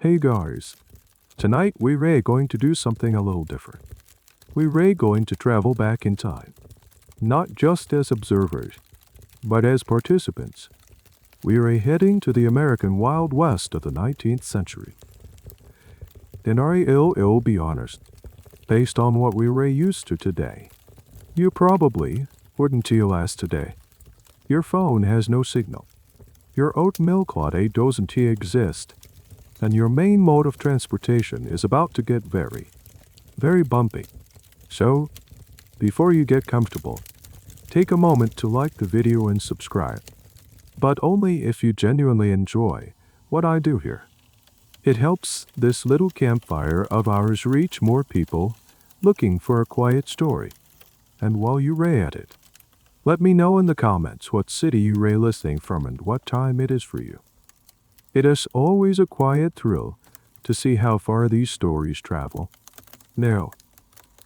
Hey guys, tonight we're going to do something a little different. We're going to travel back in time, not just as observers, but as participants. We're heading to the American Wild West of the 19th century. And I'll be honest, based on what we're used to today, you probably wouldn't TLS today. Your phone has no signal. Your oat milk latte doesn't exist. And your main mode of transportation is about to get very, very bumpy. So, before you get comfortable, take a moment to like the video and subscribe. But only if you genuinely enjoy what I do here. It helps this little campfire of ours reach more people looking for a quiet story. And while you're at it, let me know in the comments what city you're listening from and what time it is for you. It is always a quiet thrill to see how far these stories travel. Now,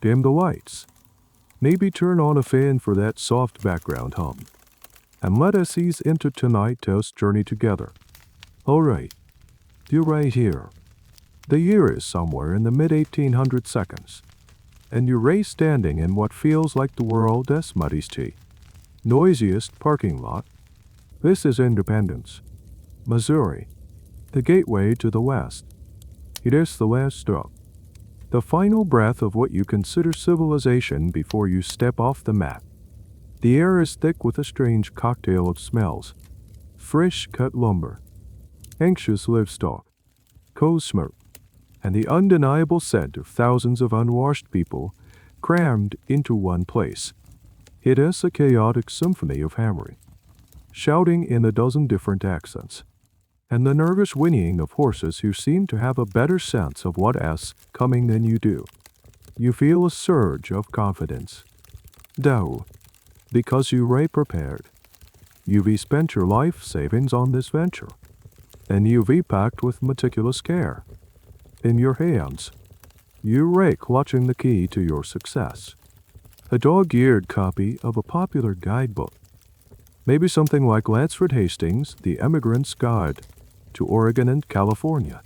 dim the lights. Maybe turn on a fan for that soft background hum. And let us ease into tonight's journey together. Alright, you're right here. The year is somewhere in the mid-1800 seconds. And you're standing in what feels like the world's muddiest, noisiest parking lot. This is Independence, Missouri, the gateway to the West. It is the last stop, the final breath of what you consider civilization before you step off the map. The air is thick with a strange cocktail of smells: fresh cut lumber, anxious livestock, coal smoke, and the undeniable scent of thousands of unwashed people crammed into one place. It is a chaotic symphony of hammering, shouting in a dozen different accents, and the nervous whinnying of horses who seem to have a better sense of what's coming than you do. You feel a surge of confidence. Though, because you're prepared. You've spent your life savings on this venture, and you've packed with meticulous care. In your hands, you're clutching the key to your success. A dog-eared copy of a popular guidebook. Maybe something like Lansford Hastings' The Immigrants' Guide to Oregon and California.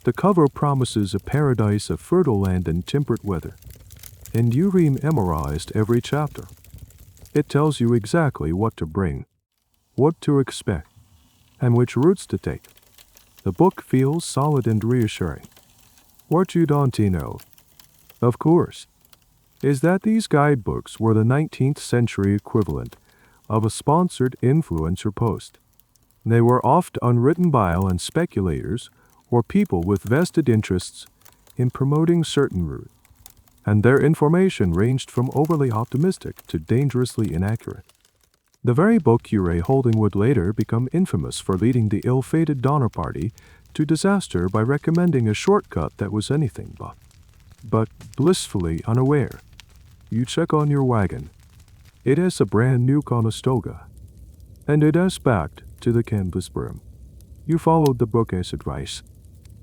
The cover promises a paradise of fertile land and temperate weather, and you memorized every chapter. It tells you exactly what to bring, what to expect, and which routes to take. The book feels solid and reassuring. What you don't know, of course, is that these guidebooks were the 19th century equivalent of a sponsored influencer post. They were oft unwritten by and speculators or people with vested interests in promoting certain route, and their information ranged from overly optimistic to dangerously inaccurate. The very book you're holding would later become infamous for leading the ill-fated Donner Party to disaster by recommending a shortcut that was anything but blissfully unaware. You check on your wagon. It is a brand new Conestoga, and it is backed to the canvas brim. You followed the book's advice,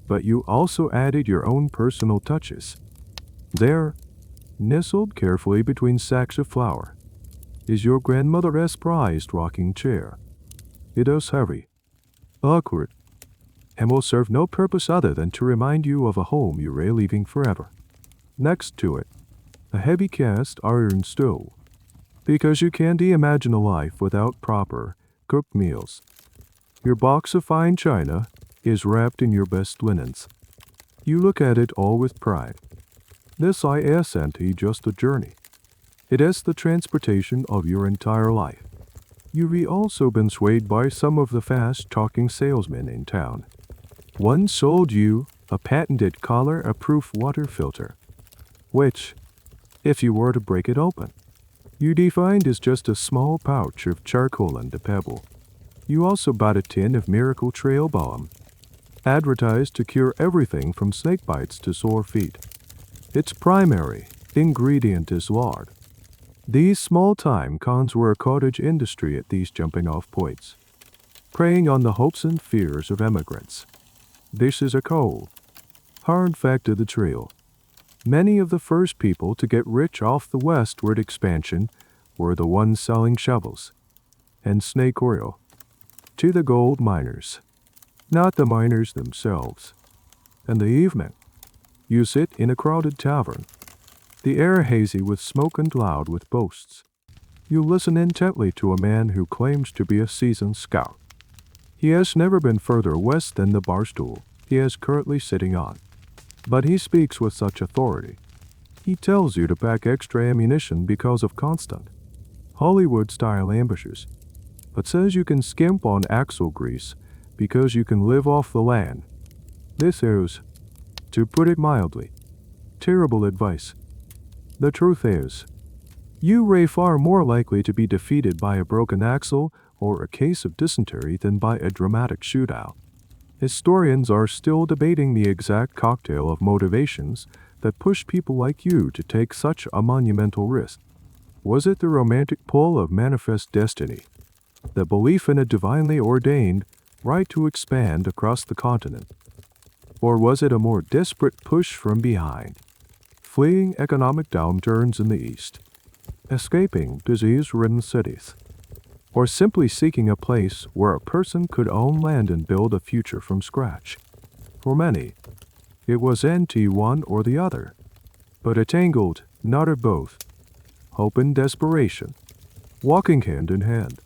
but you also added your own personal touches. There, nestled carefully between sacks of flour, is your grandmother's prized rocking chair. It is heavy, awkward, and will serve no purpose other than to remind you of a home you're leaving forever. Next to it, a heavy cast iron stove, because you can't imagine a life without proper, cooked meals. Your box of fine china is wrapped in your best linens. You look at it all with pride. This isn't just a journey. It is the transportation of your entire life. You've also been swayed by some of the fast-talking salesmen in town. One sold you a patented cholera-proof water filter, which, if you were to break it open, you'd find is just a small pouch of charcoal and a pebble. You also bought a tin of Miracle Trail Balm, advertised to cure everything from snake bites to sore feet. Its primary ingredient is lard. These small-time cons were a cottage industry at these jumping-off points, preying on the hopes and fears of immigrants. This is a cold, hard fact of the trail. Many of the first people to get rich off the westward expansion were the ones selling shovels and snake oil to the gold miners. not the miners themselves. In the evening, you sit in a crowded tavern, the air hazy with smoke and loud with boasts. You listen intently to a man who claims to be a seasoned scout. He has never been further west than the bar stool he is currently sitting on, but he speaks with such authority. He tells you to pack extra ammunition because of constant Hollywood-style ambushes, but says you can skimp on axle grease because you can live off the land. This is, to put it mildly, terrible advice. The truth is, you are far more likely to be defeated by a broken axle or a case of dysentery than by a dramatic shootout. Historians are still debating the exact cocktail of motivations that push people like you to take such a monumental risk. Was it the romantic pull of manifest destiny, the belief in a divinely ordained right to expand across the continent? Or was it a more desperate push from behind, fleeing economic downturns in the East, escaping disease-ridden cities, or simply seeking a place where a person could own land and build a future from scratch? For many, it was one or the other, but a tangled knot of both, hope and desperation, walking hand in hand.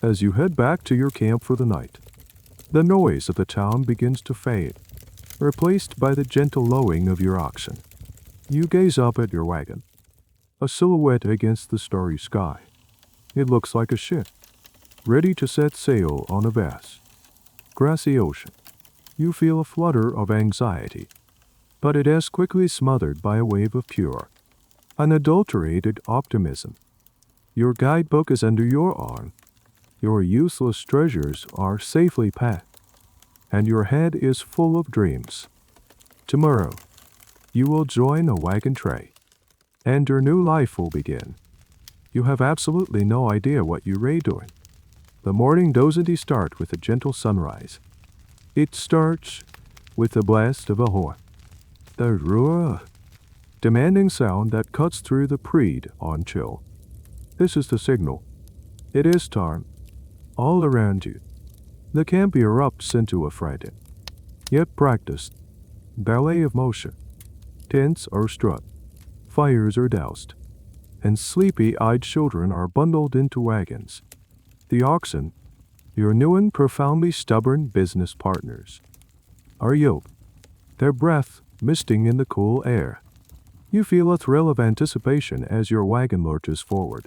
As you head back to your camp for the night, the noise of the town begins to fade, replaced by the gentle lowing of your oxen. You gaze up at your wagon, a silhouette against the starry sky. It looks like a ship, ready to set sail on a vast, grassy ocean. You feel a flutter of anxiety, but it is quickly smothered by a wave of pure, unadulterated optimism. Your guidebook is under your arm, your useless treasures are safely packed, and your head is full of dreams. Tomorrow, you will join a wagon train, and your new life will begin. You have absolutely no idea what you are doing. The morning doesn't start with a gentle sunrise. It starts with the blast of a horn, the roar, demanding sound that cuts through the pre-dawn chill. This is the signal. It is time. All around you, the camp erupts into a frightened, yet practiced, ballet of motion. Tents are struck, fires are doused, and sleepy-eyed children are bundled into wagons. The oxen, your new and profoundly stubborn business partners, are yoked, their breath misting in the cool air. You feel a thrill of anticipation as your wagon lurches forward,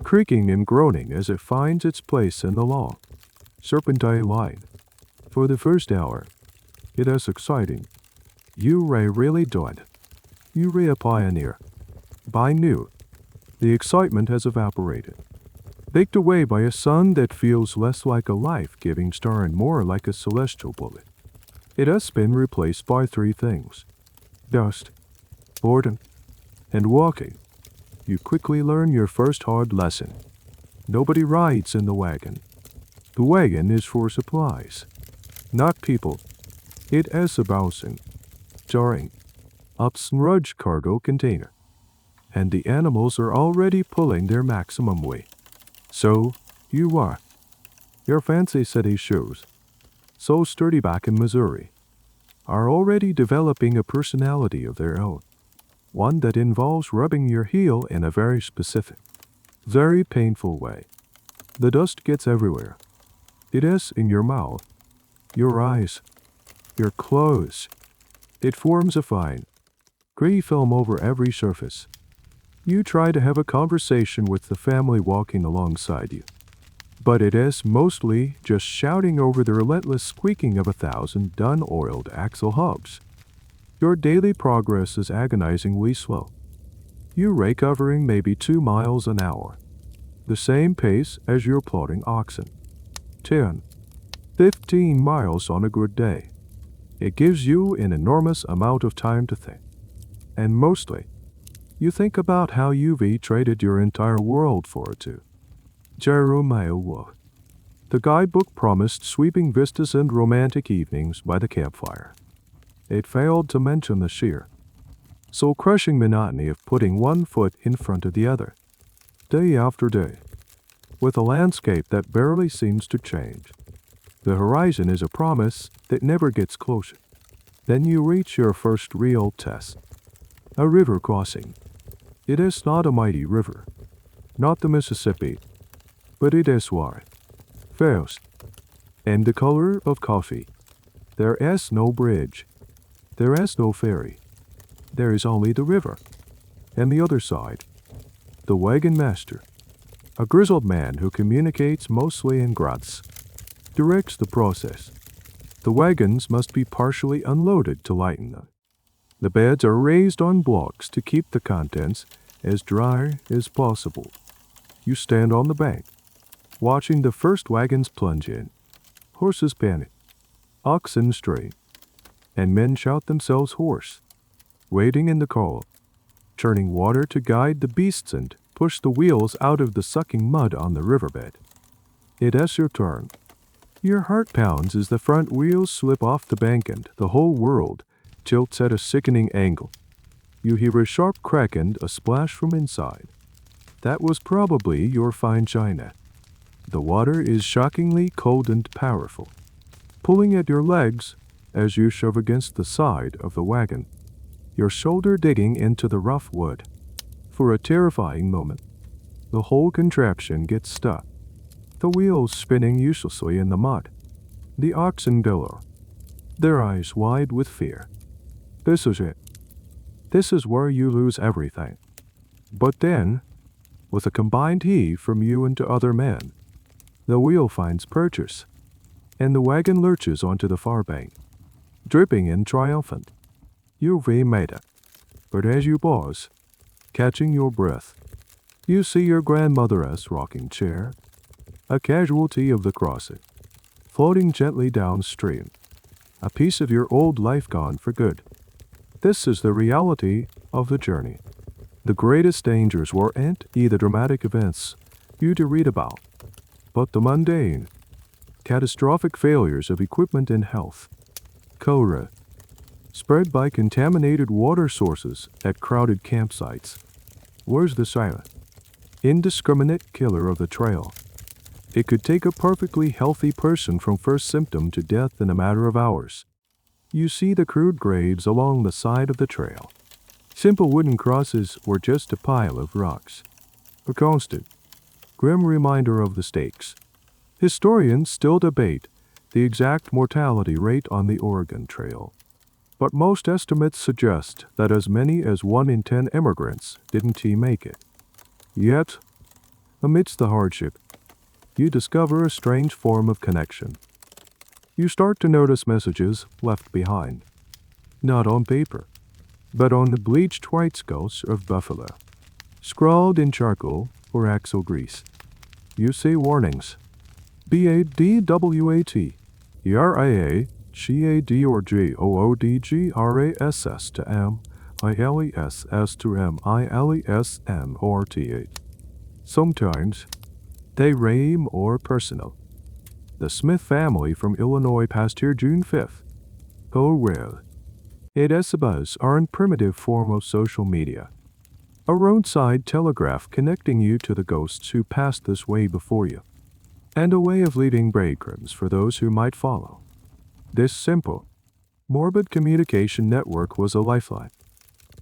creaking and groaning as it finds its place in the long, serpentine line. For the first hour, it is exciting. You are really doing it. You are a pioneer. By noon, the excitement has evaporated, baked away by a sun that feels less like a life-giving star and more like a celestial bullet. It has been replaced by three things: dust, boredom, and walking. You quickly learn your first hard lesson. Nobody rides in the wagon. The wagon is for supplies, not people. It is a bouncing, jarring, upsrudge cargo container, and the animals are already pulling their maximum weight. So, you are. Your fancy city shoes, so sturdy back in Missouri, are already developing a personality of their own, one that involves rubbing your heel in a very specific, very painful way. The dust gets everywhere. It is in your mouth, your eyes, your clothes. It forms a fine, gray film over every surface. You try to have a conversation with the family walking alongside you, but it is mostly just shouting over the relentless squeaking of 1,000 dun-oiled axle hubs. Your daily progress is agonizingly slow. You are covering maybe 2 miles an hour, the same pace as your plodding oxen. 10, 15 miles on a good day. It gives you an enormous amount of time to think. And mostly, you think about how you've traded your entire world for it too. Jeremiah. The guidebook promised sweeping vistas and romantic evenings by the campfire. It failed to mention the sheer, soul-crushing monotony of putting one foot in front of the other, day after day, with a landscape that barely seems to change. The horizon is a promise that never gets closer. Then you reach your first real test. A river crossing. It is not a mighty river, not the Mississippi, but it is wide, fast, and the color of coffee. There is no bridge. There is no ferry. There is only the river. And the other side, the wagon master, a grizzled man who communicates mostly in grunts, directs the process. The wagons must be partially unloaded to lighten them. The beds are raised on blocks to keep the contents as dry as possible. You stand on the bank, watching the first wagons plunge in. Horses panic, oxen strain, and men shout themselves hoarse, waiting in the cold, churning water to guide the beasts and push the wheels out of the sucking mud on the riverbed. It is your turn. Your heart pounds as the front wheels slip off the bank and the whole world tilts at a sickening angle. You hear a sharp crack and a splash from inside. That was probably your fine china. The water is shockingly cold and powerful, pulling at your legs as you shove against the side of the wagon, your shoulder digging into the rough wood. For a terrifying moment, the whole contraption gets stuck, the wheels spinning uselessly in the mud. The oxen bellow, their eyes wide with fear. This is it. This is where you lose everything. But then, with a combined heave from you and other men, the wheel finds purchase, and the wagon lurches onto the far bank, dripping and triumphant. You've made it. But as you pause, catching your breath, you see your grandmother's rocking chair, a casualty of the crossing, floating gently downstream, a piece of your old life gone for good. This is the reality of the journey. The greatest dangers weren't the dramatic events you to read about, but the mundane, catastrophic failures of equipment and health. Cholera, spread by contaminated water sources at crowded campsites. Where's the silent, indiscriminate killer of the trail? It could take a perfectly healthy person from first symptom to death in a matter of hours. You see the crude graves along the side of the trail. Simple wooden crosses were just a pile of rocks. A constant, grim reminder of the stakes. Historians still debate the exact mortality rate on the Oregon Trail, but most estimates suggest that as many as 1 in 10 immigrants didn't make it. Yet, amidst the hardship, you discover a strange form of connection. You start to notice messages left behind, not on paper, but on the bleached white skulls of buffalo, scrawled in charcoal or axle grease. You see warnings. BADWAT, ERIA, GAD or GOODGRASS to M, ILESS to MILESM or TH. Sometimes, they rhyme or personal. The Smith family from Illinois passed here June 5th. Oh well. It is a bizarre primitive form of social media. A roadside telegraph connecting you to the ghosts who passed this way before you, and a way of leaving breadcrumbs for those who might follow. This simple, morbid communication network was a lifeline,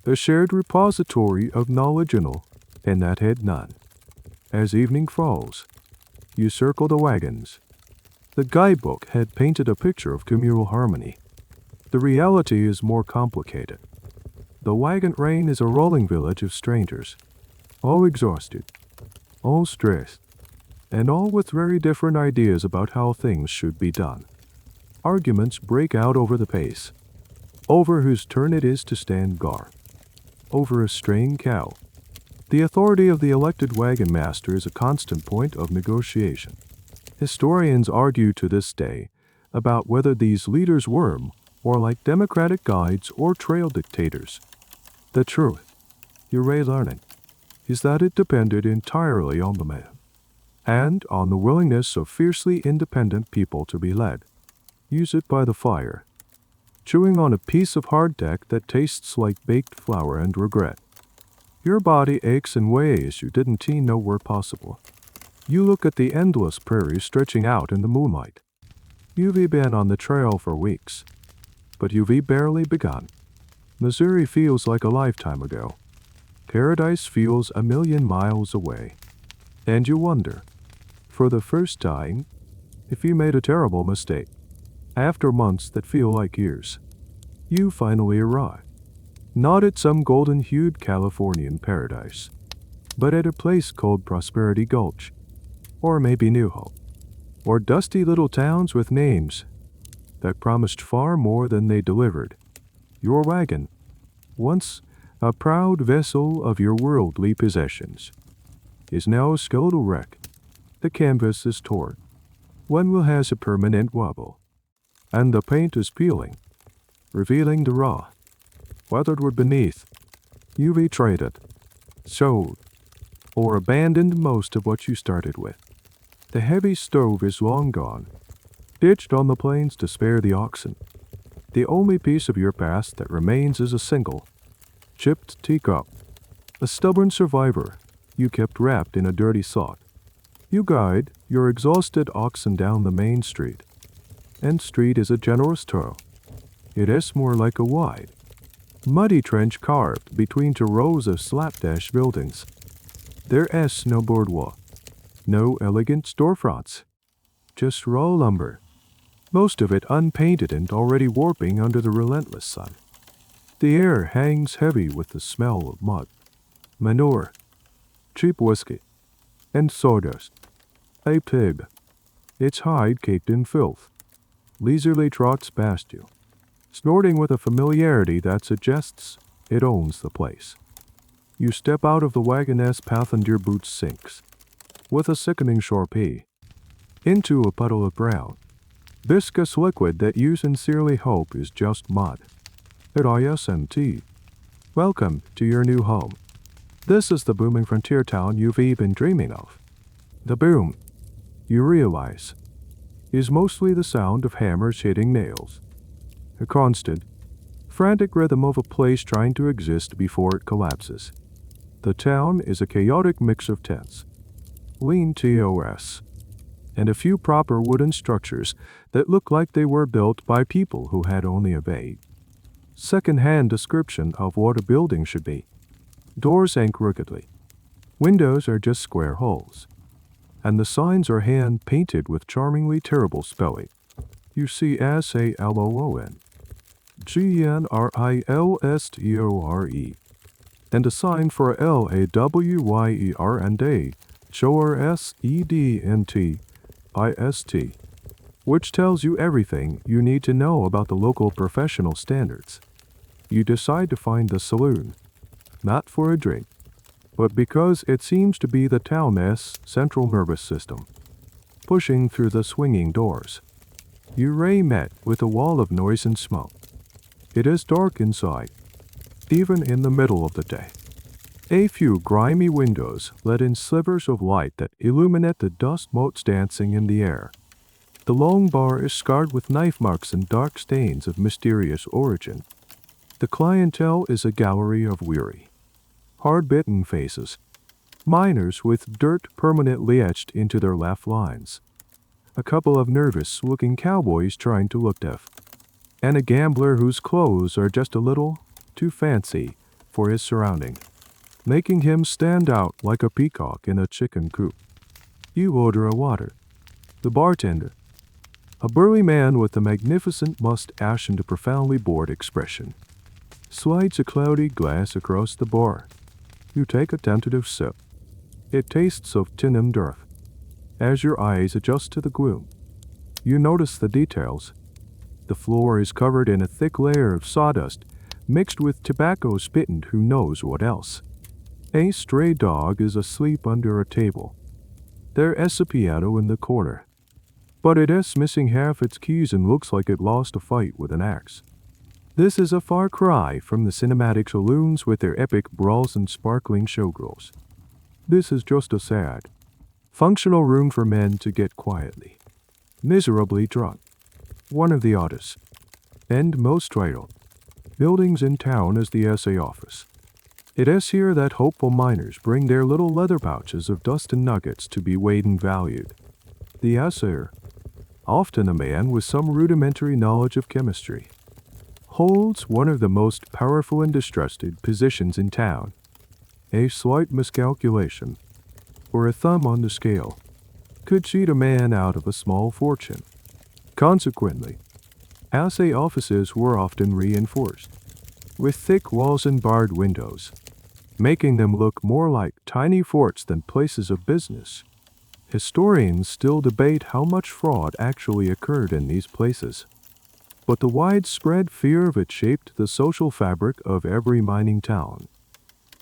a shared repository of knowledge and that had none. As evening falls, you circle the wagons. The guidebook had painted a picture of communal harmony. The reality is more complicated. The wagon train is a rolling village of strangers, all exhausted, all stressed, and all with very different ideas about how things should be done. Arguments break out over the pace, over whose turn it is to stand guard, over a straying cow. The authority of the elected wagon master is a constant point of negotiation. Historians argue to this day about whether these leaders were more like democratic guides or trail dictators. The truth, you're learning, is that it depended entirely on the man, and on the willingness of fiercely independent people to be led. Use it by the fire, chewing on a piece of hardtack that tastes like baked flour and regret. Your body aches in ways you didn't know were possible. You look at the endless prairie stretching out in the moonlight. You've been on the trail for weeks, but you've barely begun. Missouri feels like a lifetime ago. Paradise feels a million miles away. And you wonder, for the first time, if you made a terrible mistake. After months that feel like years, you finally arrive. Not at some golden-hued Californian paradise, but at a place called Prosperity Gulch, or maybe New Hope, or dusty little towns with names that promised far more than they delivered. Your wagon, once a proud vessel of your worldly possessions, is now a skeletal wreck. The canvas is torn. One wheel has a permanent wobble, and the paint is peeling, revealing the raw, weathered wood beneath. You've traded, sold, or abandoned most of what you started with. The heavy stove is long gone, ditched on the plains to spare the oxen. The only piece of your past that remains is a single, chipped teacup, a stubborn survivor you kept wrapped in a dirty sock. You guide your exhausted oxen down the main street, and street is a generous term. It is more like a wide, muddy trench carved between two rows of slapdash buildings. There is no boardwalk, no elegant storefronts, just raw lumber, most of it unpainted and already warping under the relentless sun. The air hangs heavy with the smell of mud, manure, cheap whiskey, and sawdust. A pig, its hide caked in filth, leisurely trots past you, snorting with a familiarity that suggests it owns the place. You step out of the wagon's path and your boot sinks, with a sickening sharpie, into a puddle of brown, viscous liquid that you sincerely hope is just mud. At ISNT, welcome to your new home. This is the booming frontier town you've been dreaming of. The boom, you realize, is mostly the sound of hammers hitting nails, a constant, frantic rhythm of a place trying to exist before it collapses. The town is a chaotic mix of tents, lean TOS, and a few proper wooden structures that look like they were built by people who had only a vague, second-hand description of what a building should be. Doors hang crookedly. Windows are just square holes, and the signs are hand-painted with charmingly terrible spelling. You see SALOON, GNRILSTORE, and a sign for LAWYER and A, SEDNTIST, which tells you everything you need to know about the local professional standards. You decide to find the saloon, not for a drink, but because it seems to be the town's central nervous system. Pushing through the swinging doors, you met with a wall of noise and smoke. It is dark inside, even in the middle of the day. A few grimy windows let in slivers of light that illuminate the dust motes dancing in the air. The long bar is scarred with knife marks and dark stains of mysterious origin. The clientele is a gallery of weary, hard-bitten faces, miners with dirt permanently etched into their laugh lines, a couple of nervous-looking cowboys trying to look deaf, and a gambler whose clothes are just a little too fancy for his surrounding, making him stand out like a peacock in a chicken coop. You order a water. The bartender, a burly man with a magnificent mustache and a profoundly bored expression, slides a cloudy glass across the bar. You take a tentative sip. It tastes of tin and earth. As your eyes adjust to the gloom, you notice the details. The floor is covered in a thick layer of sawdust, mixed with tobacco spit and who knows what else. A stray dog is asleep under a table. There is a piano in the corner, but it is missing half its keys and looks like it lost a fight with an axe. This is a far cry from the cinematic saloons with their epic brawls and sparkling showgirls. This is just a sad, functional room for men to get quietly, miserably drunk. One of the oddest, and most vital, buildings in town is the SA office. It is here that hopeful miners bring their little leather pouches of dust and nuggets to be weighed and valued. The SA, often a man with some rudimentary knowledge of chemistry, holds one of the most powerful and distrusted positions in town. A slight miscalculation, or a thumb on the scale, could cheat a man out of a small fortune. Consequently, assay offices were often reinforced, with thick walls and barred windows, making them look more like tiny forts than places of business. Historians still debate how much fraud actually occurred in these places, but the widespread fear of it shaped the social fabric of every mining town.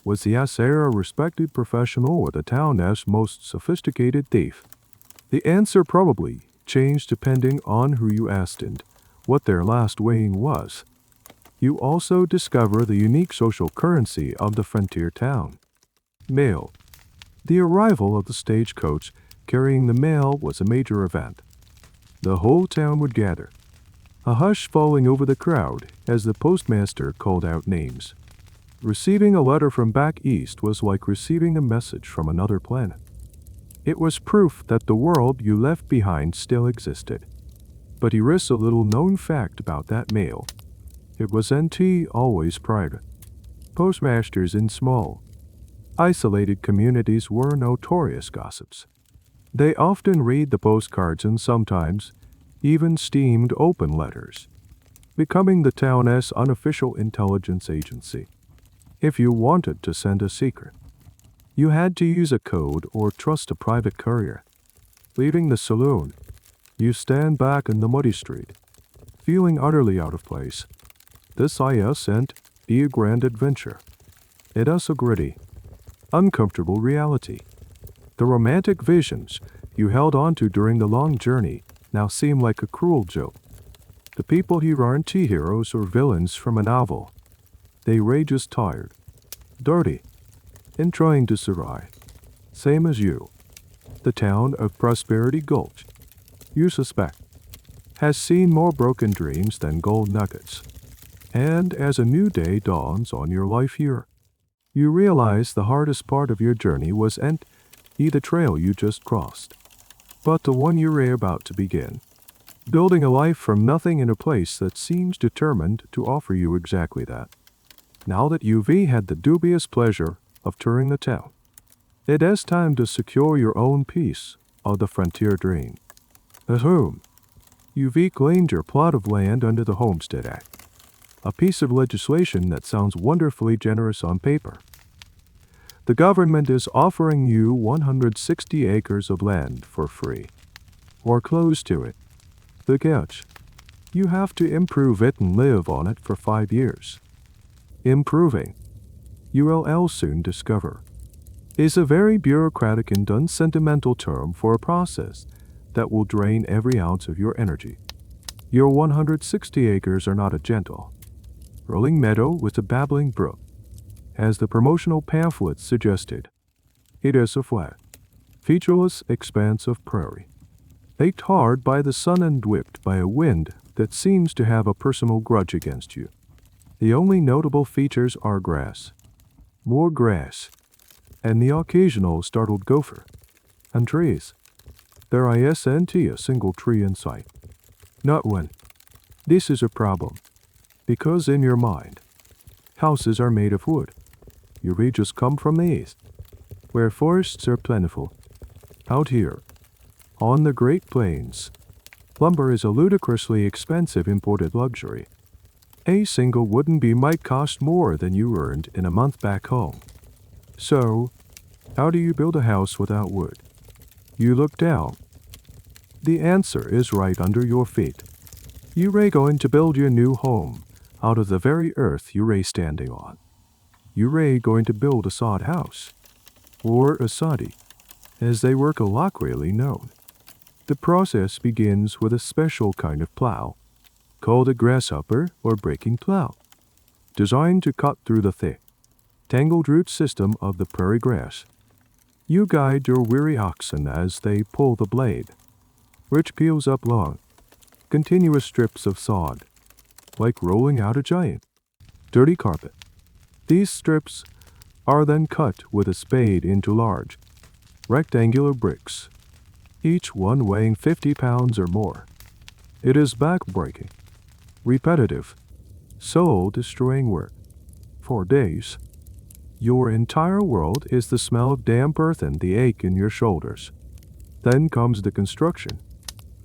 Was the assayer a respected professional or the town's most sophisticated thief? The answer probably changed depending on who you asked and what their last weighing was. You also discover the unique social currency of the frontier town. Mail. The arrival of the stagecoach carrying the mail was a major event. The whole town would gather, a hush falling over the crowd as the postmaster called out names. Receiving a letter from back east was like receiving a message from another planet. It was proof that the world you left behind still existed. But here's a little known fact about that mail. It was always private. Postmasters in small, isolated communities were notorious gossips. They often read the postcards and sometimes even steamed open letters, becoming the town's unofficial intelligence agency. If you wanted to send a secret, you had to use a code or trust a private courier. Leaving the saloon, you stand back in the muddy street, feeling utterly out of place. This isn't a grand adventure. It is a gritty, uncomfortable reality. The romantic visions you held onto during the long journey now seem like a cruel joke. The people here aren't heroes or villains from a novel. They were just tired, dirty, and trying to survive. Same as you. The town of Prosperity Gulch, you suspect, has seen more broken dreams than gold nuggets. And as a new day dawns on your life here, you realize the hardest part of your journey wasn't the trail you just crossed, but the one you're about to begin. Building a life from nothing in a place that seems determined to offer you exactly that. Now that you've had the dubious pleasure of touring the town, it is time to secure your own piece of the frontier dream. At home, you've claimed your plot of land under the Homestead Act, a piece of legislation that sounds wonderfully generous on paper. The government is offering you 160 acres of land for free, or close to it. The catch: you have to improve it and live on it for 5 years. Improving, you will soon discover, is a very bureaucratic and unsentimental term for a process that will drain every ounce of your energy. Your 160 acres are not a gentle, rolling meadow with a babbling brook, as the promotional pamphlets suggested. It is a flat, featureless expanse of prairie, baked hard by the sun and whipped by a wind that seems to have a personal grudge against you. The only notable features are grass, more grass, and the occasional startled gopher, and trees. There isn't a single tree in sight. Not one. This is a problem, because in your mind, houses are made of wood. You just come from the east, where forests are plentiful. Out here, on the Great Plains, lumber is a ludicrously expensive imported luxury. A single wooden beam might cost more than you earned in a month back home. So, how do you build a house without wood? You look down. The answer is right under your feet. You are going to build your new home out of the very earth you are standing on. You are going to build a sod house, or a soddy, as they were colloquially known. The process begins with a special kind of plow, called a grasshopper or breaking plow, designed to cut through the thick, tangled root system of the prairie grass. You guide your weary oxen as they pull the blade, which peels up long, continuous strips of sod, like rolling out a giant, dirty carpet. These strips are then cut with a spade into large, rectangular bricks, each one weighing 50 pounds or more. It is back-breaking, repetitive, soul-destroying work. For days, your entire world is the smell of damp earth and the ache in your shoulders. Then comes the construction.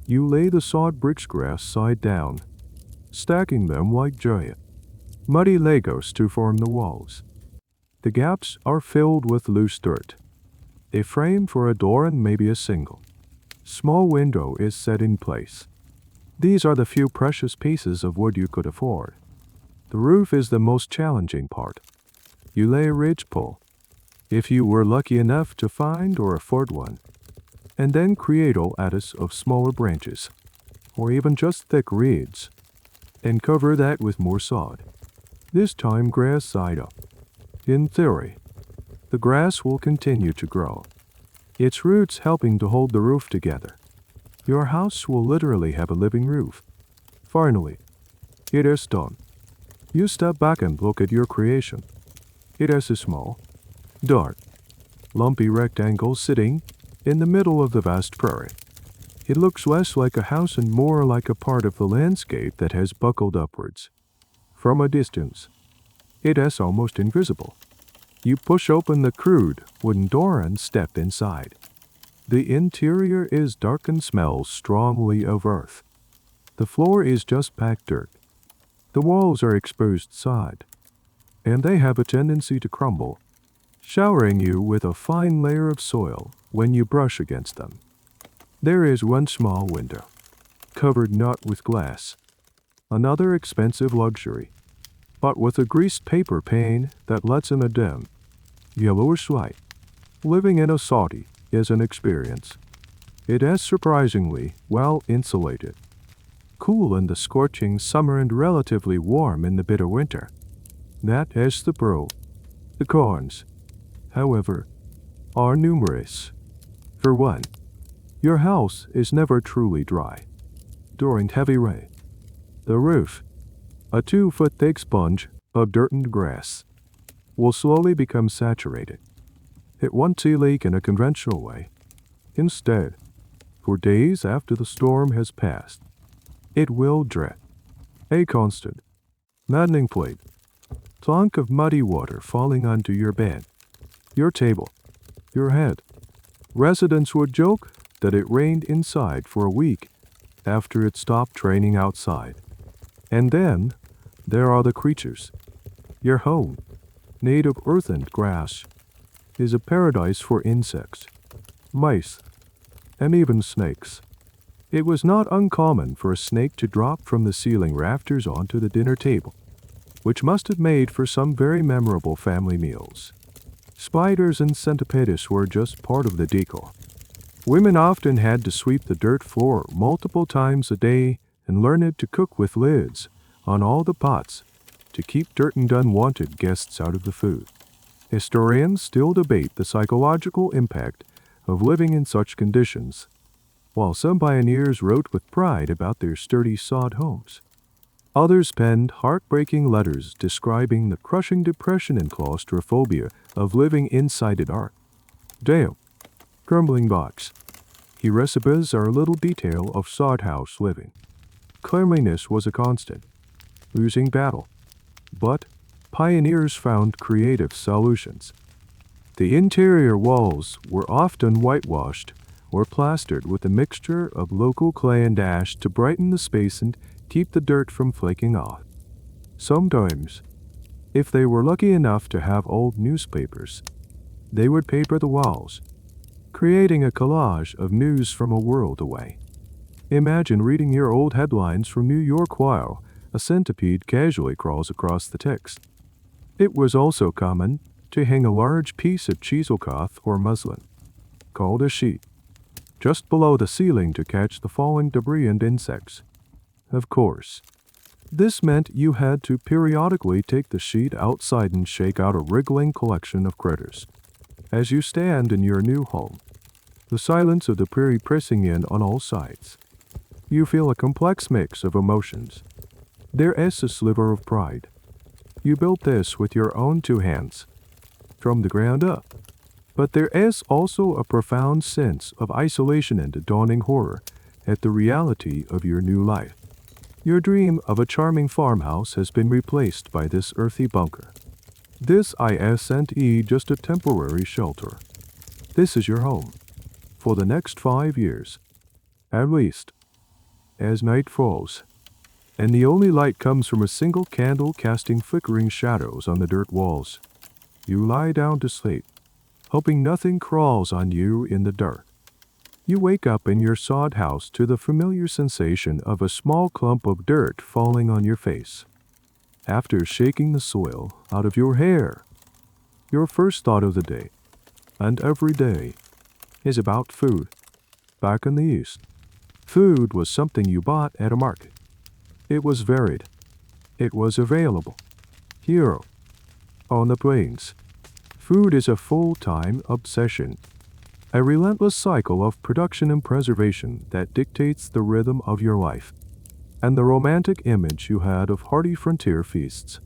You lay the sawed bricks grass side down, stacking them like giant, muddy Legos to form the walls. The gaps are filled with loose dirt. A frame for a door and maybe a single small window is set in place. These are the few precious pieces of wood you could afford. The roof is the most challenging part. You lay a ridgepole, if you were lucky enough to find or afford one, and then create a lattice of smaller branches, or even just thick reeds, and cover that with more sod, this time grass side up. In theory, the grass will continue to grow, its roots helping to hold the roof together. Your house will literally have a living roof. Finally, it is done. You step back and look at your creation. It is a small, dark, lumpy rectangle sitting in the middle of the vast prairie. It looks less like a house and more like a part of the landscape that has buckled upwards. From a distance, it is almost invisible. You push open the crude wooden door and step inside. The interior is dark and smells strongly of earth. The floor is just packed dirt. The walls are exposed sod, and they have a tendency to crumble, showering you with a fine layer of soil when you brush against them. There is one small window, covered not with glass, another expensive luxury, but with a greased paper pane that lets in a dim, yellowish light. Living in a soddy is an experience. It is surprisingly well insulated, cool in the scorching summer and relatively warm in the bitter winter. That is the pro. The cons, however, are numerous. For one, your house is never truly dry. During heavy rain, the roof, a 2-foot thick sponge of dirt and grass, will slowly become saturated. It won't leak in a conventional way. Instead, for days after the storm has passed, it will drip. A constant, maddening plate, clunk of muddy water falling onto your bed, your table, your head. Residents would joke that it rained inside for a week after it stopped raining outside. And then there are the creatures. Your home, made of earth and grass, is a paradise for insects, mice, and even snakes. It was not uncommon for a snake to drop from the ceiling rafters onto the dinner table, which must have made for some very memorable family meals. Spiders and centipedes were just part of the decor. Women often had to sweep the dirt floor multiple times a day and learn to cook with lids on all the pots to keep dirt and unwanted guests out of the food. Historians still debate the psychological impact of living in such conditions, while some pioneers wrote with pride about their sturdy sod homes. Others penned heartbreaking letters describing the crushing depression and claustrophobia of living inside an ark. Damp, crumbling box. He recipes are a little detail of sod house living. Cleanliness was a constant, losing battle. But pioneers found creative solutions. The interior walls were often whitewashed or plastered with a mixture of local clay and ash to brighten the space and keep the dirt from flaking off. Sometimes, if they were lucky enough to have old newspapers, they would paper the walls, creating a collage of news from a world away. Imagine reading your old headlines from New York while a centipede casually crawls across the text. It was also common to hang a large piece of cheesecloth or muslin, called a sheet, just below the ceiling to catch the falling debris and insects. Of course, this meant you had to periodically take the sheet outside and shake out a wriggling collection of critters. As you stand in your new home, the silence of the prairie pressing in on all sides, you feel a complex mix of emotions. There is a sliver of pride. You built this with your own 2 hands, from the ground up. But there is also a profound sense of isolation and a dawning horror at the reality of your new life. Your dream of a charming farmhouse has been replaced by this earthy bunker. This isn't just a temporary shelter. This is your home. For the next 5 years, at least, as night falls, and the only light comes from a single candle casting flickering shadows on the dirt walls. You lie down to sleep, hoping nothing crawls on you in the dark. You wake up in your sod house to the familiar sensation of a small clump of dirt falling on your face. After shaking the soil out of your hair, your first thought of the day, and every day, is about food. Back in the East, food was something you bought at a market. It was varied. It was available. Here, on the plains, food is a full-time obsession, a relentless cycle of production and preservation that dictates the rhythm of your life, and the romantic image you had of hearty frontier feasts.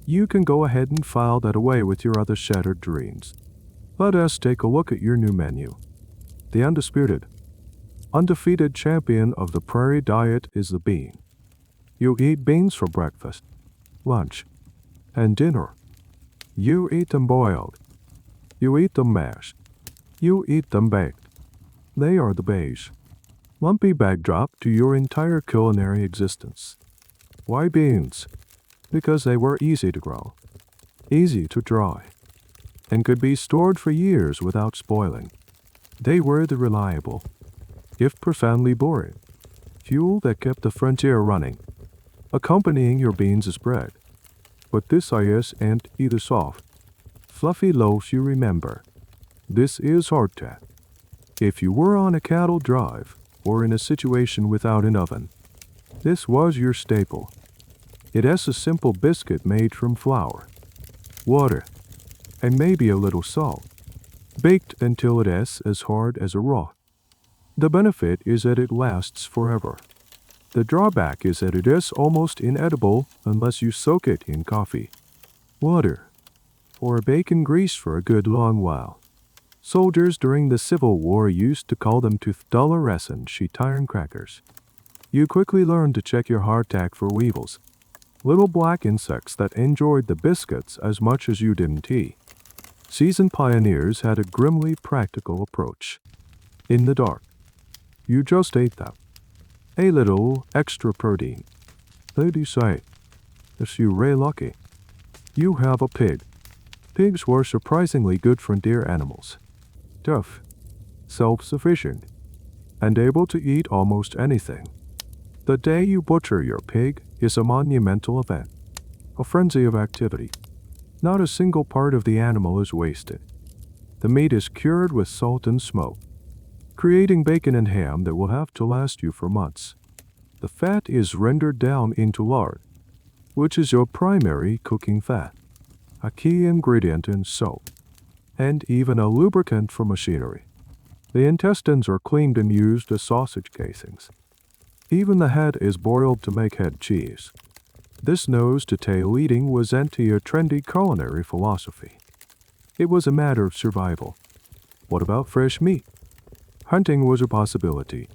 You can go ahead and file that away with your other shattered dreams. Let us take a look at your new menu. The undefeated champion of the prairie diet is the bean. You eat beans for breakfast, lunch, and dinner. You eat them boiled. You eat them mashed. You eat them baked. They are the beige, lumpy backdrop to your entire culinary existence. Why beans? Because they were easy to grow, easy to dry, and could be stored for years without spoiling. They were the reliable, if profoundly boring, fuel that kept the frontier running, accompanying your beans as bread. But this isn't either soft, fluffy loaf you remember. This is hardtack. If you were on a cattle drive or in a situation without an oven, this was your staple. It is a simple biscuit made from flour, water, and maybe a little salt, baked until it is as hard as a rock. The benefit is that it lasts forever. The drawback is that it is almost inedible unless you soak it in coffee, water, or bacon grease for a good long while. Soldiers during the Civil War used to call them tooth-dull-escent sheet iron crackers. You quickly learned to check your hardtack for weevils, little black insects that enjoyed the biscuits as much as you didn't eat. Seasoned pioneers had a grimly practical approach. In the dark, you just ate them. A little extra protein. They decide, if you're really lucky, you have a pig. Pigs were surprisingly good frontier animals. Tough, self-sufficient, and able to eat almost anything. The day you butcher your pig is a monumental event, a frenzy of activity. Not a single part of the animal is wasted. The meat is cured with salt and smoke, creating bacon and ham that will have to last you for months. The fat is rendered down into lard, which is your primary cooking fat, a key ingredient in soap, and even a lubricant for machinery. The intestines are cleaned and used as sausage casings. Even the head is boiled to make head cheese. This nose-to-tail eating was anti a trendy culinary philosophy. It was a matter of survival. What about fresh meat? Hunting was a possibility.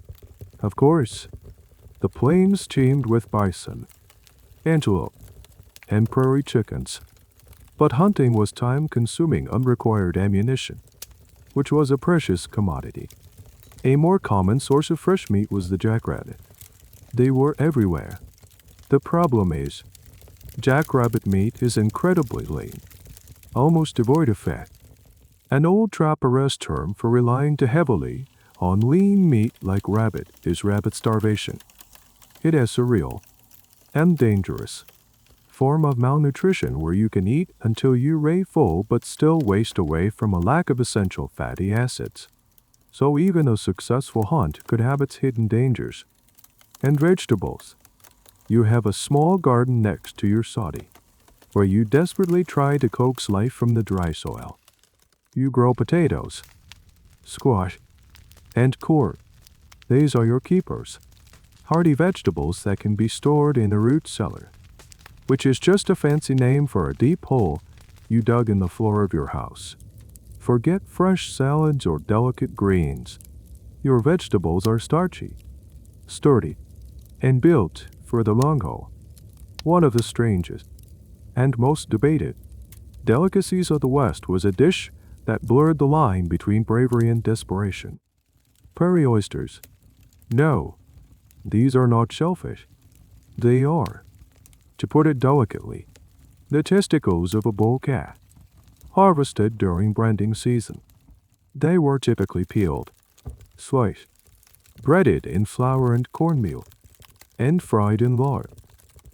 Of course, the plains teemed with bison, antelope, and prairie chickens. But hunting was time-consuming, unrequired ammunition, which was a precious commodity. A more common source of fresh meat was the jackrabbit. They were everywhere. The problem is, jackrabbit meat is incredibly lean, almost devoid of fat. An old trapper's term for relying too heavily on lean meat like rabbit is rabbit starvation. It is a real and dangerous form of malnutrition where you can eat until you're full but still waste away from a lack of essential fatty acids. So even a successful hunt could have its hidden dangers. And vegetables. You have a small garden next to your soddy, where you desperately try to coax life from the dry soil. You grow potatoes, squash, and corn. These are your keepers. Hardy vegetables that can be stored in a root cellar, which is just a fancy name for a deep hole you dug in the floor of your house. Forget fresh salads or delicate greens. Your vegetables are starchy, sturdy, and built for the long haul. One of the strangest and most debated delicacies of the West was a dish that blurred the line between bravery and desperation. Prairie oysters. No, these are not shellfish. They are, to put it delicately, the testicles of a bull cat, harvested during branding season. They were typically peeled, sliced, breaded in flour and cornmeal, and fried in lard.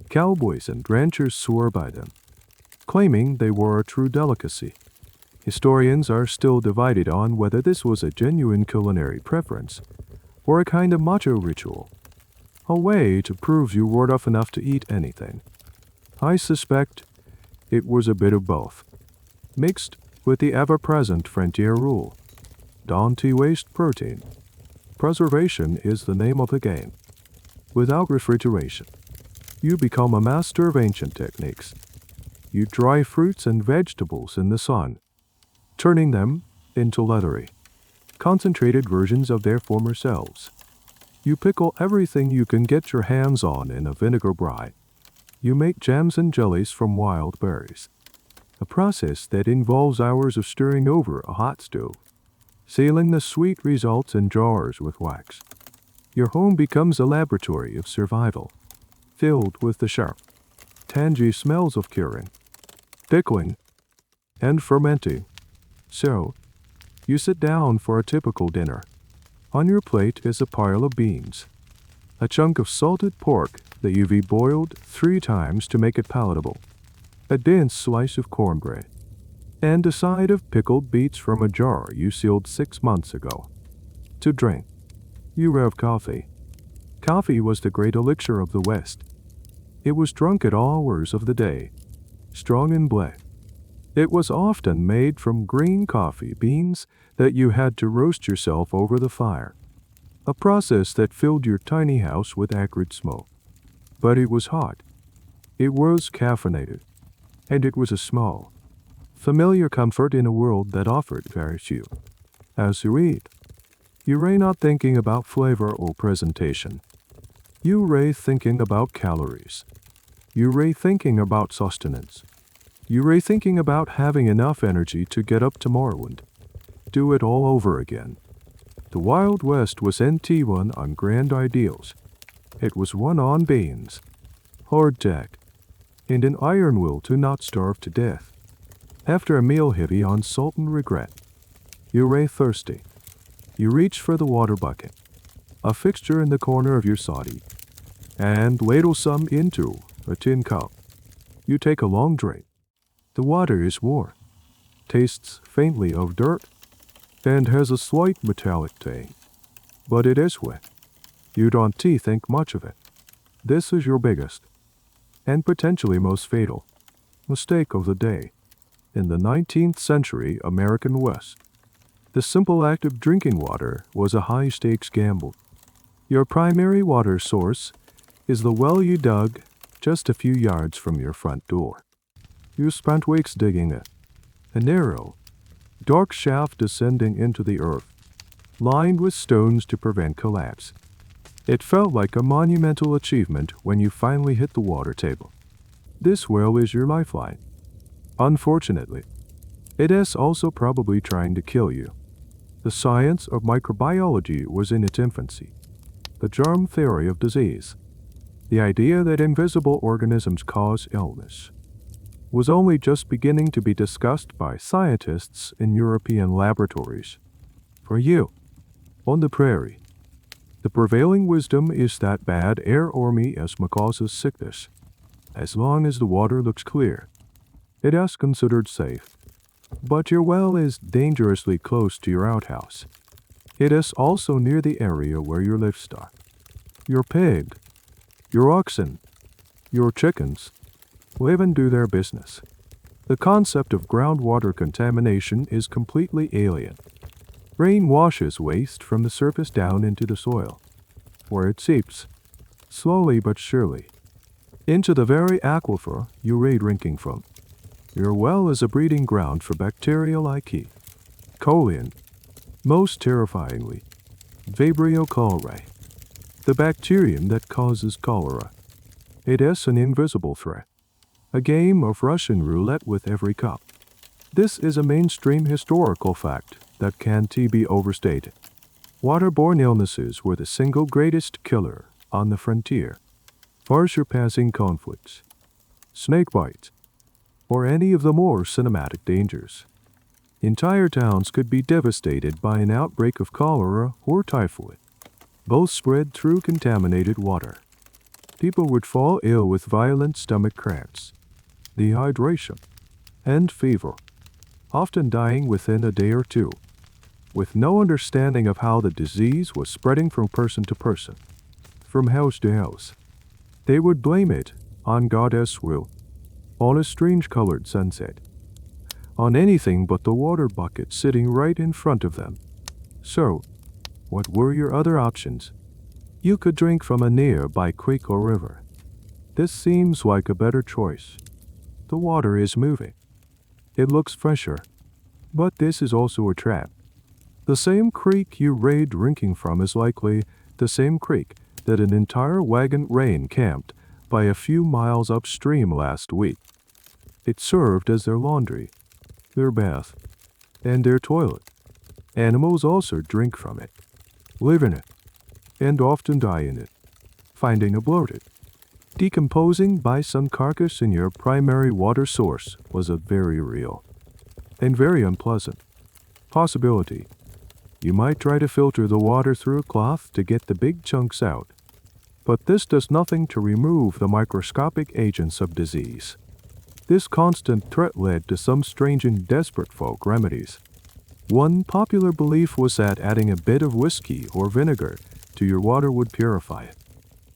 Cowboys and ranchers swore by them, claiming they were a true delicacy. Historians are still divided on whether this was a genuine culinary preference or a kind of macho ritual, a way to prove you were tough enough to eat anything. I suspect it was a bit of both, mixed with the ever-present frontier rule. Don't waste protein. Preservation is the name of the game. Without refrigeration, you become a master of ancient techniques. You dry fruits and vegetables in the sun, turning them into leathery, concentrated versions of their former selves. You pickle everything you can get your hands on in a vinegar brine. You make jams and jellies from wild berries, a process that involves hours of stirring over a hot stove, sealing the sweet results in jars with wax. Your home becomes a laboratory of survival, filled with the sharp, tangy smells of curing, pickling, and fermenting. So, you sit down for a typical dinner. On your plate is a pile of beans, a chunk of salted pork that you've boiled 3 times to make it palatable, a dense slice of cornbread, and a side of pickled beets from a jar you sealed 6 months ago. To drink, you have coffee. Coffee was the great elixir of the West. It was drunk at all hours of the day, strong and black. It was often made from green coffee beans that you had to roast yourself over the fire, a process that filled your tiny house with acrid smoke. But it was hot. It was caffeinated, and it was a small, familiar comfort in a world that offered very few. As you eat, you were not thinking about flavor or presentation. You were thinking about calories. You were thinking about sustenance. You were thinking about having enough energy to get up tomorrow and do it all over again. The Wild West was NT1 on grand ideals. It was one on beans, hardtack, and an iron will to not starve to death. After a meal heavy on salt and regret, you were thirsty. You reach for the water bucket, a fixture in the corner of your soddy, and ladle some into a tin cup. You take a long drink. The water is warm, tastes faintly of dirt, and has a slight metallic tang, but it is wet. You don't think much of it. This is your biggest, and potentially most fatal, mistake of the day. In the 19th century American West, the simple act of drinking water was a high-stakes gamble. Your primary water source is the well you dug just a few yards from your front door. You spent weeks digging it, a narrow, dark shaft descending into the earth, lined with stones to prevent collapse. It felt like a monumental achievement when you finally hit the water table. This well is your lifeline. Unfortunately, it is also probably trying to kill you. The science of microbiology was in its infancy. The germ theory of disease, the idea that invisible organisms cause illness, was only just beginning to be discussed by scientists in European laboratories. For you, on the prairie, the prevailing wisdom is that bad air or miasma causes sickness. As long as the water looks clear, it is considered safe. But your well is dangerously close to your outhouse. It is also near the area where your livestock, your pig, your oxen, your chickens, live and do their business. The concept of groundwater contamination is completely alien. Rain washes waste from the surface down into the soil, where it seeps, slowly but surely, into the very aquifer you are drinking from. Your well is a breeding ground for bacteria like E. coli and, most terrifyingly, Vibrio cholerae. the bacterium that causes cholera. It is an invisible threat, a game of Russian roulette with every cup. This is a mainstream historical fact that can't be overstated. Waterborne illnesses were the single greatest killer on the frontier, far surpassing conflicts, snake bites, or any of the more cinematic dangers. Entire towns could be devastated by an outbreak of cholera or typhoid, both spread through contaminated water. People would fall ill with violent stomach cramps, dehydration, and fever, often dying within a day or two, with no understanding of how the disease was spreading from person to person, from house to house. They would blame it on God's will, on a strange-colored sunset, on anything but the water bucket sitting right in front of them. So, what were your other options? You could drink from a nearby creek or river. This seems like a better choice. The water is moving. It looks fresher. But this is also a trap. The same creek you raid drinking from is likely the same creek that an entire wagon rain camped by a few miles upstream last week. It served as their laundry, their bath, and their toilet. Animals also drink from it, live in it, and often die in it, finding a bloated, decomposing bison carcass in your primary water source was a very real and very unpleasant possibility. You might try to filter the water through a cloth to get the big chunks out, but this does nothing to remove the microscopic agents of disease. This constant threat led to some strange and desperate folk remedies. One popular belief was that adding a bit of whiskey or vinegar to your water would purify it,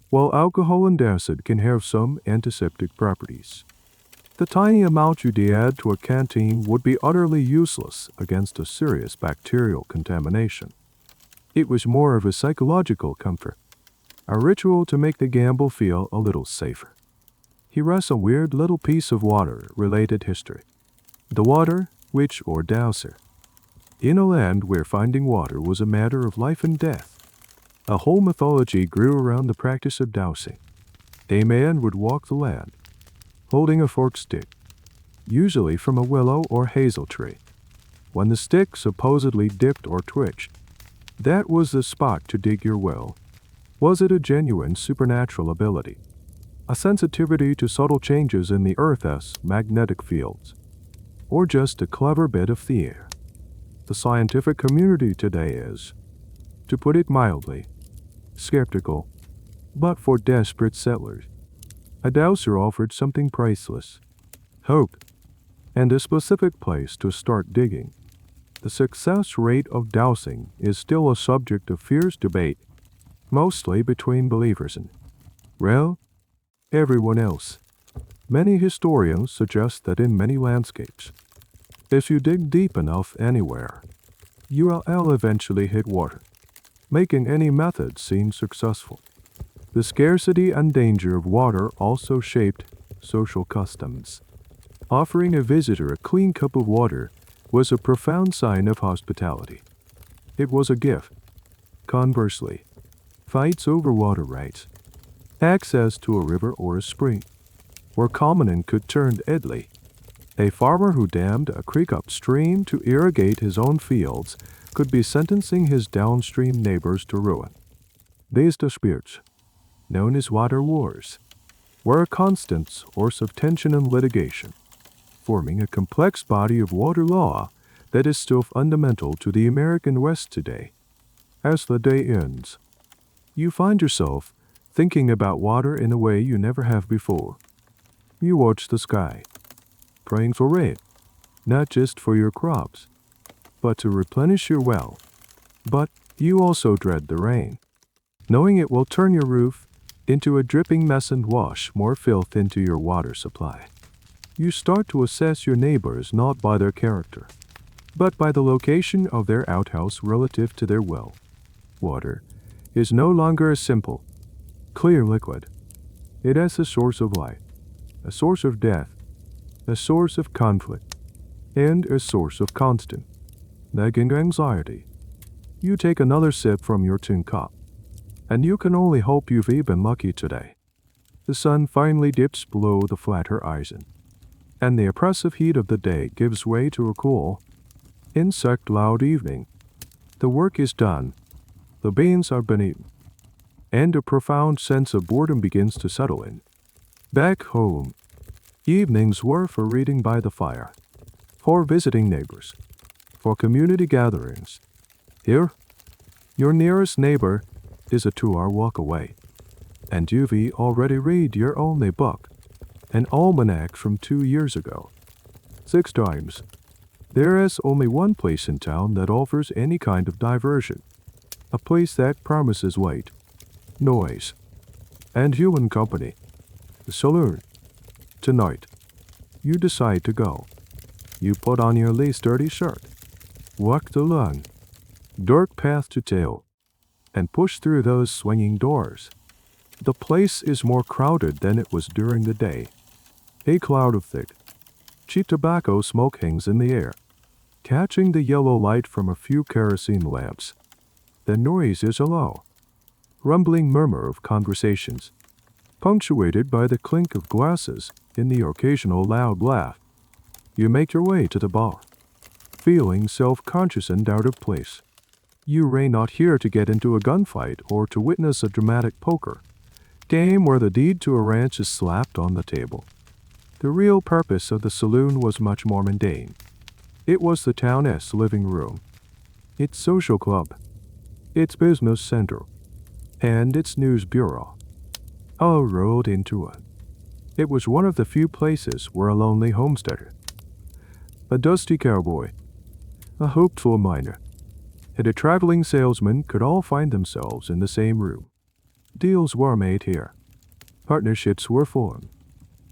while alcohol and acid can have some antiseptic properties. The tiny amount you'd add to a canteen would be utterly useless against a serious bacterial contamination. It was more of a psychological comfort, a ritual to make the gamble feel a little safer. Here is a weird little piece of water-related history. The water witch or dowser. In a land where finding water was a matter of life and death, a whole mythology grew around the practice of dowsing. A man would walk the land, holding a forked stick, usually from a willow or hazel tree. When the stick supposedly dipped or twitched, that was the spot to dig your well. Was it a genuine supernatural ability? A sensitivity to subtle changes in the Earth's magnetic fields? Or just a clever bit of theater? The scientific community today is, to put it mildly, skeptical. But for desperate settlers, a dowser offered something priceless: hope, and a specific place to start digging. The success rate of dowsing is still a subject of fierce debate, mostly between believers and, well, everyone else. Many historians suggest that in many landscapes, if you dig deep enough anywhere, you will eventually hit water, making any method seem successful. The scarcity and danger of water also shaped social customs. Offering a visitor a clean cup of water was a profound sign of hospitality. It was a gift. Conversely, fights over water rights, access to a river or a spring, were common and could turn deadly. A farmer who dammed a creek upstream to irrigate his own fields could be sentencing his downstream neighbors to ruin. These disputes, known as water wars, were a constant source of tension and litigation, forming a complex body of water law that is still fundamental to the American West today. As the day ends, you find yourself thinking about water in a way you never have before. You watch the sky, praying for rain, not just for your crops, but to replenish your well. But you also dread the rain, knowing it will turn your roof into a dripping mess and wash more filth into your water supply. You start to assess your neighbors not by their character, but by the location of their outhouse relative to their well. Water is no longer a simple, clear liquid. It is a source of life, a source of death, a source of conflict, and a source of constant, nagging anxiety. You take another sip from your tin cup, And you can only hope you've been lucky today. The sun finally dips below the flat horizon, and the oppressive heat of the day gives way to a cool, insect-loud evening. The work is done, the beans have been eaten, and a profound sense of boredom begins to settle in. Back home, evenings were for reading by the fire, for visiting neighbors, for community gatherings. Here, your nearest neighbor is a 2-hour walk away, and you've already read your only book, an almanac from 2 years ago. 6 times. There is only one place in town that offers any kind of diversion, a place that promises light, noise, and human company. The saloon. Tonight, you decide to go. You put on your least dirty shirt, walk the long, dark path to tail, and push through those swinging doors. The place is more crowded than it was during the day. A cloud of thick, cheap tobacco smoke hangs in the air, catching the yellow light from a few kerosene lamps. The noise is a low, rumbling murmur of conversations, punctuated by the clink of glasses and the occasional loud laugh. You make your way to the bar, feeling self-conscious and out of place. You are not here to get into a gunfight or to witness a dramatic poker game where the deed to a ranch is slapped on the table. The real purpose of the saloon was much more mundane. It was the town's living room, its social club, its business center, and its news bureau, all rolled into one. It was one of the few places where a lonely homesteader, a dusty cowboy, a hopeful miner, and a traveling salesman could all find themselves in the same room. Deals were made here, partnerships were formed,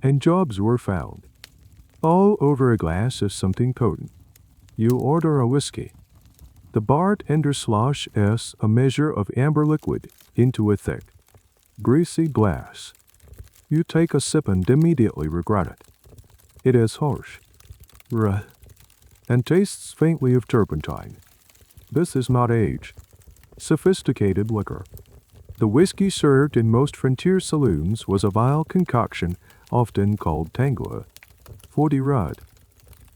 and jobs were found, all over a glass of something potent. You order a whiskey. The bartender sloshes a measure of amber liquid into a thick, greasy glass. You take a sip and immediately regret it. It is harsh, rough, and tastes faintly of turpentine. This is not aged, sophisticated liquor. The whiskey served in most frontier saloons was a vile concoction often called tangua, 40 rod,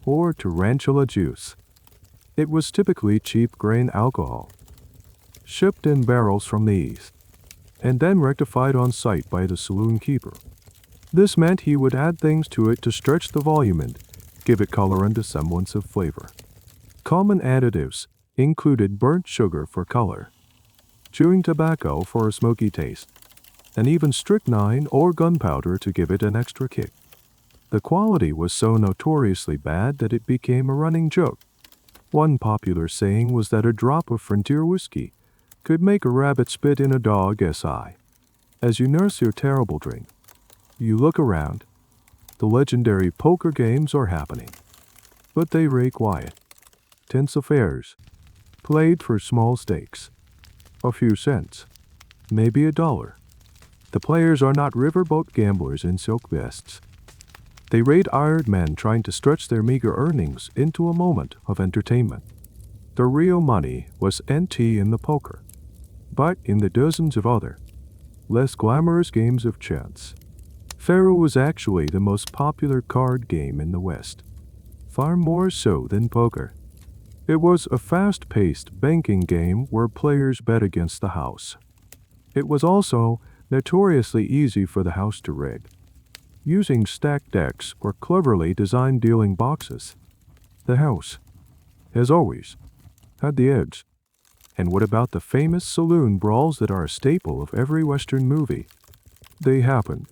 or tarantula juice. It was typically cheap grain alcohol, shipped in barrels from the east, and then rectified on site by the saloon keeper. This meant he would add things to it to stretch the volume and give it color and a semblance of flavor. Common additives included burnt sugar for color, chewing tobacco for a smoky taste, and even strychnine or gunpowder to give it an extra kick. The quality was so notoriously bad that it became a running joke. One popular saying was that a drop of frontier whiskey could make a rabbit spit in a dog's eye. As you nurse your terrible drink, you look around. The legendary poker games are happening, but they are quiet, tense affairs, played for small stakes, a few cents, maybe $1. The players are not riverboat gamblers in silk vests. They raid hired men trying to stretch their meager earnings into a moment of entertainment. The real money was NT in the poker, but in the dozens of other, less glamorous games of chance. Faro was actually the most popular card game in the West, far more so than poker. It was a fast-paced banking game where players bet against the house. It was also notoriously easy for the house to rig, using stacked decks or cleverly designed dealing boxes. The house, as always, had the edge. And what about the famous saloon brawls that are a staple of every Western movie? They happened,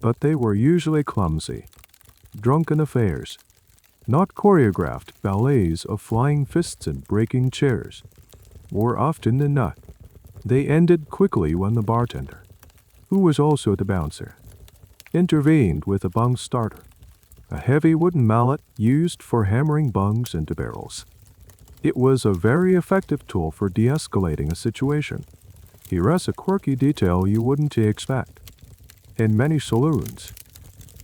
but they were usually clumsy, drunken affairs, not choreographed ballets of flying fists and breaking chairs. More often than not, they ended quickly when the bartender, who was also the bouncer, intervened with a bung starter, a heavy wooden mallet used for hammering bungs into barrels. It was a very effective tool for de-escalating a situation. Here is a quirky detail you wouldn't expect. In many saloons,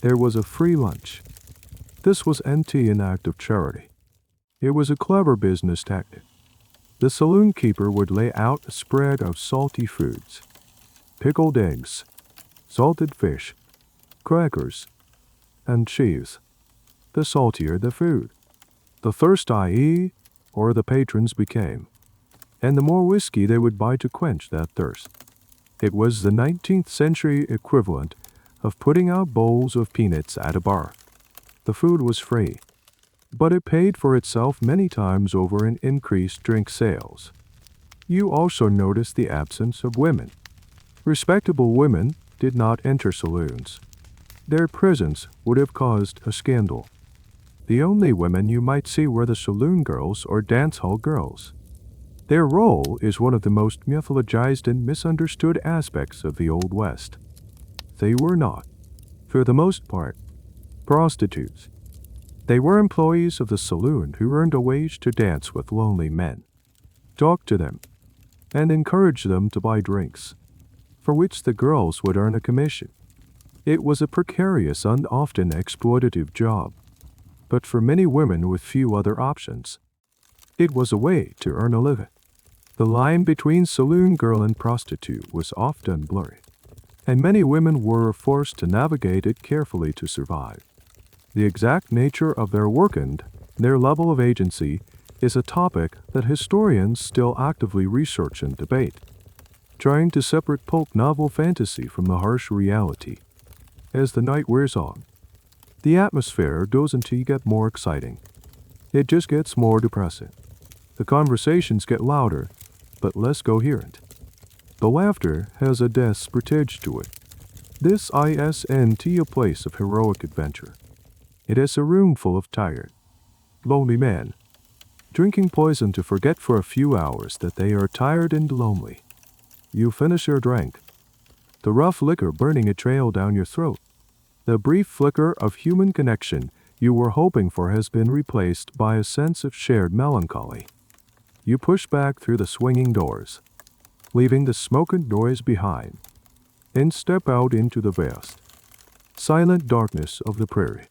there was a free lunch. This was an act of charity. It was a clever business tactic. The saloon keeper would lay out a spread of salty foods, pickled eggs, salted fish, crackers, and cheese. The saltier the food, the thirstier or the patrons became, and the more whiskey they would buy to quench that thirst. It was the 19th century equivalent of putting out bowls of peanuts at a bar. The food was free, but it paid for itself many times over in increased drink sales. You also noticed the absence of women. Respectable women did not enter saloons. Their presence would have caused a scandal. The only women you might see were the saloon girls or dance hall girls. Their role is one of the most mythologized and misunderstood aspects of the Old West. They were not, for the most part, prostitutes. They were employees of the saloon who earned a wage to dance with lonely men, talk to them, and encourage them to buy drinks, for which the girls would earn a commission. It was a precarious and often exploitative job, but for many women with few other options, it was a way to earn a living. The line between saloon girl and prostitute was often blurry, and many women were forced to navigate it carefully to survive. The exact nature of their work and their level of agency is a topic that historians still actively research and debate, trying to separate pulp novel fantasy from the harsh reality. As the night wears on, the atmosphere doesn't get more exciting. It just gets more depressing. The conversations get louder, but less coherent. The laughter has a desperate edge to it. This isn't a place of heroic adventure. It is a room full of tired, lonely men, drinking poison to forget for a few hours that they are tired and lonely. You finish your drink, the rough liquor burning a trail down your throat. The brief flicker of human connection you were hoping for has been replaced by a sense of shared melancholy. You push back through the swinging doors, leaving the smoke and noise behind, and step out into the vast, silent darkness of the prairie,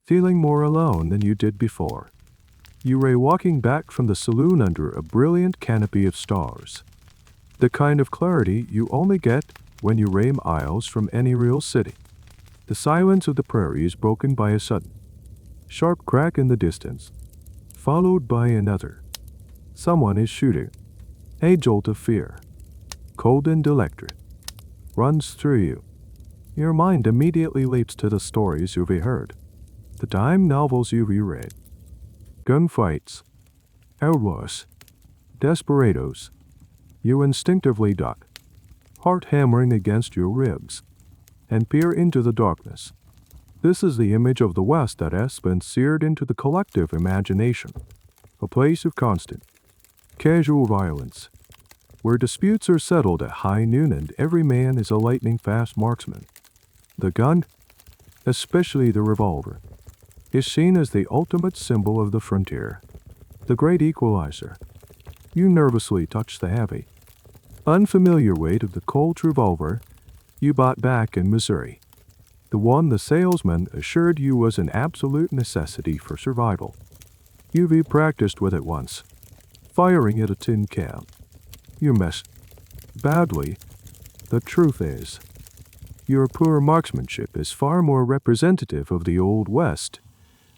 feeling more alone than you did before. You were walking back from the saloon under a brilliant canopy of stars, the kind of clarity you only get when you roam aisles from any real city. The silence of the prairie is broken by a sudden, sharp crack in the distance, followed by another. Someone is shooting. A jolt of fear, cold and electric, runs through you. Your mind immediately leaps to the stories you've heard, the dime novels you've read. Gunfights, outlaws, desperados. You instinctively duck, heart hammering against your ribs, and peer into the darkness. This is the image of the West that has been seared into the collective imagination, a place of constant, casual violence, where disputes are settled at high noon and every man is a lightning-fast marksman. The gun, especially the revolver, is seen as the ultimate symbol of the frontier, the great equalizer. You nervously touch the heavy, unfamiliar weight of the Colt revolver you bought back in Missouri, the one the salesman assured you was an absolute necessity for survival. You've practiced with it once, firing at a tin can. You missed badly. The truth is, your poor marksmanship is far more representative of the Old West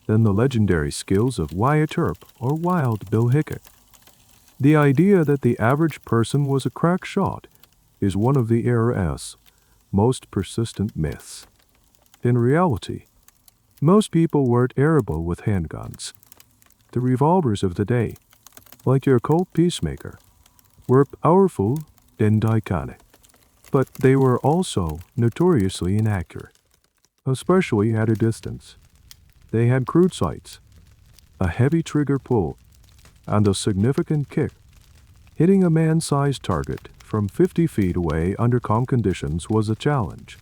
than the legendary skills of Wyatt Earp or Wild Bill Hickok. The idea that the average person was a crack shot is one of the era's most persistent myths. In reality, most people weren't arable with handguns. The revolvers of the day, like your Colt Peacemaker, were powerful and iconic, but they were also notoriously inaccurate, especially at a distance. They had crude sights, a heavy trigger pull, and a significant kick. Hitting a man-sized target from 50 feet away under calm conditions was a challenge.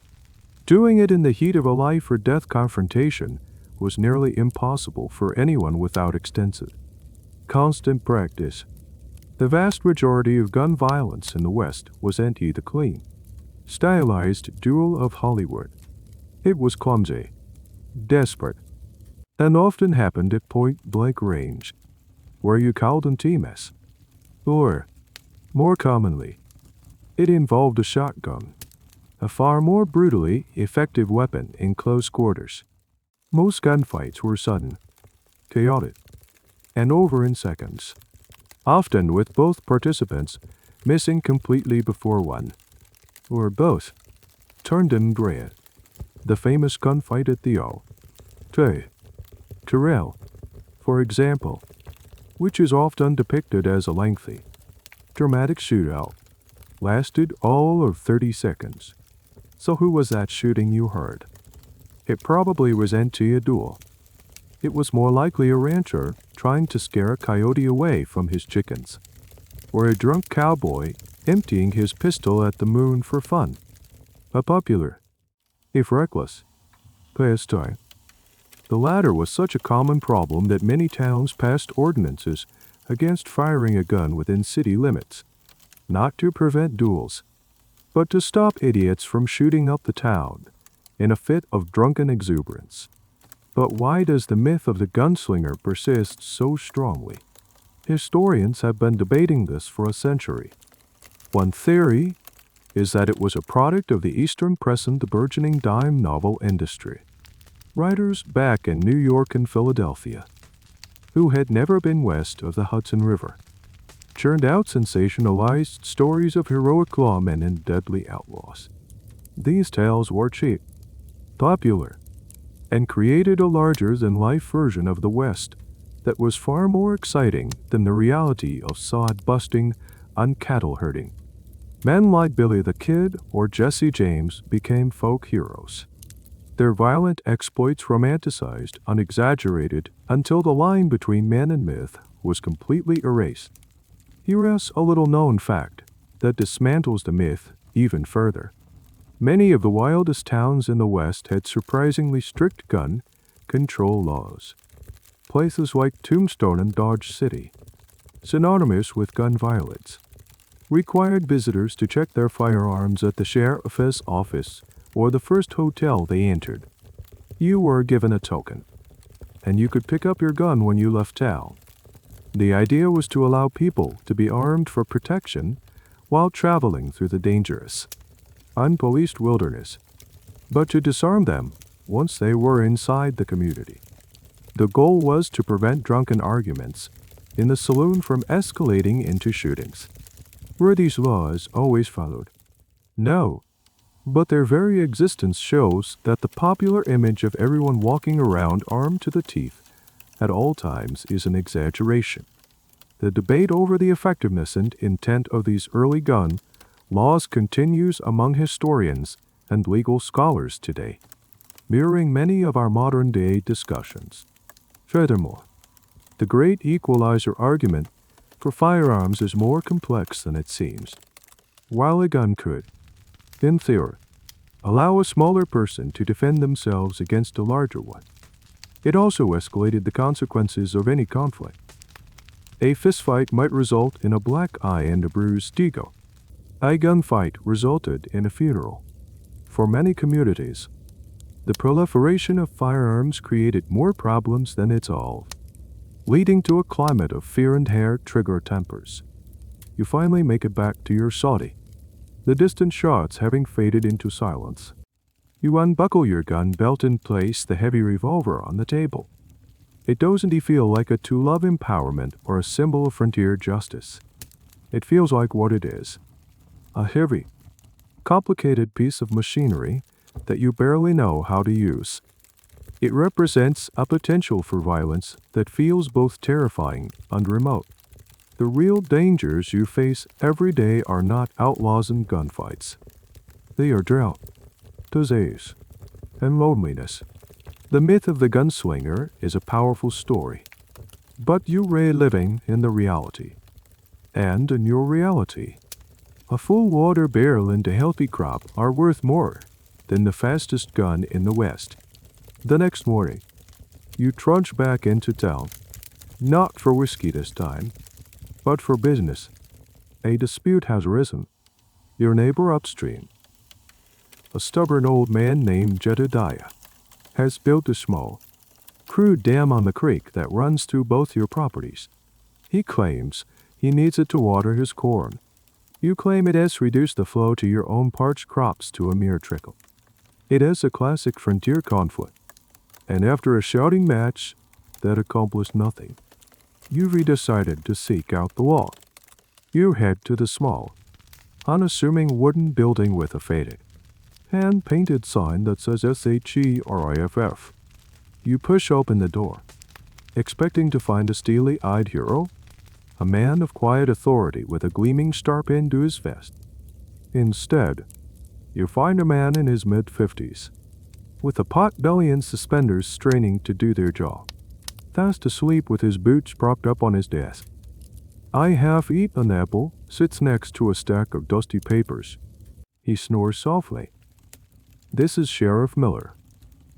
Doing it in the heat of a life-or-death confrontation was nearly impossible for anyone without extensive, constant practice. The vast majority of gun violence in the West was the clean, stylized duel of Hollywood. It was clumsy, desperate, and often happened at point-blank range, where you called on TMS. Or, more commonly, it involved a shotgun, a far more brutally effective weapon in close quarters. Most gunfights were sudden, chaotic, and over in seconds, often with both participants missing completely before one, or both, turned in red. The famous gunfight at the Terrell, for example, which is often depicted as a lengthy, dramatic shootout, lasted all of 30 seconds. So who was that shooting you heard? It probably wasn't a duel. It was more likely a rancher trying to scare a coyote away from his chickens, or a drunk cowboy emptying his pistol at the moon for fun. A popular, if reckless, pastime. The latter was such a common problem that many towns passed ordinances against firing a gun within city limits, not to prevent duels, but to stop idiots from shooting up the town in a fit of drunken exuberance. But why does the myth of the gunslinger persist so strongly? Historians have been debating this for a century. One theory is that it was a product of the Eastern press and the burgeoning dime novel industry. Writers back in New York and Philadelphia, who had never been west of the Hudson River, churned out sensationalized stories of heroic lawmen and deadly outlaws. These tales were cheap, popular, and created a larger-than-life version of the West that was far more exciting than the reality of sod-busting and cattle herding. Men like Billy the Kid or Jesse James became folk heroes. Their violent exploits romanticized and exaggerated until the line between man and myth was completely erased. Here is a little-known fact that dismantles the myth even further. Many of the wildest towns in the West had surprisingly strict gun control laws. Places like Tombstone and Dodge City, synonymous with gun violence, required visitors to check their firearms at the sheriff's office or the first hotel they entered. You were given a token, and you could pick up your gun when you left town. The idea was to allow people to be armed for protection while traveling through the dangerous, unpoliced wilderness, but to disarm them once they were inside the community. The goal was to prevent drunken arguments in the saloon from escalating into shootings. Were these laws always followed? No, but their very existence shows that the popular image of everyone walking around armed to the teeth at all times is an exaggeration. The debate over the effectiveness and intent of these early gun laws continues among historians and legal scholars today, mirroring many of our modern-day discussions. Furthermore, the great equalizer argument for firearms is more complex than it seems. While a gun could, in theory, allow a smaller person to defend themselves against a larger one, it also escalated the consequences of any conflict. A fistfight might result in a black eye and a bruised ego. A gunfight resulted in a funeral. For many communities, the proliferation of firearms created more problems than it solved, leading to a climate of fear and hair-trigger tempers. You finally make it back to your soddy, the distant shots having faded into silence. You unbuckle your gun belt and place the heavy revolver on the table. It doesn't feel like a tool of empowerment or a symbol of frontier justice. It feels like what it is: a heavy, complicated piece of machinery that you barely know how to use. It represents a potential for violence that feels both terrifying and remote. The real dangers you face every day are not outlaws and gunfights. They are drought, disease, and loneliness. The myth of the gunslinger is a powerful story, but you're living in the reality. And in your reality, a full water barrel and a healthy crop are worth more than the fastest gun in the West. The next morning, you trudge back into town, not for whiskey this time, but for business. A dispute has arisen. Your neighbor upstream, a stubborn old man named Jedediah, has built a small, crude dam on the creek that runs through both your properties. He claims he needs it to water his corn, You claim it has reduced the flow to your own parched crops to a mere trickle. It is a classic frontier conflict, and after a shouting match that accomplished nothing, you decided to seek out the law. You head to the small, unassuming wooden building with a faded, hand-painted sign that says SHERIFF. You push open the door, expecting to find a steely-eyed hero, a man of quiet authority with a gleaming star pinned to his vest. Instead, you find a man in his mid-50s, with a pot-belly and suspenders straining to do their job, fast asleep with his boots propped up on his desk. I have eaten an apple, sits next to a stack of dusty papers. He snores softly. This is Sheriff Miller,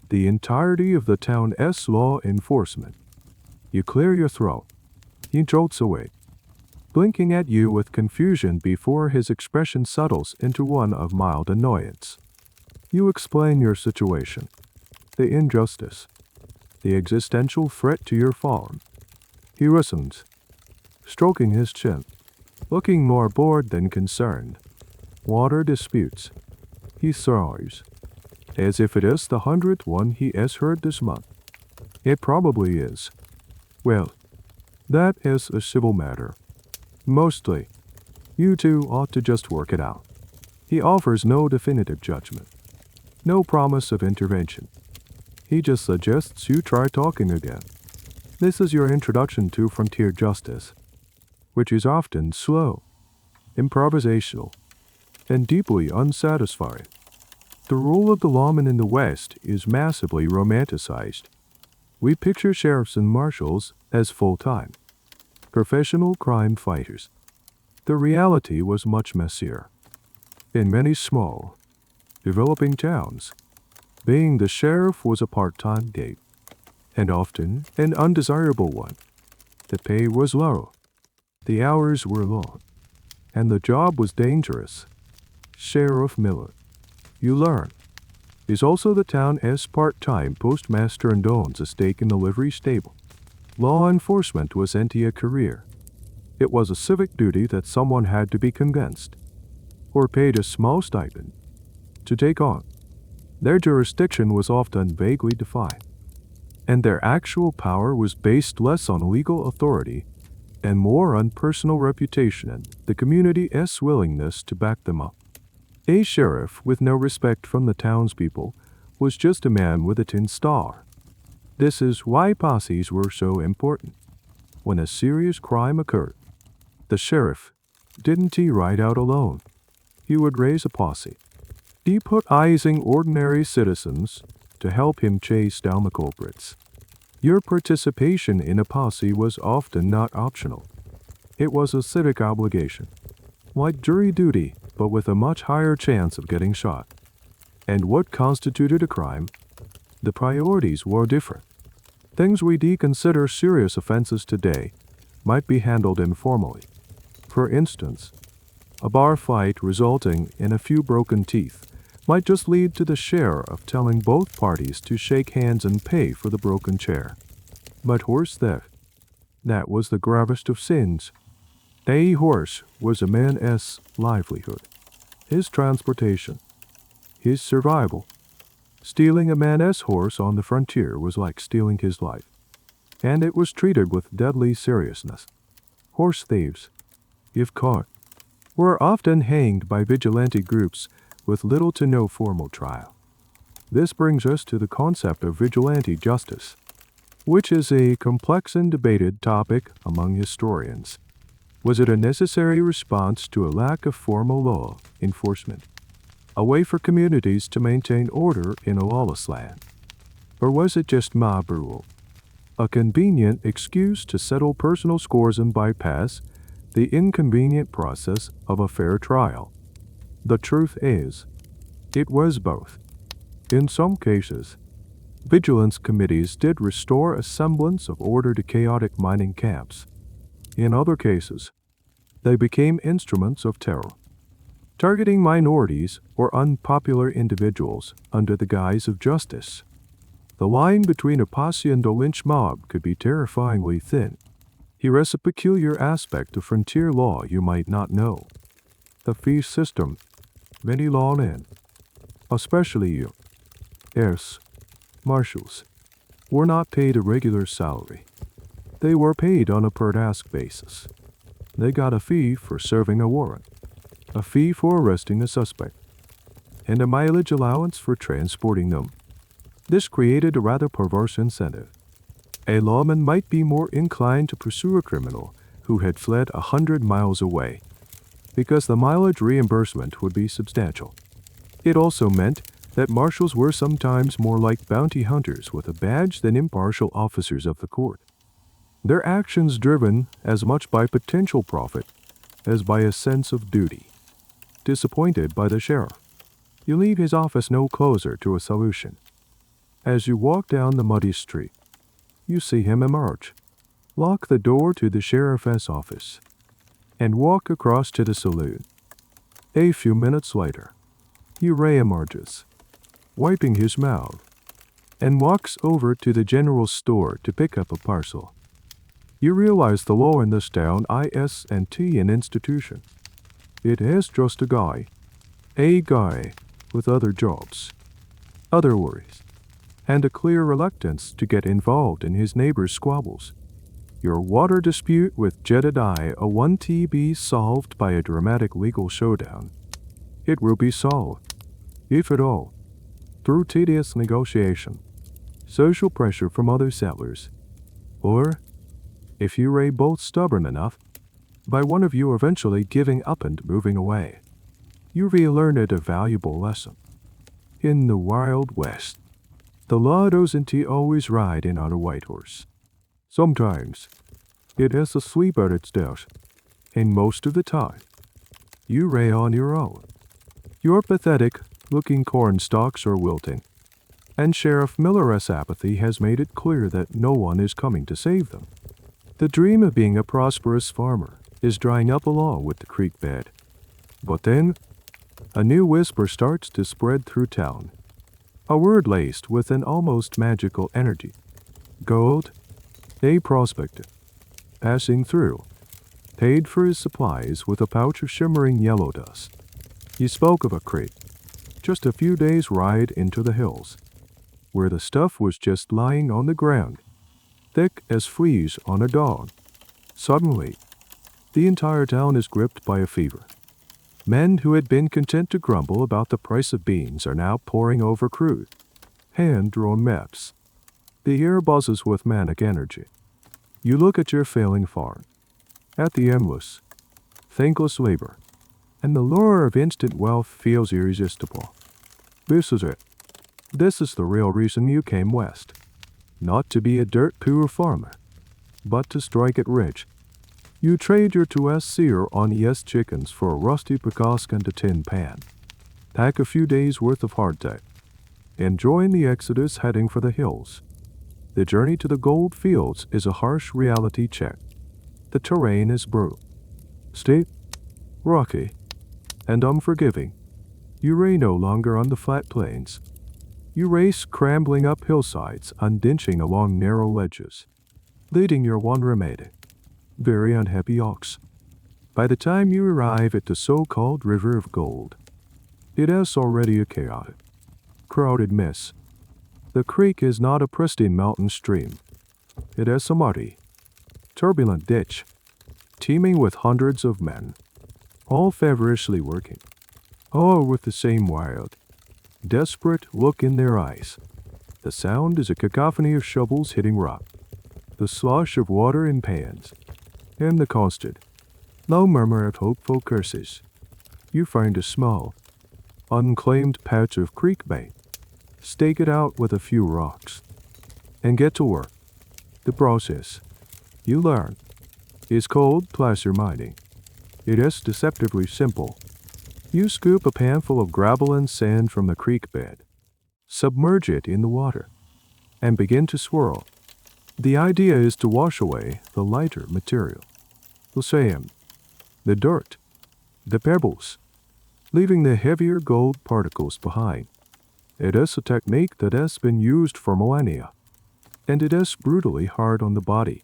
the entirety of the town's law enforcement. You clear your throat. He jolts away, blinking at you with confusion before his expression settles into one of mild annoyance. You explain your situation, the injustice, the existential threat to your farm. He listens, stroking his chin, looking more bored than concerned. Water disputes. He sighs, as if it is the 100th one he has heard this month. It probably is. Well, that is a civil matter. Mostly. You two ought to just work it out. He offers no definitive judgment, no promise of intervention. He just suggests you try talking again. This is your introduction to frontier justice, which is often slow, improvisational, and deeply unsatisfying. The role of the lawman in the West is massively romanticized. We picture sheriffs and marshals as full-time, professional crime fighters. The reality was much messier. In many small, developing towns, being the sheriff was a part-time gig, and often an undesirable one. The pay was low, the hours were long, and the job was dangerous. Sheriff Miller, you learn, is also the town's part-time postmaster and owns a stake in the livery stable. Law enforcement wasn't a career. It was a civic duty that someone had to be convinced, or paid a small stipend, to take on. Their jurisdiction was often vaguely defined, and their actual power was based less on legal authority and more on personal reputation and the community's willingness to back them up. A sheriff with no respect from the townspeople was just a man with a tin star. This is why posses were so important. When a serious crime occurred, the sheriff didn't ride out alone. He would raise a posse, deputizing ordinary citizens to help him chase down the culprits. Your participation in a posse was often not optional. It was a civic obligation, like jury duty, but with a much higher chance of getting shot. And what constituted a crime? The priorities were different. Things we consider serious offenses today might be handled informally. For instance, a bar fight resulting in a few broken teeth might just lead to the sheriff telling both parties to shake hands and pay for the broken chair. But horse theft, that was the gravest of sins. A horse was a man's livelihood, his transportation, his survival. Stealing a man's horse on the frontier was like stealing his life, and it was treated with deadly seriousness. Horse thieves, if caught, were often hanged by vigilante groups with little to no formal trial. This brings us to the concept of vigilante justice, which is a complex and debated topic among historians. Was it a necessary response to a lack of formal law enforcement, a way for communities to maintain order in a lawless land? Or was it just mob rule, a convenient excuse to settle personal scores and bypass the inconvenient process of a fair trial? The truth is, it was both. In some cases, vigilance committees did restore a semblance of order to chaotic mining camps. In other cases, they became instruments of terror, targeting minorities or unpopular individuals under the guise of justice. The line between a posse and a lynch mob could be terrifyingly thin. Here is a peculiar aspect of frontier law you might not know. The fee system, many lawmen, especially you, heirs, marshals, were not paid a regular salary. They were paid on a per-task basis. They got a fee for serving a warrant, a fee for arresting a suspect, and a mileage allowance for transporting them. This created a rather perverse incentive. A lawman might be more inclined to pursue a criminal who had fled 100 miles away, because the mileage reimbursement would be substantial. It also meant that marshals were sometimes more like bounty hunters with a badge than impartial officers of the court. Their actions driven as much by potential profit as by a sense of duty. Disappointed by the sheriff, you leave his office no closer to a solution. As you walk down the muddy street, you see him emerge, lock the door to the sheriff's office, and walk across to the saloon. A few minutes later, he re-emerges, wiping his mouth, and walks over to the general store to pick up a parcel. You realize the law in this town isn't an institution. It is just a guy with other jobs, other worries, and a clear reluctance to get involved in his neighbor's squabbles. Your water dispute with Jedediah a 1TB solved by a dramatic legal showdown. It will be solved, if at all, through tedious negotiation, social pressure from other settlers, or, if you are both stubborn enough, by one of you eventually giving up and moving away. You relearned a valuable lesson. In the Wild West, the law doesn't always ride in on a white horse. Sometimes, it is asleep at its desk, and most of the time, you lay on your own. Your pathetic-looking corn stalks are wilting, and Sheriff Miller's apathy has made it clear that no one is coming to save them. The dream of being a prosperous farmer is drying up along with the creek bed. But then, a new whisper starts to spread through town, a word laced with an almost magical energy. Gold, a prospector, passing through, paid for his supplies with a pouch of shimmering yellow dust. He spoke of a creek, just a few days' ride into the hills, where the stuff was just lying on the ground, thick as fleas on a dog. Suddenly, the entire town is gripped by a fever. Men who had been content to grumble about the price of beans are now poring over crude, hand-drawn maps. The air buzzes with manic energy. You look at your failing farm, at the endless, thankless labor, and the lure of instant wealth feels irresistible. This is it. This is the real reason you came west. Not to be a dirt-poor farmer, but to strike it rich. You trade your 2S sear on ES chickens for a rusty Pecosque and a tin pan. Pack a few days' worth of hardtack, and join the exodus heading for the hills. The journey to the gold fields is a harsh reality check. The terrain is brutal, steep, rocky, and unforgiving. You ray no longer on the flat plains. You race scrambling up hillsides, undinching along narrow ledges, leading your one remaining, very unhappy ox. By the time you arrive at the so-called River of Gold, it is already a chaotic, crowded mess. The creek is not a pristine mountain stream. It is a muddy, turbulent ditch, teeming with hundreds of men, all feverishly working, all with the same wild, desperate look in their eyes. The sound is a cacophony of shovels hitting rock, the slosh of water in pans, and the constant, low murmur of hopeful curses. You find a small, unclaimed patch of creek bank, stake it out with a few rocks, and get to work. The process, you learn, is called placer mining. It is deceptively simple. You scoop a panful of gravel and sand from the creek bed, submerge it in the water, and begin to swirl. The idea is to wash away the lighter material, the sand, the dirt, the pebbles, leaving the heavier gold particles behind. It is a technique that has been used for millennia, and it is brutally hard on the body.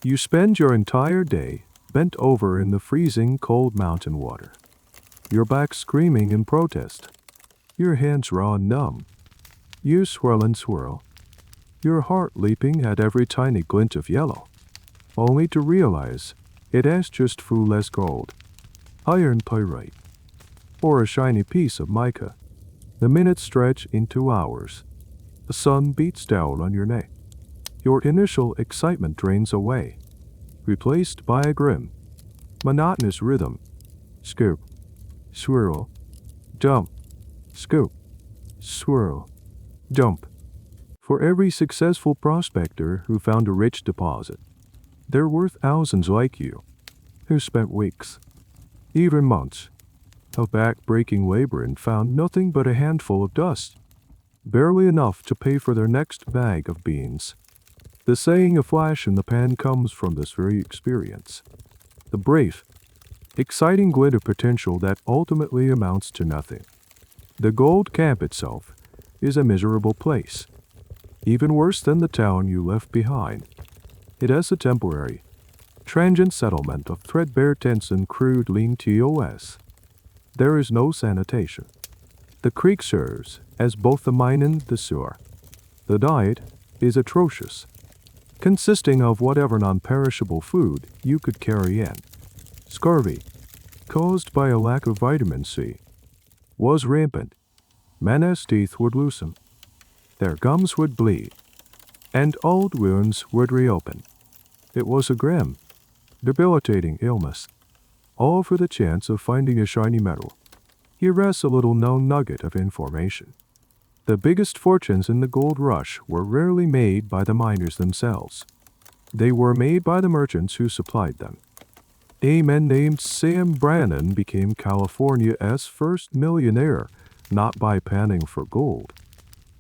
You spend your entire day bent over in the freezing cold mountain water, your back screaming in protest, your hands raw and numb. You swirl and swirl, your heart leaping at every tiny glint of yellow, only to realize it has just flawless gold, iron pyrite, or a shiny piece of mica. The minutes stretch into hours. The sun beats down on your neck. Your initial excitement drains away, replaced by a grim, monotonous rhythm. Scoop, swirl, dump, scoop, swirl, dump. For every successful prospector who found a rich deposit, there were thousands like you who spent weeks, even months, of back-breaking labor and found nothing but a handful of dust, barely enough to pay for their next bag of beans. The saying "a flash in the pan" comes from this very experience. The brave, exciting glint of potential that ultimately amounts to nothing. The gold camp itself is a miserable place, even worse than the town you left behind. It has a temporary, transient settlement of threadbare tents and crude lean-tos. There is no sanitation. The creek serves as both the mine and the sewer. The diet is atrocious, consisting of whatever non-perishable food you could carry in. Scurvy, caused by a lack of vitamin C, was rampant. Men's teeth would loosen, their gums would bleed, and old wounds would reopen. It was a grim, debilitating illness, all for the chance of finding a shiny metal. Here rests a little known nugget of information. The biggest fortunes in the gold rush were rarely made by the miners themselves. They were made by the merchants who supplied them. A man named Sam Brannan became California's first millionaire, not by panning for gold,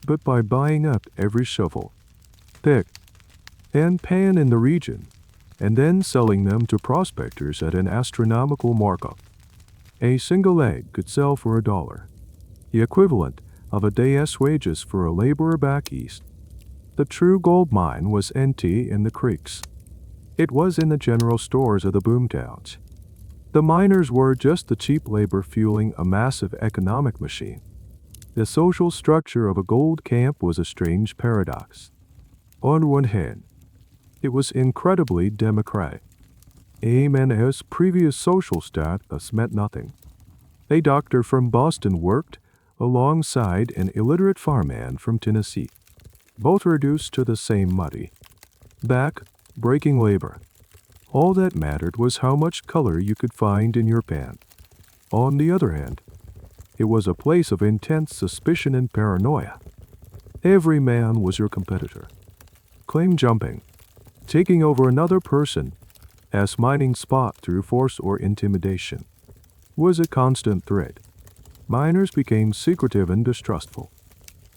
but by buying up every shovel, pick, and pan in the region, and then selling them to prospectors at an astronomical markup. A single egg could sell for $1, the equivalent of a day's wages for a laborer back east. The true gold mine was empty in the creeks. It was in the general stores of the boomtowns. The miners were just the cheap labor fueling a massive economic machine. The social structure of a gold camp was a strange paradox. On one hand, it was incredibly democratic. A man's previous social status meant nothing. A doctor from Boston worked alongside an illiterate farmhand from Tennessee, both reduced to the same muddy, back-breaking labor. All that mattered was how much color you could find in your pan. On the other hand, it was a place of intense suspicion and paranoia. Every man was your competitor. Claim jumping, taking over another person as mining spot through force or intimidation, was a constant threat. Miners became secretive and distrustful,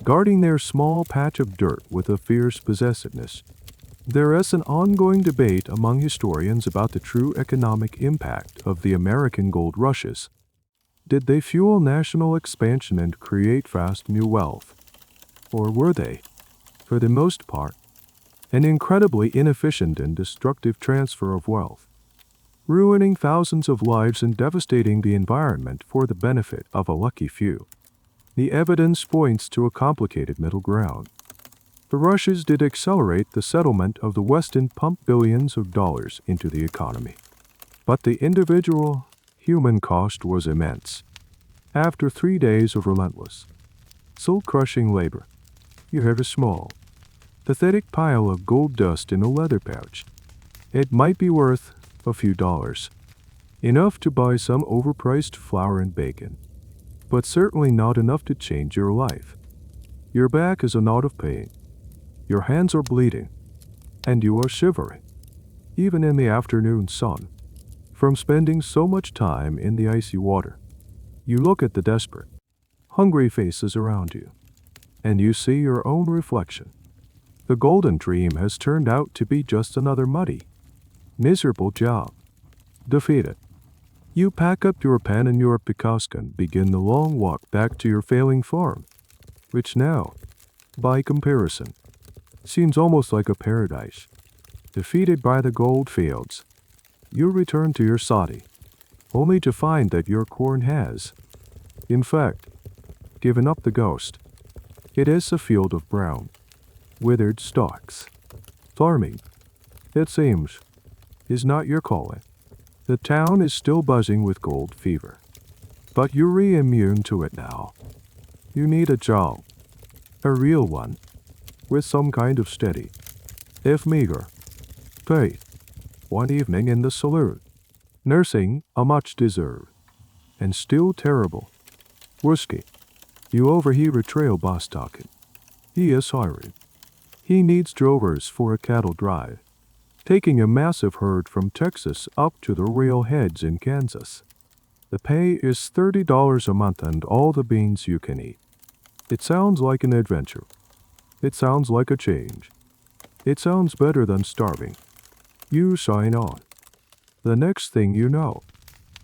guarding their small patch of dirt with a fierce possessiveness. There is an ongoing debate among historians about the true economic impact of the American gold rushes. Did they fuel national expansion and create vast new wealth? Or were they, for the most part, an incredibly inefficient and destructive transfer of wealth, ruining thousands of lives and devastating the environment for the benefit of a lucky few? The evidence points to a complicated middle ground. The rushes did accelerate the settlement of the West and pump billions of dollars into the economy, but the individual human cost was immense. After 3 days of relentless, soul-crushing labor, you had a small, pathetic pile of gold dust in a leather pouch. It might be worth a few dollars, enough to buy some overpriced flour and bacon, but certainly not enough to change your life. Your back is a knot of pain, your hands are bleeding, and you are shivering, even in the afternoon sun, from spending so much time in the icy water. You look at the desperate, hungry faces around you, and you see your own reflection. The golden dream has turned out to be just another muddy, miserable job. Defeated, you pack up your pen and your picasca and begin the long walk back to your failing farm, which now, by comparison, seems almost like a paradise. Defeated by the gold fields, you return to your soddy, only to find that your corn has, in fact, given up the ghost. It is a field of brown, withered stalks. Farming, it seems, is not your calling. The town is still buzzing with gold fever, but you're immune to it now. You need a job, a real one, with some kind of steady, if meager, pay. One evening in the saloon, nursing a much-deserved, and still terrible, whiskey, you overhear a trail boss talking. He is hiring. He needs drovers for a cattle drive, taking a massive herd from Texas up to the railheads in Kansas. The pay is $30 a month and all the beans you can eat. It sounds like an adventure. It sounds like a change. It sounds better than starving. You sign on. The next thing you know,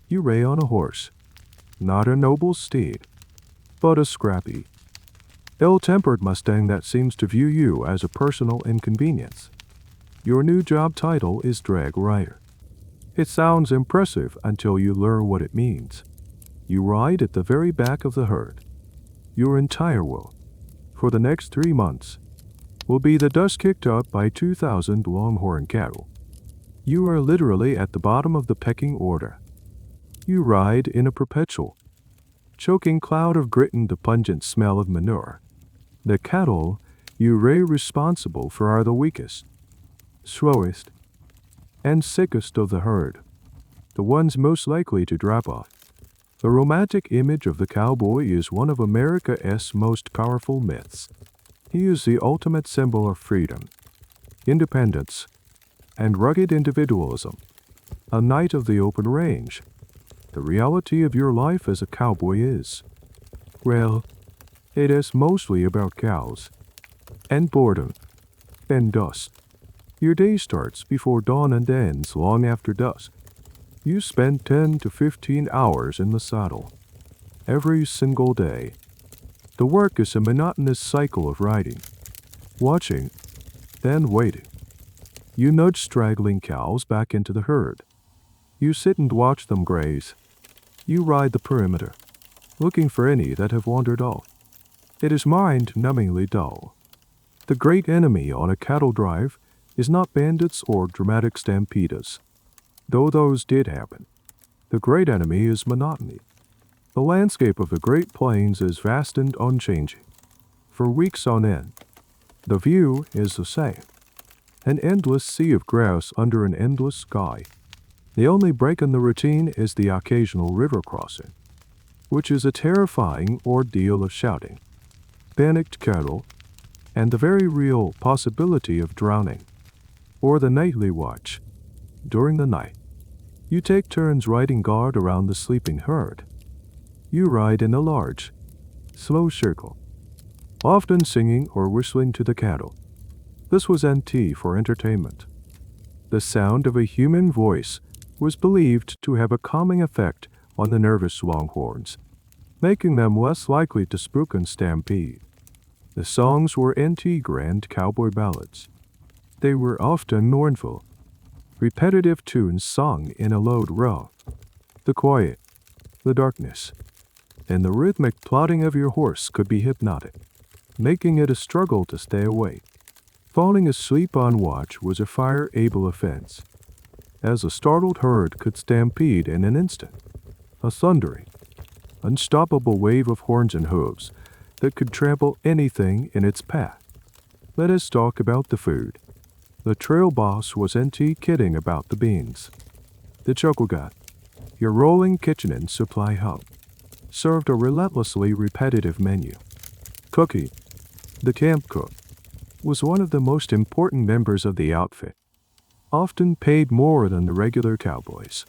you ray on a horse. Not a noble steed, but a scrappy, ill-tempered Mustang that seems to view you as a personal inconvenience. Your new job title is drag rider. It sounds impressive until you learn what it means. You ride at the very back of the herd. Your entire will, for the next 3 months, will be the dust kicked up by 2,000 longhorn cattle. You are literally at the bottom of the pecking order. You ride in a perpetual, choking cloud of grit and the pungent smell of manure. The cattle you ray responsible for are the weakest, slowest, and sickest of the herd, the ones most likely to drop off. The romantic image of the cowboy is one of America's most powerful myths. He is the ultimate symbol of freedom, independence, and rugged individualism, a knight of the open range. The reality of your life as a cowboy is, well, it is mostly about cows, and boredom, and dust. Your day starts before dawn and ends long after dusk. You spend 10 to 15 hours in the saddle, every single day. The work is a monotonous cycle of riding, watching, then waiting. You nudge straggling cows back into the herd. You sit and watch them graze. You ride the perimeter, looking for any that have wandered off. It is mind-numbingly dull. The great enemy on a cattle drive is not bandits or dramatic stampedas, though those did happen. The great enemy is monotony. The landscape of the Great Plains is vast and unchanging. For weeks on end, the view is the same. An endless sea of grass under an endless sky. The only break in the routine is the occasional river crossing, which is a terrifying ordeal of shouting, panicked cattle, and the very real possibility of drowning. Or the nightly watch. During the night, you take turns riding guard around the sleeping herd. You ride in a large, slow circle, often singing or whistling to the cattle. This was NT for entertainment. The sound of a human voice was believed to have a calming effect on the nervous longhorns, making them less likely to spook and stampede. The songs were NT grand cowboy ballads. They were often mournful, repetitive tunes sung in a loud row. The quiet, the darkness, and the rhythmic plodding of your horse could be hypnotic, making it a struggle to stay awake. Falling asleep on watch was a fire-able offense, as a startled herd could stampede in an instant. A thundering, unstoppable wave of horns and hooves that could trample anything in its path. Let us talk about the food. The trail boss was NT kidding about the beans. The Chocogat, your rolling kitchen and supply hub, served a relentlessly repetitive menu. Cookie, the camp cook, was one of the most important members of the outfit, often paid more than the regular cowboys.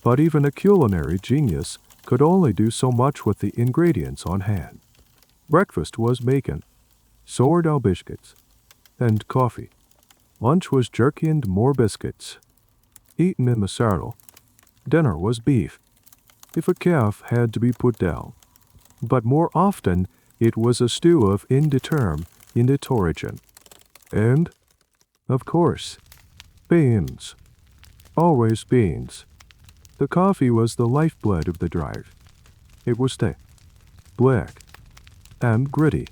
But even a culinary genius could only do so much with the ingredients on hand. Breakfast was bacon, sourdough biscuits, and coffee. Lunch was jerky and more biscuits, eaten in the saddle. Dinner was beef, if a calf had to be put down. But more often, it was a stew of indeterminate origin. And, of course, beans. Always beans. The coffee was the lifeblood of the drive. It was thick, black, and gritty,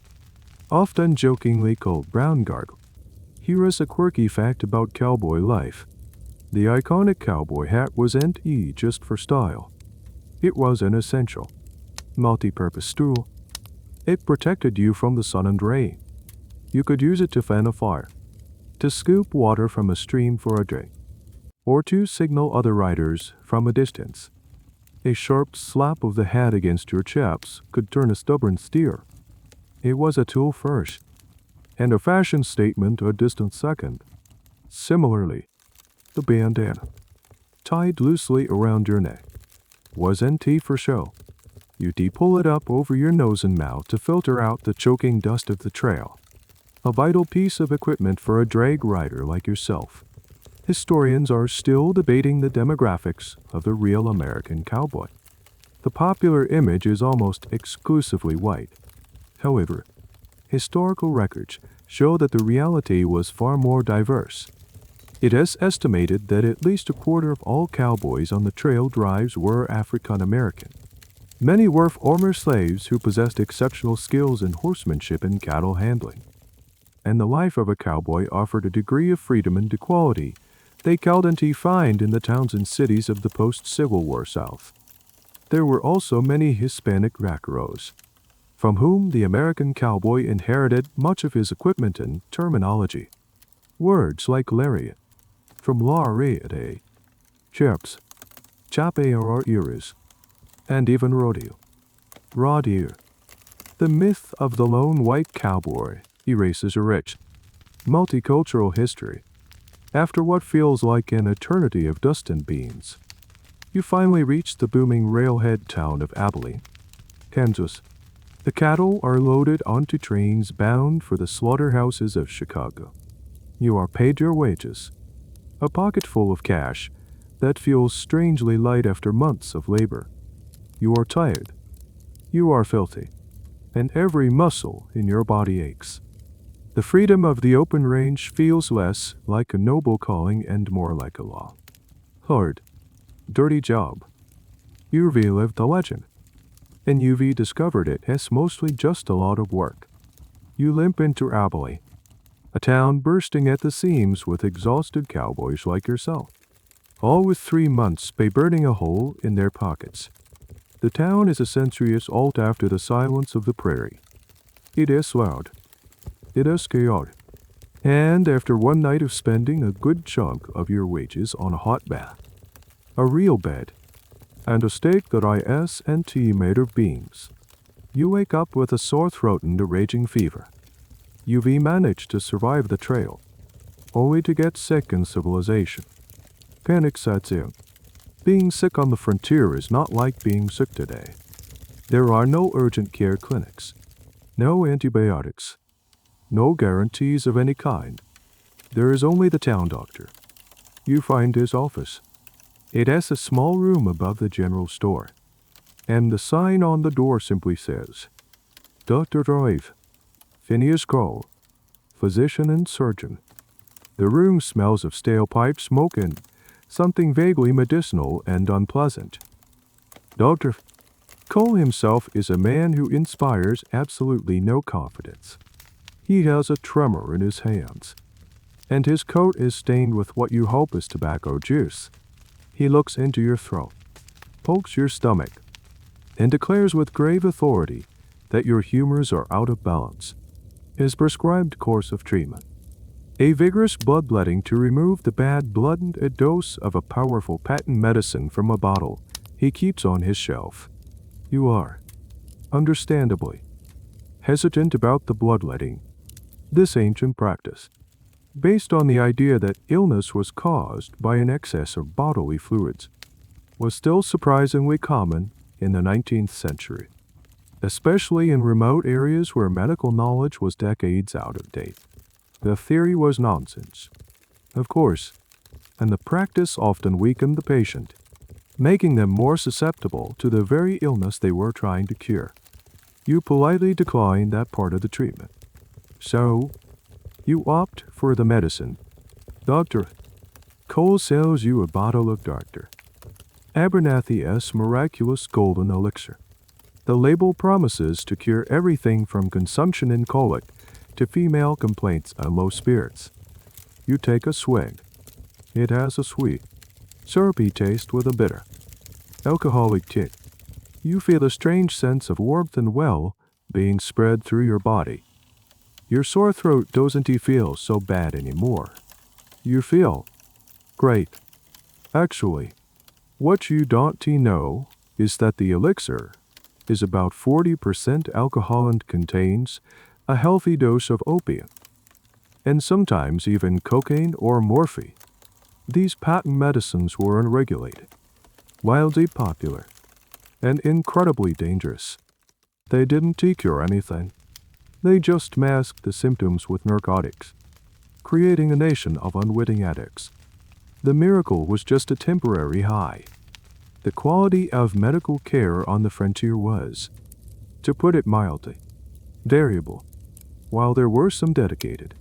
often jokingly called brown gargle. Here is a quirky fact about cowboy life. The iconic cowboy hat wasn't just for style. It was an essential, multi-purpose tool. It protected you from the sun and rain. You could use it to fan a fire, to scoop water from a stream for a drink, or to signal other riders from a distance. A sharp slap of the hat against your chaps could turn a stubborn steer. It was a tool first, and a fashion statement a distant second. Similarly, the bandana, tied loosely around your neck, wasn't for show. You'd pull it up over your nose and mouth to filter out the choking dust of the trail. A vital piece of equipment for a drag rider like yourself. Historians are still debating the demographics of the real American cowboy. The popular image is almost exclusively white. However, historical records show that the reality was far more diverse. It is estimated that at least a quarter of all cowboys on the trail drives were African American. Many were former slaves who possessed exceptional skills in horsemanship and cattle handling. And the life of a cowboy offered a degree of freedom and equality they couldn't find in the towns and cities of the post-Civil War South. There were also many Hispanic vaqueros, from whom the American cowboy inherited much of his equipment and terminology. Words like lariat, from lariate, chaps, chapearoiris, and even rodeo. Rodeo. The myth of the lone white cowboy erases a rich, multicultural history. After what feels like an eternity of dust and beans, you finally reach the booming railhead town of Abilene, Kansas. The cattle are loaded onto trains bound for the slaughterhouses of Chicago. You are paid your wages, a pocket full of cash that feels strangely light after months of labor. You are tired. You are filthy, and every muscle in your body aches. The freedom of the open range feels less like a noble calling and more like a law. Hard, dirty job. You've lived the legend, and you've discovered it as mostly just a lot of work. You limp into Abilene, a town bursting at the seams with exhausted cowboys like yourself, all with 3 months pay burning a hole in their pockets. The town is a century old after the silence of the prairie. It is loud. It is chaotic. And after one night of spending a good chunk of your wages on a hot bath, a real bed, and a steak that is made of beans, you wake up with a sore throat and a raging fever. You've managed to survive the trail, only to get sick in civilization. Panic sets in. Being sick on the frontier is not like being sick today. There are no urgent care clinics, no antibiotics, no guarantees of any kind. There is only the town doctor. You find his office. It has a small room above the general store, and the sign on the door simply says, Dr. Drive, Phineas Cole, physician and surgeon. The room smells of stale pipe smoke and something vaguely medicinal and unpleasant. Dr. Cole himself is a man who inspires absolutely no confidence. He has a tremor in his hands, and his coat is stained with what you hope is tobacco juice. He looks into your throat, pokes your stomach, and declares with grave authority that your humors are out of balance. His prescribed course of treatment: a vigorous bloodletting to remove the bad blood and a dose of a powerful patent medicine from a bottle he keeps on his shelf. You are, understandably, hesitant about the bloodletting, this ancient practice, based on the idea that illness was caused by an excess of bodily fluids, was still surprisingly common in the 19th century, especially in remote areas where medical knowledge was decades out of date. The theory was nonsense, of course, and the practice often weakened the patient, making them more susceptible to the very illness they were trying to cure. You politely decline that part of the treatment. So, you opt for the medicine. Dr. Cole sells you a bottle of doctor, Abernathy's miraculous golden elixir. The label promises to cure everything from consumption and colic to female complaints and low spirits. You take a swig. It has a sweet, syrupy taste with a bitter, alcoholic kick. You feel a strange sense of warmth and well-being spread through your body. Your sore throat doesn't feel so bad anymore. You feel great. Actually, what you don't know is that the elixir is about 40% alcohol and contains a healthy dose of opium, and sometimes even cocaine or morphine. These patent medicines were unregulated, wildly popular, and incredibly dangerous. They didn't cure anything. They just masked the symptoms with narcotics, creating a nation of unwitting addicts. The miracle was just a temporary high. The quality of medical care on the frontier was, to put it mildly, variable. While there were some dedicated,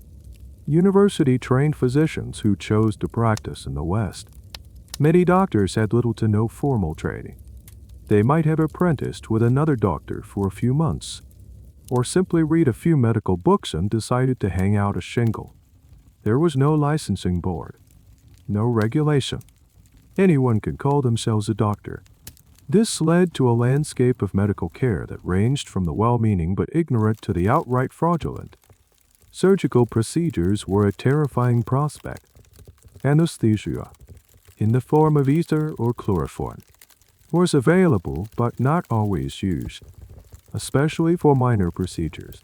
university-trained physicians who chose to practice in the West, many doctors had little to no formal training. They might have apprenticed with another doctor for a few months, or simply read a few medical books and decided to hang out a shingle. There was no licensing board, no regulation. Anyone could call themselves a doctor. This led to a landscape of medical care that ranged from the well-meaning but ignorant to the outright fraudulent. Surgical procedures were a terrifying prospect. Anesthesia, in the form of ether or chloroform, was available but not always used, especially for minor procedures.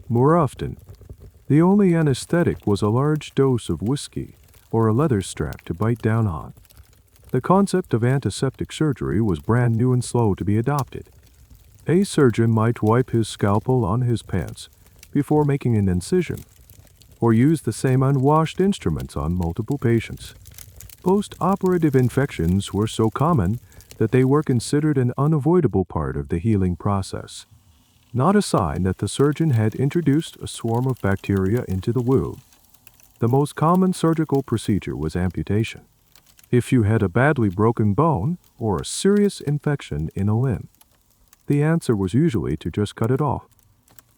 More often, the only anesthetic was a large dose of whiskey or a leather strap to bite down on. The concept of antiseptic surgery was brand new and slow to be adopted. A surgeon might wipe his scalpel on his pants before making an incision, or use the same unwashed instruments on multiple patients. Post-operative infections were so common that they were considered an unavoidable part of the healing process, not a sign that the surgeon had introduced a swarm of bacteria into the wound. The most common surgical procedure was amputation. If you had a badly broken bone or a serious infection in a limb, the answer was usually to just cut it off.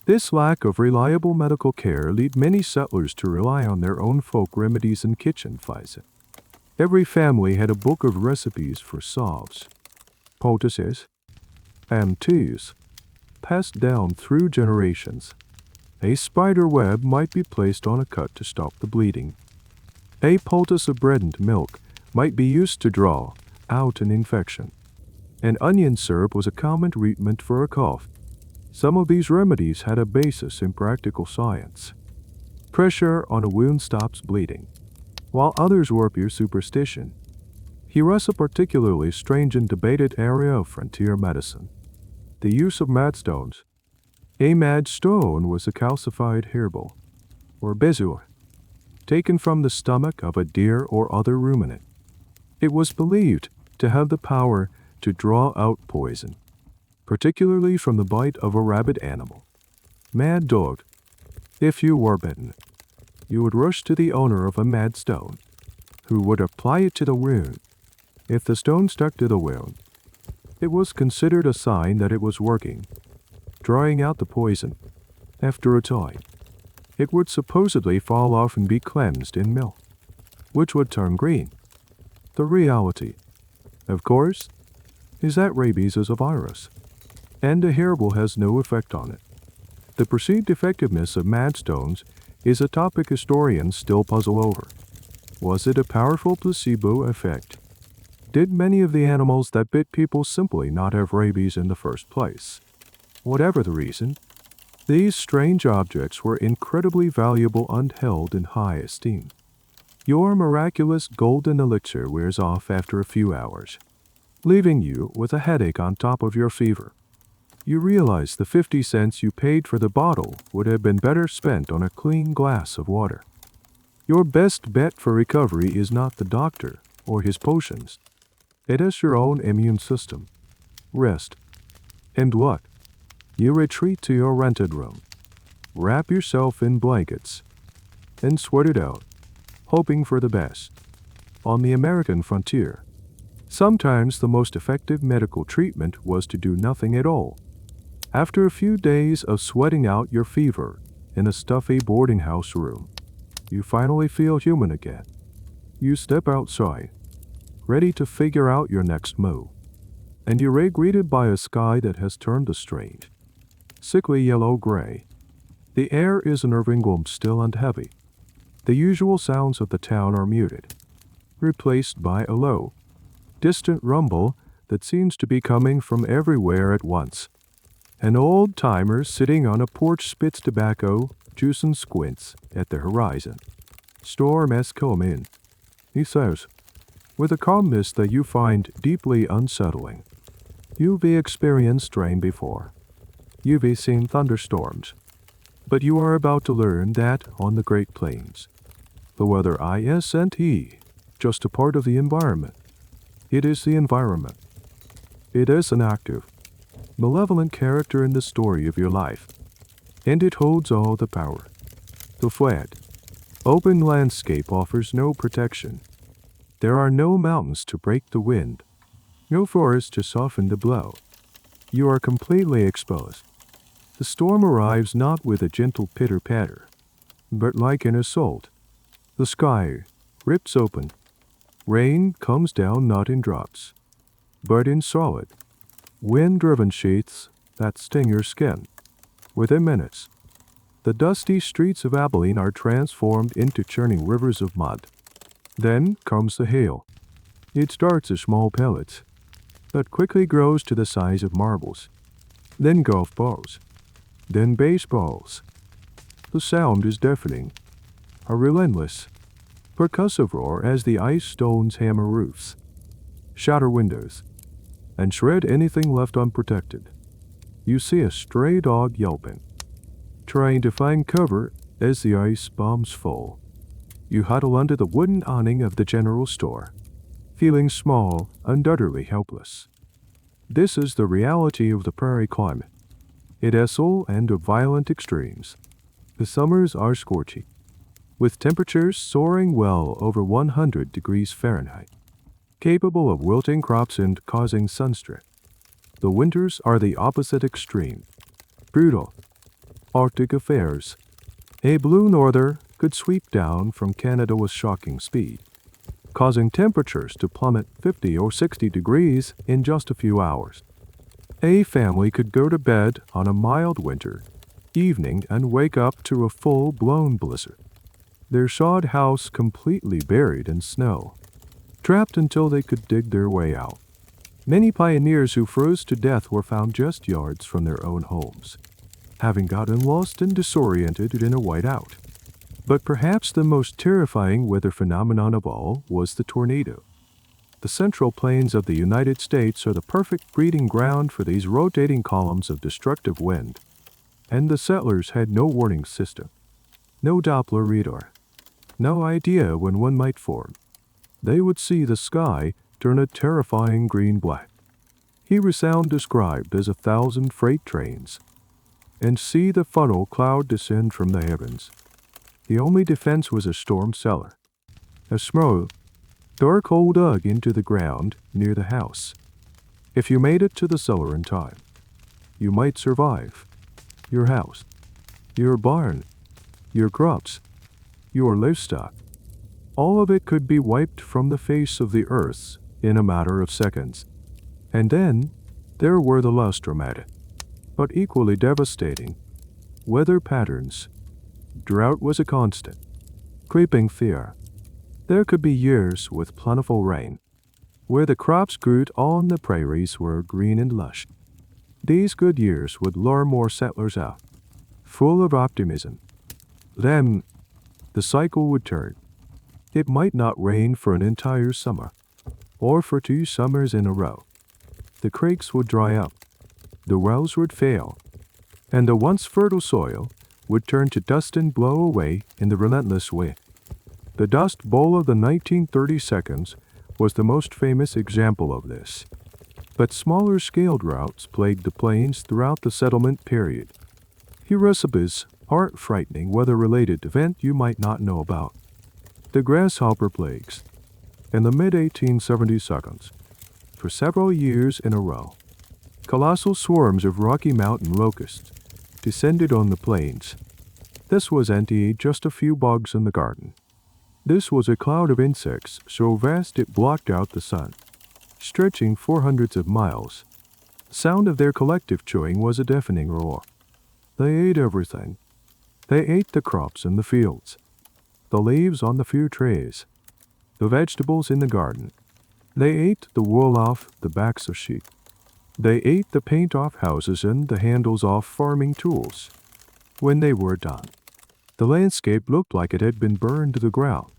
This lack of reliable medical care led many settlers to rely on their own folk remedies and kitchen fights. Every family had a book of recipes for salves, poultices, and teas, passed down through generations. A spider web might be placed on a cut to stop the bleeding. A poultice of bread and milk might be used to draw out an infection. And onion syrup was a common treatment for a cough. Some of these remedies had a basis in practical science. Pressure on a wound stops bleeding, while others were pure superstition. Here was a particularly strange and debated area of frontier medicine: the use of madstones. A madstone was a calcified herbal, or bezoar, taken from the stomach of a deer or other ruminant. It was believed to have the power to draw out poison, particularly from the bite of a rabid animal. Mad dog. If you were bitten, you would rush to the owner of a mad stone, who would apply it to the wound. If the stone stuck to the wound, it was considered a sign that it was working, drawing out the poison. After a time, it would supposedly fall off and be cleansed in milk, which would turn green. The reality, of course, is that rabies is a virus, and a herbal has no effect on it. The perceived effectiveness of madstones is a topic historians still puzzle over. Was it a powerful placebo effect? Did many of the animals that bit people simply not have rabies in the first place? Whatever the reason, these strange objects were incredibly valuable and held in high esteem. Your miraculous golden elixir wears off after a few hours, leaving you with a headache on top of your fever. You realize the 50 cents you paid for the bottle would have been better spent on a clean glass of water. Your best bet for recovery is not the doctor or his potions. It is your own immune system. Rest. And what? You retreat to your rented room, wrap yourself in blankets, and sweat it out, hoping for the best. On the American frontier, Sometimes the most effective medical treatment was to do nothing at all. After a few days of sweating out your fever in a stuffy boarding house room, you finally feel human again. You step outside, ready to figure out your next move, and you're greeted by a sky that has turned a strange, sickly yellow-gray. The air is unnervingly still and heavy. The usual sounds of the town are muted, replaced by a low, distant rumble that seems to be coming from everywhere at once. An old-timer sitting on a porch spits tobacco, juice and squints at the horizon. "Storm has come in," he says, with a calmness that you find deeply unsettling. You've experienced rain before. You've seen thunderstorms. But you are about to learn that on the Great Plains, the weather isn't just a part of the environment. It is the environment. It is an active, malevolent character in the story of your life, and it holds all the power. The flat, open landscape offers no protection. There are no mountains to break the wind, no forest to soften the blow. You are completely exposed. The storm arrives not with a gentle pitter-patter, but like an assault. The sky rips open. Rain comes down not in drops, but in solid, wind-driven sheets that sting your skin. Within minutes, the dusty streets of Abilene are transformed into churning rivers of mud. Then comes the hail. It starts as small pellets, but quickly grows to the size of marbles, then golf balls, then baseballs. The sound is deafening, a relentless, percussive roar as the ice stones hammer roofs, shatter windows, and shred anything left unprotected. You see a stray dog yelping, trying to find cover as the ice bombs fall. You huddle under the wooden awning of the general store, feeling small and utterly helpless. This is the reality of the prairie climate. It has soul and of violent extremes. The summers are scorching, with temperatures soaring well over 100 degrees Fahrenheit, capable of wilting crops and causing sunstroke. The winters are the opposite extreme, brutal, Arctic affairs. A blue norther could sweep down from Canada with shocking speed, causing temperatures to plummet 50 or 60 degrees in just a few hours. A family could go to bed on a mild winter evening and wake up to a full-blown blizzard, their sod house completely buried in snow, trapped until they could dig their way out. Many pioneers who froze to death were found just yards from their own homes, having gotten lost and disoriented in a whiteout. But perhaps the most terrifying weather phenomenon of all was the tornado. The central plains of the United States are the perfect breeding ground for these rotating columns of destructive wind, and the settlers had no warning system, no Doppler radar, no idea when one might form. They would see the sky turn a terrifying green-black, hear a sound described as 1,000 freight trains, and see the funnel cloud descend from the heavens. The only defense was a storm cellar, a small, dark hole dug into the ground near the house. If you made it to the cellar in time, you might survive. Your house, your barn, your crops, your livestock, all of it could be wiped from the face of the earth in a matter of seconds. And then there were the less dramatic, but equally devastating, weather patterns. Drought was a constant, creeping fear. There could be years with plentiful rain, where the crops grew on the prairies were green and lush. These good years would lure more settlers out, full of optimism. Then, the cycle would turn. It might not rain for an entire summer, or for 2 summers in a row. The creeks would dry up, the wells would fail, and the once fertile soil would turn to dust and blow away in the relentless wind. The Dust Bowl of the 1930s was the most famous example of this. But smaller-scale droughts plagued the plains throughout the settlement period. Here is a heart-frightening weather-related event you might not know about. The grasshopper plagues. In the mid-1870s, for several years in a row. Colossal swarms of Rocky Mountain locusts descended on the plains. This was just a few bugs in the garden. This was a cloud of insects so vast it blocked out the sun, stretching for hundreds of miles. The sound of their collective chewing was a deafening roar. They ate everything. They ate the crops in the fields, the leaves on the few trees, the vegetables in the garden. They ate the wool off the backs of sheep. They ate the paint off houses and the handles off farming tools. When they were done, the landscape looked like it had been burned to the ground.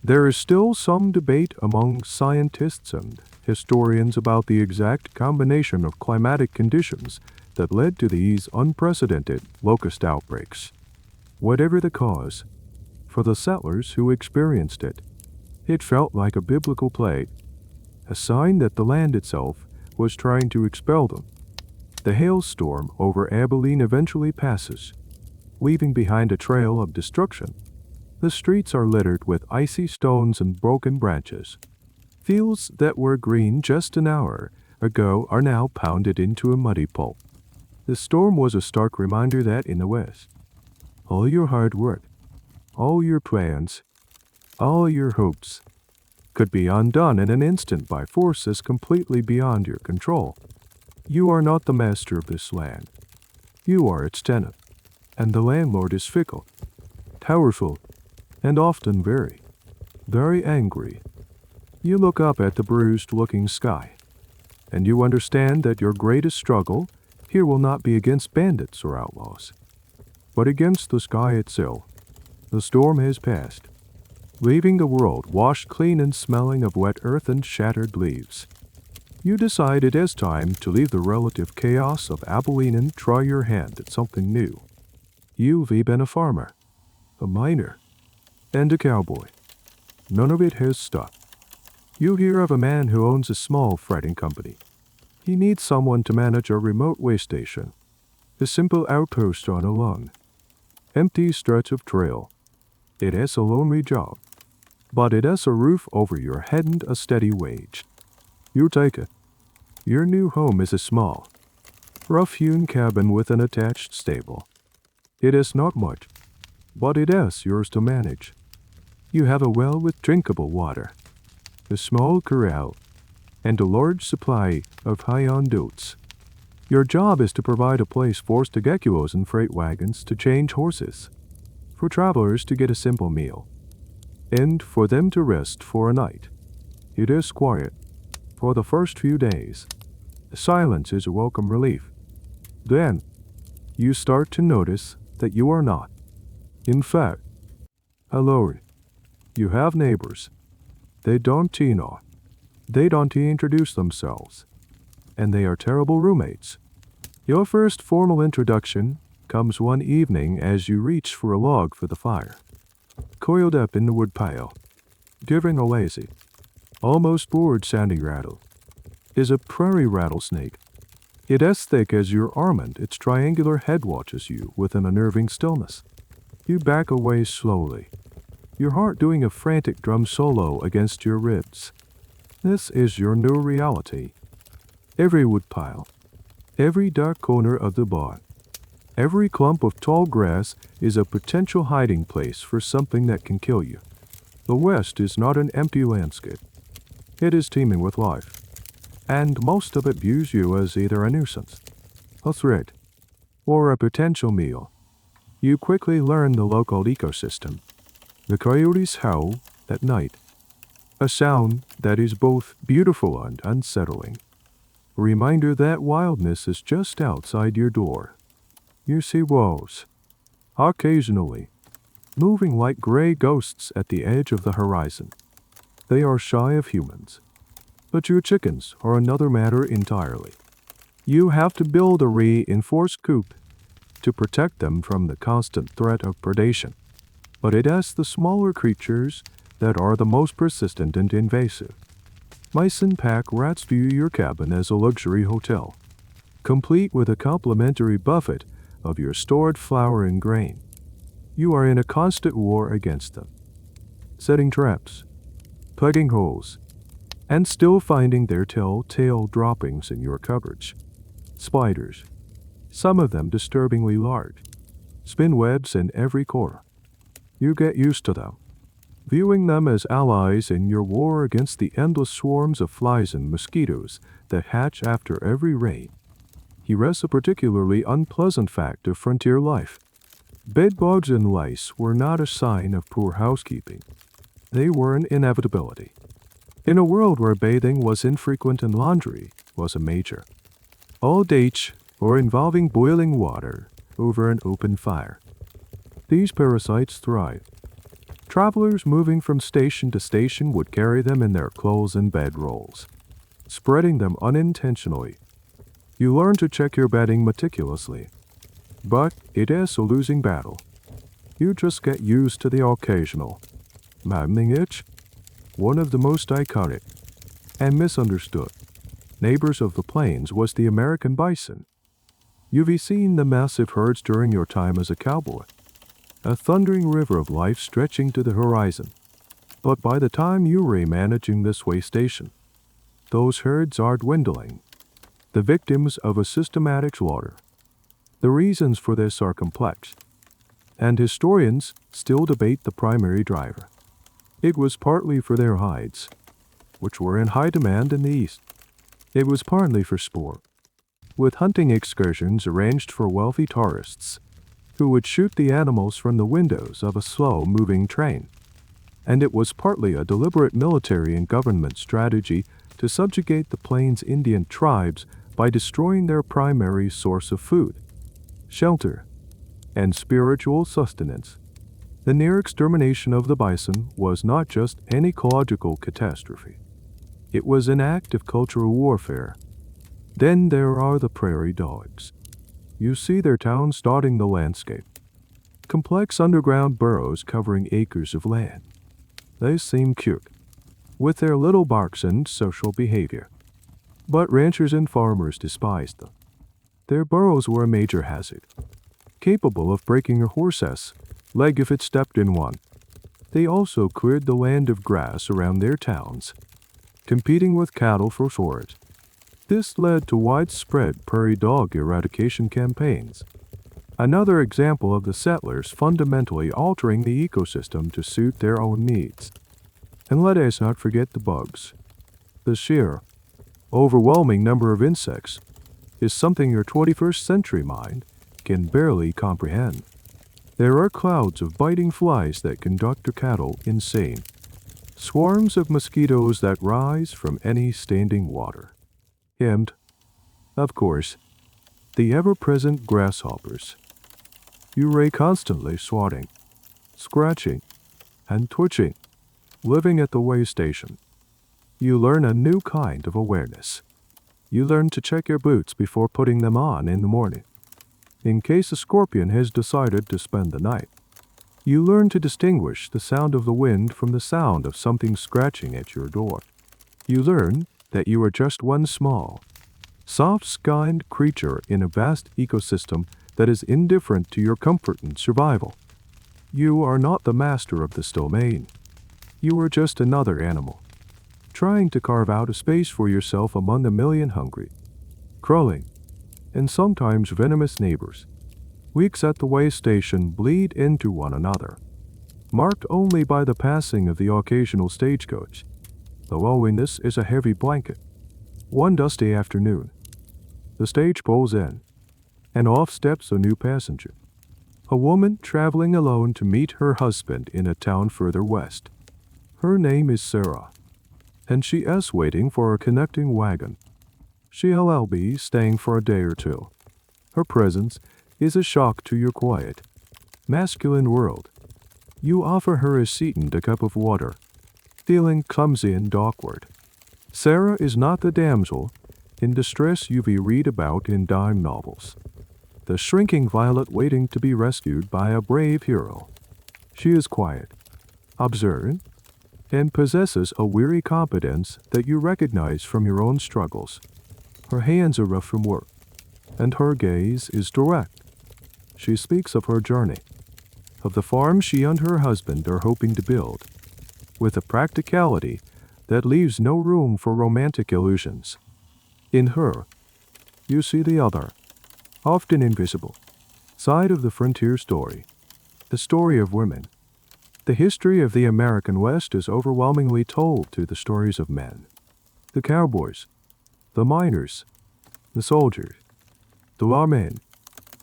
There is still some debate among scientists and historians about the exact combination of climatic conditions that led to these unprecedented locust outbreaks. Whatever the cause, for the settlers who experienced it, it felt like a biblical plague, a sign that the land itself was trying to expel them. The hailstorm over Abilene eventually passes, leaving behind a trail of destruction. The streets are littered with icy stones and broken branches. Fields that were green just an hour ago are now pounded into a muddy pulp. The storm was a stark reminder that in the West, all your hard work, all your plans, all your hopes could be undone in an instant by forces completely beyond your control. You are not the master of this land. You are its tenant, and the landlord is fickle, powerful, and often very, very angry. You look up at the bruised-looking sky, and you understand that your greatest struggle here will not be against bandits or outlaws, but against the sky itself. The storm has passed, leaving the world washed clean and smelling of wet earth and shattered leaves. You decide it is time to leave the relative chaos of Abilene and try your hand at something new. You've been a farmer, a miner, and a cowboy. None of it has stuck. You hear of a man who owns a small freighting company. He needs someone to manage a remote way station, a simple outpost on a long, empty stretch of trail. It is a lonely job, but it has a roof over your head and a steady wage. You take it. Your new home is a small, rough-hewn cabin with an attached stable. It is not much, but it is yours to manage. You have a well with drinkable water, a small corral, and a large supply of high-end oats. Your job is to provide a place for stegaculos and freight wagons to change horses, for travelers to get a simple meal, and for them to rest for a night. It is quiet. For the first few days, silence is a welcome relief. Then, you start to notice that you are not, in fact, alone. You have neighbors. They don't introduce themselves, and they are terrible roommates. Your first formal introduction comes one evening as you reach for a log for the fire. Coiled up in the woodpile, giving a lazy, almost bored-sounding rattle, is a prairie rattlesnake. It as thick as your arm and its triangular head watches you with an unnerving stillness. You back away slowly, your heart doing a frantic drum solo against your ribs. This is your new reality. Every woodpile, every dark corner of the barn, every clump of tall grass is a potential hiding place for something that can kill you. The West is not an empty landscape. It is teeming with life, and most of it views you as either a nuisance, a threat, or a potential meal. You quickly learn the local ecosystem. The coyotes howl at night, a sound that is both beautiful and unsettling. A reminder that wildness is just outside your door. You see wolves, occasionally, moving like gray ghosts at the edge of the horizon. They are shy of humans. But your chickens are another matter entirely. You have to build a reinforced coop to protect them from the constant threat of predation. But it is the smaller creatures that are the most persistent and invasive. Mice and pack rats view your cabin as a luxury hotel, complete with a complimentary buffet of your stored flour and grain. You are in a constant war against them, setting traps, plugging holes, and still finding their telltale droppings in your cupboards. Spiders, some of them disturbingly large, spin webs in every corner. You get used to them, viewing them as allies in your war against the endless swarms of flies and mosquitoes that hatch after every rain. Here's a particularly unpleasant fact of frontier life. Bedbugs and lice were not a sign of poor housekeeping. They were an inevitability. In a world where bathing was infrequent and laundry was a major. Old age or involving boiling water over an open fire. These parasites thrive. Travelers moving from station to station would carry them in their clothes and bedrolls, spreading them unintentionally. You learn to check your bedding meticulously, but it is a losing battle. You just get used to the occasional maddening itch. One of the most iconic and misunderstood neighbors of the plains was the American bison. You've seen the massive herds during your time as a cowboy, a thundering river of life stretching to the horizon. But by the time you were managing this way station, those herds are dwindling, the victims of a systematic slaughter. The reasons for this are complex, and historians still debate the primary driver. It was partly for their hides, which were in high demand in the East. It was partly for sport, with hunting excursions arranged for wealthy tourists who would shoot the animals from the windows of a slow-moving train. And it was partly a deliberate military and government strategy to subjugate the Plains Indian tribes by destroying their primary source of food, shelter, and spiritual sustenance. The near extermination of the bison was not just an ecological catastrophe. It was an act of cultural warfare. Then there are the prairie dogs. You see their towns dotting the landscape, complex underground burrows covering acres of land. They seem cute, with their little barks and social behavior. But ranchers and farmers despised them. Their burrows were a major hazard, capable of breaking a horse's leg if it stepped in one. They also cleared the land of grass around their towns, competing with cattle for forage. This led to widespread prairie dog eradication campaigns. Another example of the settlers fundamentally altering the ecosystem to suit their own needs. And let us not forget the bugs. The sheer, overwhelming number of insects is something your 21st century mind can barely comprehend. There are clouds of biting flies that can doctor cattle insane. Swarms of mosquitoes that rise from any standing water. And, of course, the ever-present grasshoppers. You are constantly swatting, scratching, and twitching, living at the way station. You learn a new kind of awareness. You learn to check your boots before putting them on in the morning, in case a scorpion has decided to spend the night. You learn to distinguish the sound of the wind from the sound of something scratching at your door. You learn that you are just one small, soft-skinned creature in a vast ecosystem that is indifferent to your comfort and survival. You are not the master of this domain. You are just another animal, trying to carve out a space for yourself among a million hungry, crawling, and sometimes venomous neighbors. Weeks at the way station bleed into one another, marked only by the passing of the occasional stagecoach. The loneliness is a heavy blanket. One dusty afternoon, the stage pulls in, and off steps a new passenger. A woman traveling alone to meet her husband in a town further west. Her name is Sarah, and she is waiting for a connecting wagon. She'll be staying for a day or two. Her presence is a shock to your quiet, masculine world. You offer her a seat and a cup of water, feeling clumsy and awkward. Sarah is not the damsel in distress you read about in dime novels, the shrinking violet waiting to be rescued by a brave hero. She is quiet, observant, and possesses a weary competence that you recognize from your own struggles. Her hands are rough from work, and her gaze is direct. She speaks of her journey, of the farm she and her husband are hoping to build, with a practicality that leaves no room for romantic illusions. In her, you see the other, often invisible, side of the frontier story, the story of women. The history of the American West is overwhelmingly told through the stories of men. The cowboys, the miners, the soldiers, the lawmen.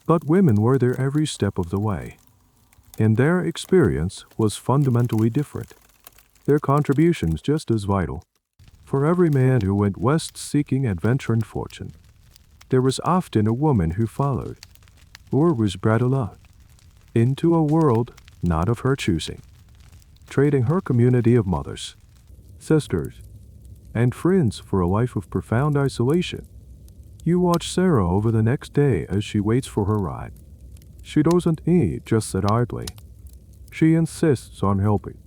But women were there every step of the way. And their experience was fundamentally different. Their contributions just as vital. For every man who went west seeking adventure and fortune, there was often a woman who followed, or was brought along, into a world not of her choosing, trading her community of mothers, sisters, and friends for a life of profound isolation. You watch Sarah over the next day as she waits for her ride. She doesn't eat just sit idly. She insists on helping.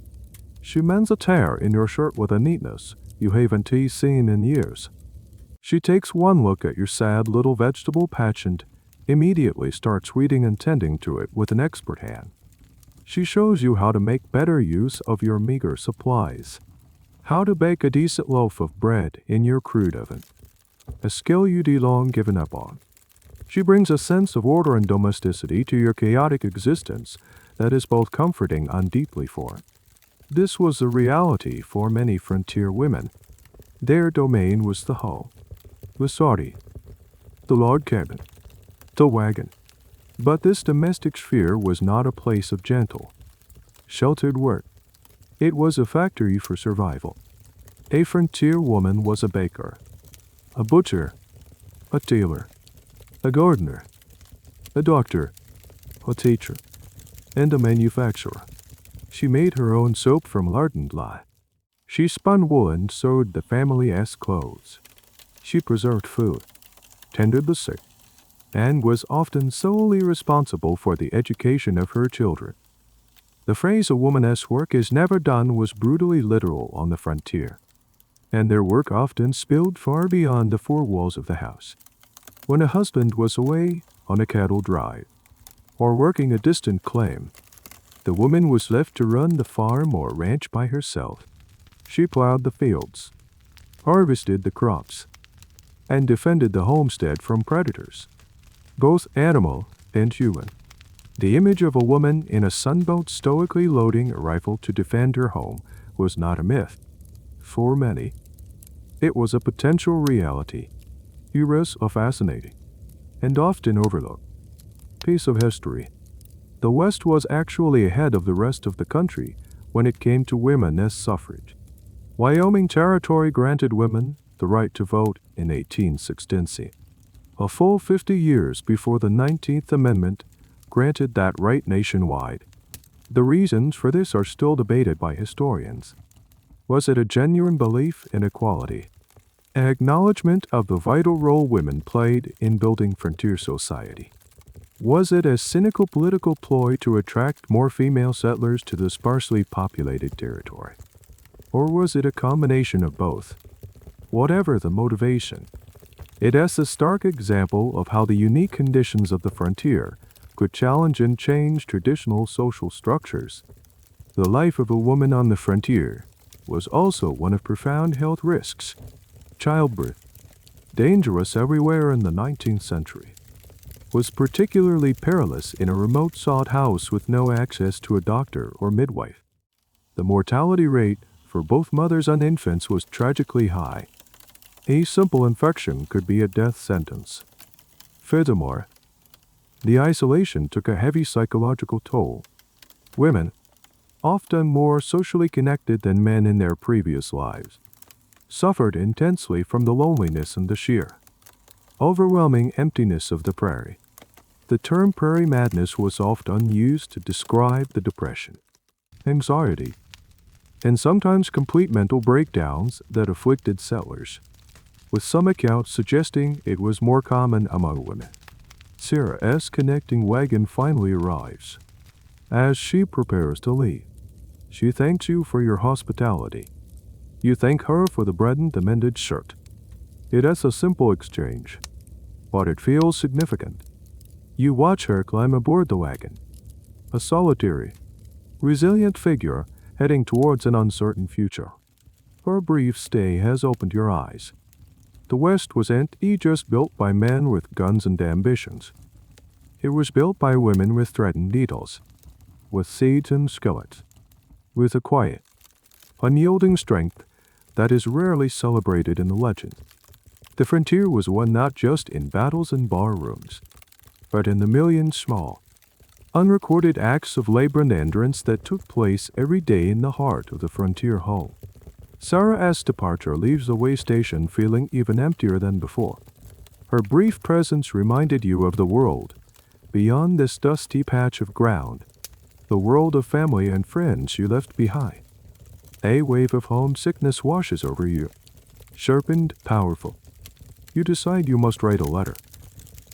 She mends a tear in your shirt with a neatness you haven't seen in years. She takes one look at your sad little vegetable patch and immediately starts weeding and tending to it with an expert hand. She shows you how to make better use of your meager supplies, how to bake a decent loaf of bread in your crude oven, a skill you'd long given up on. She brings a sense of order and domesticity to your chaotic existence that is both comforting and deeply foreign. This was a reality for many frontier women. Their domain was the hull, the sortie, the log cabin, the wagon. But this domestic sphere was not a place of gentle, sheltered work. It was a factory for survival. A frontier woman was a baker, a butcher, a tailor, a gardener, a doctor, a teacher, and a manufacturer. She made her own soap from lard and lye. She spun wool and sewed the family's clothes. She preserved food, tended the sick, and was often solely responsible for the education of her children. The phrase "a woman's work is never done" was brutally literal on the frontier, and their work often spilled far beyond the four walls of the house. When a husband was away on a cattle drive, or working a distant claim, the woman was left to run the farm or ranch by herself. She plowed the fields, harvested the crops, and defended the homestead from predators, both animal and human. The image of a woman in a sunboat stoically loading a rifle to defend her home was not a myth. For many, it was a potential reality, humorous or fascinating, and often overlooked. Piece of history. The West was actually ahead of the rest of the country when it came to women's suffrage. Wyoming Territory granted women the right to vote in 1860, a full 50 years before the 19th Amendment granted that right nationwide. The reasons for this are still debated by historians. Was it a genuine belief in equality? An acknowledgement of the vital role women played in building frontier society? Was it a cynical political ploy to attract more female settlers to the sparsely populated territory? Or was it a combination of both? Whatever the motivation, it is a stark example of how the unique conditions of the frontier could challenge and change traditional social structures. The life of a woman on the frontier was also one of profound health risks. Childbirth, dangerous everywhere in the 19th century, was particularly perilous in a remote sod house with no access to a doctor or midwife. The mortality rate for both mothers and infants was tragically high. A simple infection could be a death sentence. Furthermore, the isolation took a heavy psychological toll. Women, often more socially connected than men in their previous lives, suffered intensely from the loneliness and the sheer, overwhelming emptiness of the prairie. The term prairie madness was often used to describe the depression, anxiety, and sometimes complete mental breakdowns that afflicted settlers, with some accounts suggesting it was more common among women. Sarah's connecting wagon finally arrives. As she prepares to leave, she thanks you for your hospitality. You thank her for the bread and the mended shirt. It is a simple exchange, but it feels significant. You watch her climb aboard the wagon, a solitary, resilient figure heading towards an uncertain future. or a brief stay has opened your eyes. The West wasn't just built by men with guns and ambitions. It was built by women with threatened needles, with seeds and skillets, with a quiet, unyielding strength that is rarely celebrated in the legend. The frontier was won not just in battles and barrooms, but in the million small, unrecorded acts of labor and endurance that took place every day in the heart of the frontier home. Sarah's departure leaves the way station feeling even emptier than before. Her brief presence reminded you of the world beyond this dusty patch of ground, the world of family and friends you left behind. A wave of homesickness washes over you, sharpened, powerful. You decide you must write a letter.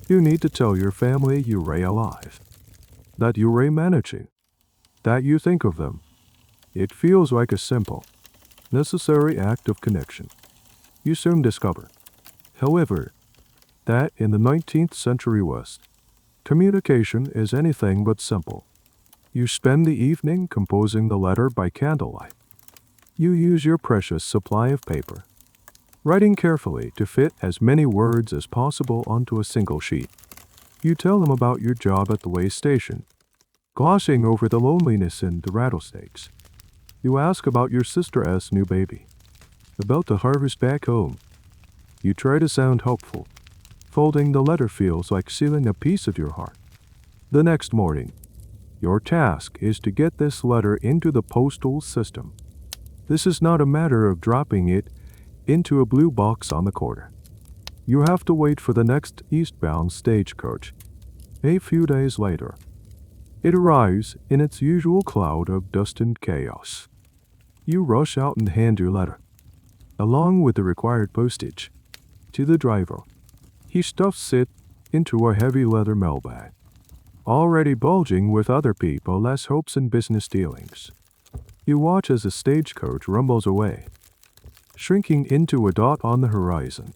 You need to tell your family you're alive, that you're managing, that you think of them. It feels like a simple, necessary act of connection. You soon discover, however, that in the 19th century West, communication is anything but simple. You spend the evening composing the letter by candlelight. You use your precious supply of paper, writing carefully to fit as many words as possible onto a single sheet. You tell them about your job at the way station, glossing over the loneliness and the rattlesnakes. You ask about your sister's new baby, about the harvest back home. You try to sound hopeful. Folding the letter feels like sealing a piece of your heart. The next morning, your task is to get this letter into the postal system. This is not a matter of dropping it into a blue box on the corner. You have to wait for the next eastbound stagecoach. A few days later, it arrives in its usual cloud of dust and chaos. You rush out and hand your letter, along with the required postage, to the driver. He stuffs it into a heavy leather mailbag, already bulging with other people's hopes and business dealings. You watch as the stagecoach rumbles away, shrinking into a dot on the horizon.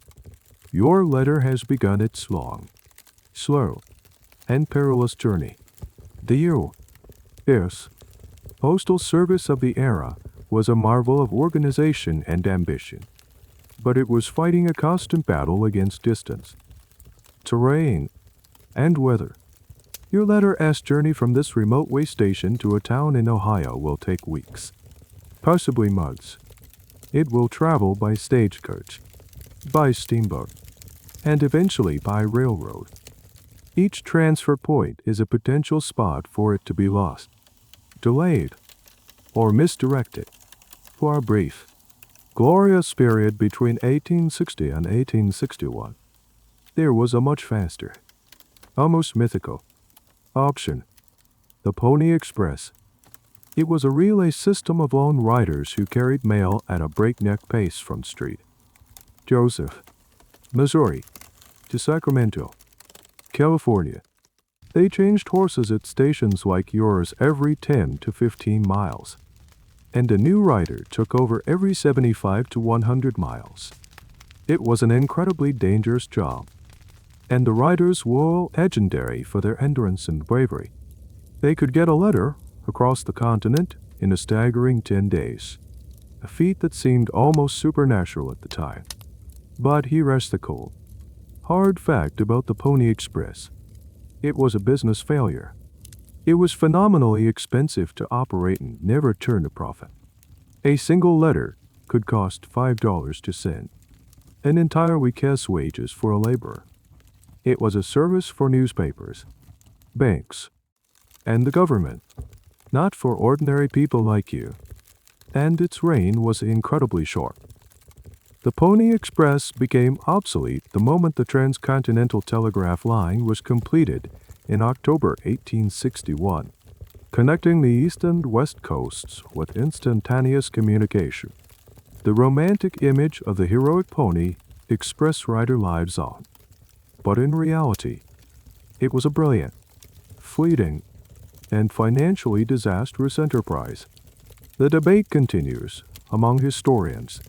Your letter has begun its long, slow, and perilous journey. The U.S. Postal Service of the era was a marvel of organization and ambition, but it was fighting a constant battle against distance, terrain, and weather. Your letter's journey from this remote way station to a town in Ohio will take weeks, possibly months. It will travel by stagecoach, by steamboat, and eventually by railroad. Each transfer point is a potential spot for it to be lost, delayed, or misdirected. For a brief, glorious period between 1860 and 1861, there was a much faster, almost mythical, option, the Pony Express. It was a relay system of lone riders who carried mail at a breakneck pace from St. Joseph, Missouri, to Sacramento, California. They changed horses at stations like yours every 10 to 15 miles, and a new rider took over every 75 to 100 miles. It was an incredibly dangerous job, and the riders were legendary for their endurance and bravery. They could get a letter across the continent in a staggering 10 days, a feat that seemed almost supernatural at the time. But here's the cold, hard fact about the Pony Express. It was a business failure. It was phenomenally expensive to operate and never turned a profit. A single letter could cost $5 to send, an entire week's wages for a laborer. It was a service for newspapers, banks, and the government, not for ordinary people like you. And its reign was incredibly short. The Pony Express became obsolete the moment the Transcontinental telegraph line was completed in October 1861, connecting the east and west coasts with instantaneous communication. The romantic image of the heroic pony express rider lives on. But in reality, it was a brilliant, fleeting, and financially disastrous enterprise. The debate continues among historians.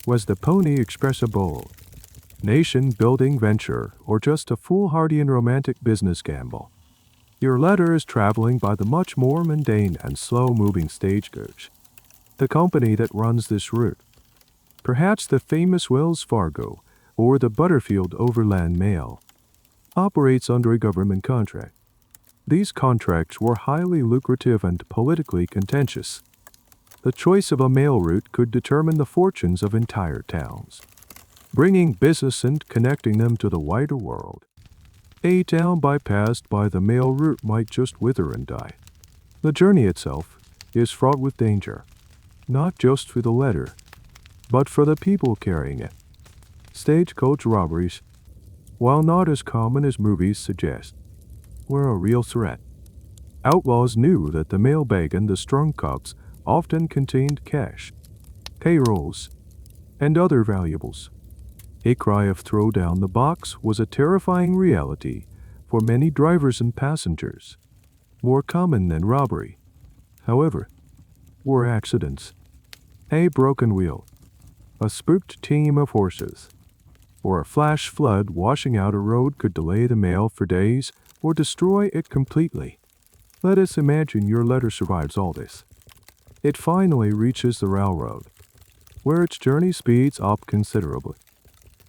Was the Pony Express a bold, nation-building venture or just a foolhardy and romantic business gamble? Your letter is traveling by the much more mundane and slow-moving stagecoach, the company that runs this route. Perhaps the famous Wells Fargo or the Butterfield Overland Mail operates under a government contract. These contracts were highly lucrative and politically contentious. The choice of a mail route could determine the fortunes of entire towns, bringing business and connecting them to the wider world. A town bypassed by the mail route might just wither and die. The journey itself is fraught with danger, not just for the letter, but for the people carrying it. Stagecoach robberies, while not as common as movies suggest, were a real threat. Outlaws knew that the mailbag and the strung cocks often contained cash, payrolls, and other valuables. A cry of "throw down the box" was a terrifying reality for many drivers and passengers, more common than robbery. However, were accidents, a broken wheel, a spooked team of horses, or a flash flood washing out a road could delay the mail for days or destroy it completely. Let us imagine your letter survives all this. It finally reaches the railroad, where its journey speeds up considerably.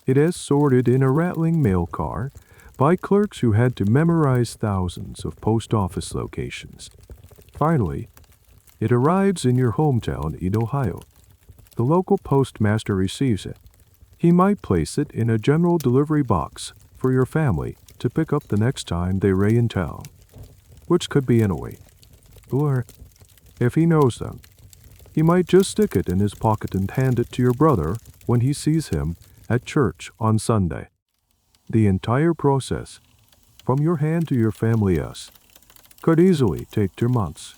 It is sorted in a rattling mail car by clerks who had to memorize thousands of post office locations. Finally, it arrives in your hometown in Ohio. The local postmaster receives it. He might place it in a general delivery box for your family to pick up the next time they ray in town, which could be anyway. Or, if he knows them, he might just stick it in his pocket and hand it to your brother when he sees him at church on Sunday. The entire process, from your hand to your family house, could easily take 2 months.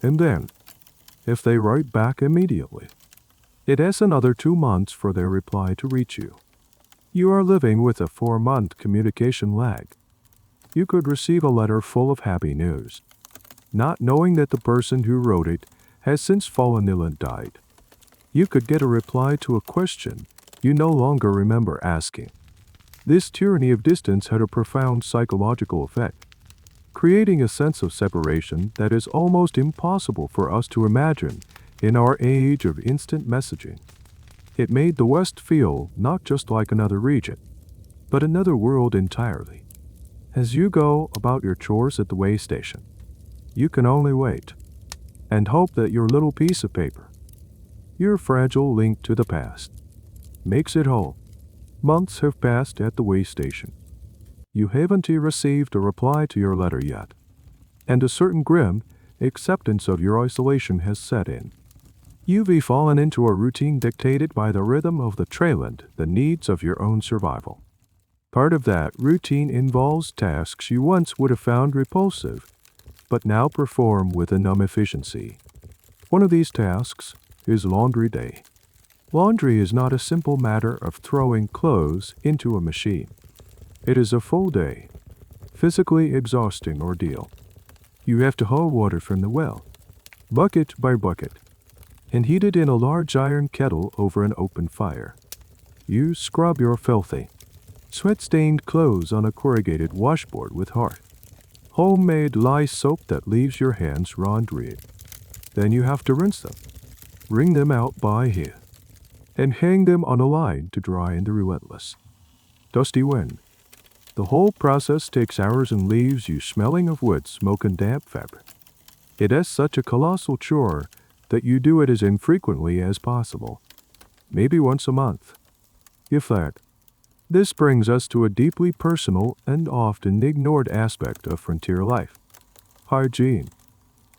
And then, if they write back immediately, it has another 2 months for their reply to reach you. You are living with a 4-month communication lag. You could receive a letter full of happy news, not knowing that the person who wrote it has since fallen ill and died. You could get a reply to a question you no longer remember asking. This tyranny of distance had a profound psychological effect, creating a sense of separation that is almost impossible for us to imagine in our age of instant messaging. It made the West feel not just like another region, but another world entirely. As you go about your chores at the way station, you can only wait and hope that your little piece of paper, your fragile link to the past, makes it whole. Months have passed at the way station. You haven't received a reply to your letter yet, and a certain grim acceptance of your isolation has set in. You've fallen into a routine dictated by the rhythm of the trail and the needs of your own survival. Part of that routine involves tasks you once would have found repulsive, but now perform with a numb efficiency. One of these tasks is laundry day. Laundry is not a simple matter of throwing clothes into a machine. It is a full day, physically exhausting ordeal. You have to haul water from the well, bucket by bucket, and heat it in a large iron kettle over an open fire. You scrub your filthy, sweat-stained clothes on a corrugated washboard with hearth, homemade lye soap that leaves your hands raw and red. Then you have to rinse them, wring them out by hand, and hang them on a line to dry in the relentless, dusty wind. The whole process takes hours and leaves you smelling of wood, smoke, and damp fabric. It is such a colossal chore that you do it as infrequently as possible, maybe once a month, if that. This brings us to a deeply personal and often ignored aspect of frontier life: hygiene,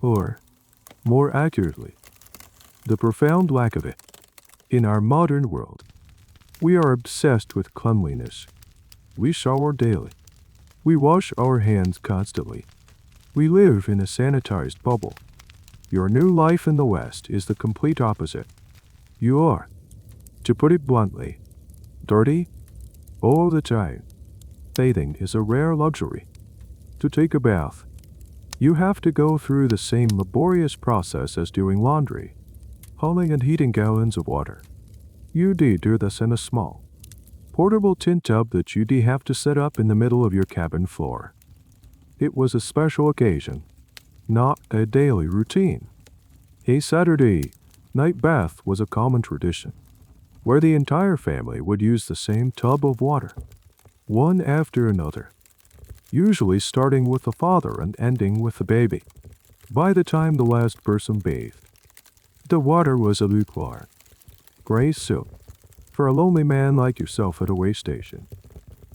or, more accurately, the profound lack of it. In our modern world, we are obsessed with cleanliness. We shower daily. We wash our hands constantly. We live in a sanitized bubble. Your new life in the West is the complete opposite. You are, to put it bluntly, dirty all the time. Bathing is a rare luxury. To take a bath, you have to go through the same laborious process as doing laundry, hauling and heating gallons of water. You do this in a small, portable tin tub that you'd have to set up in the middle of your cabin floor. It was a special occasion, not a daily routine. A Saturday night bath was a common tradition. where the entire family would use the same tub of water, one after another, usually starting with the father and ending with the baby. By the time the last person bathed, the water was a lukewarm, gray soup. For a lonely man like yourself at a way station,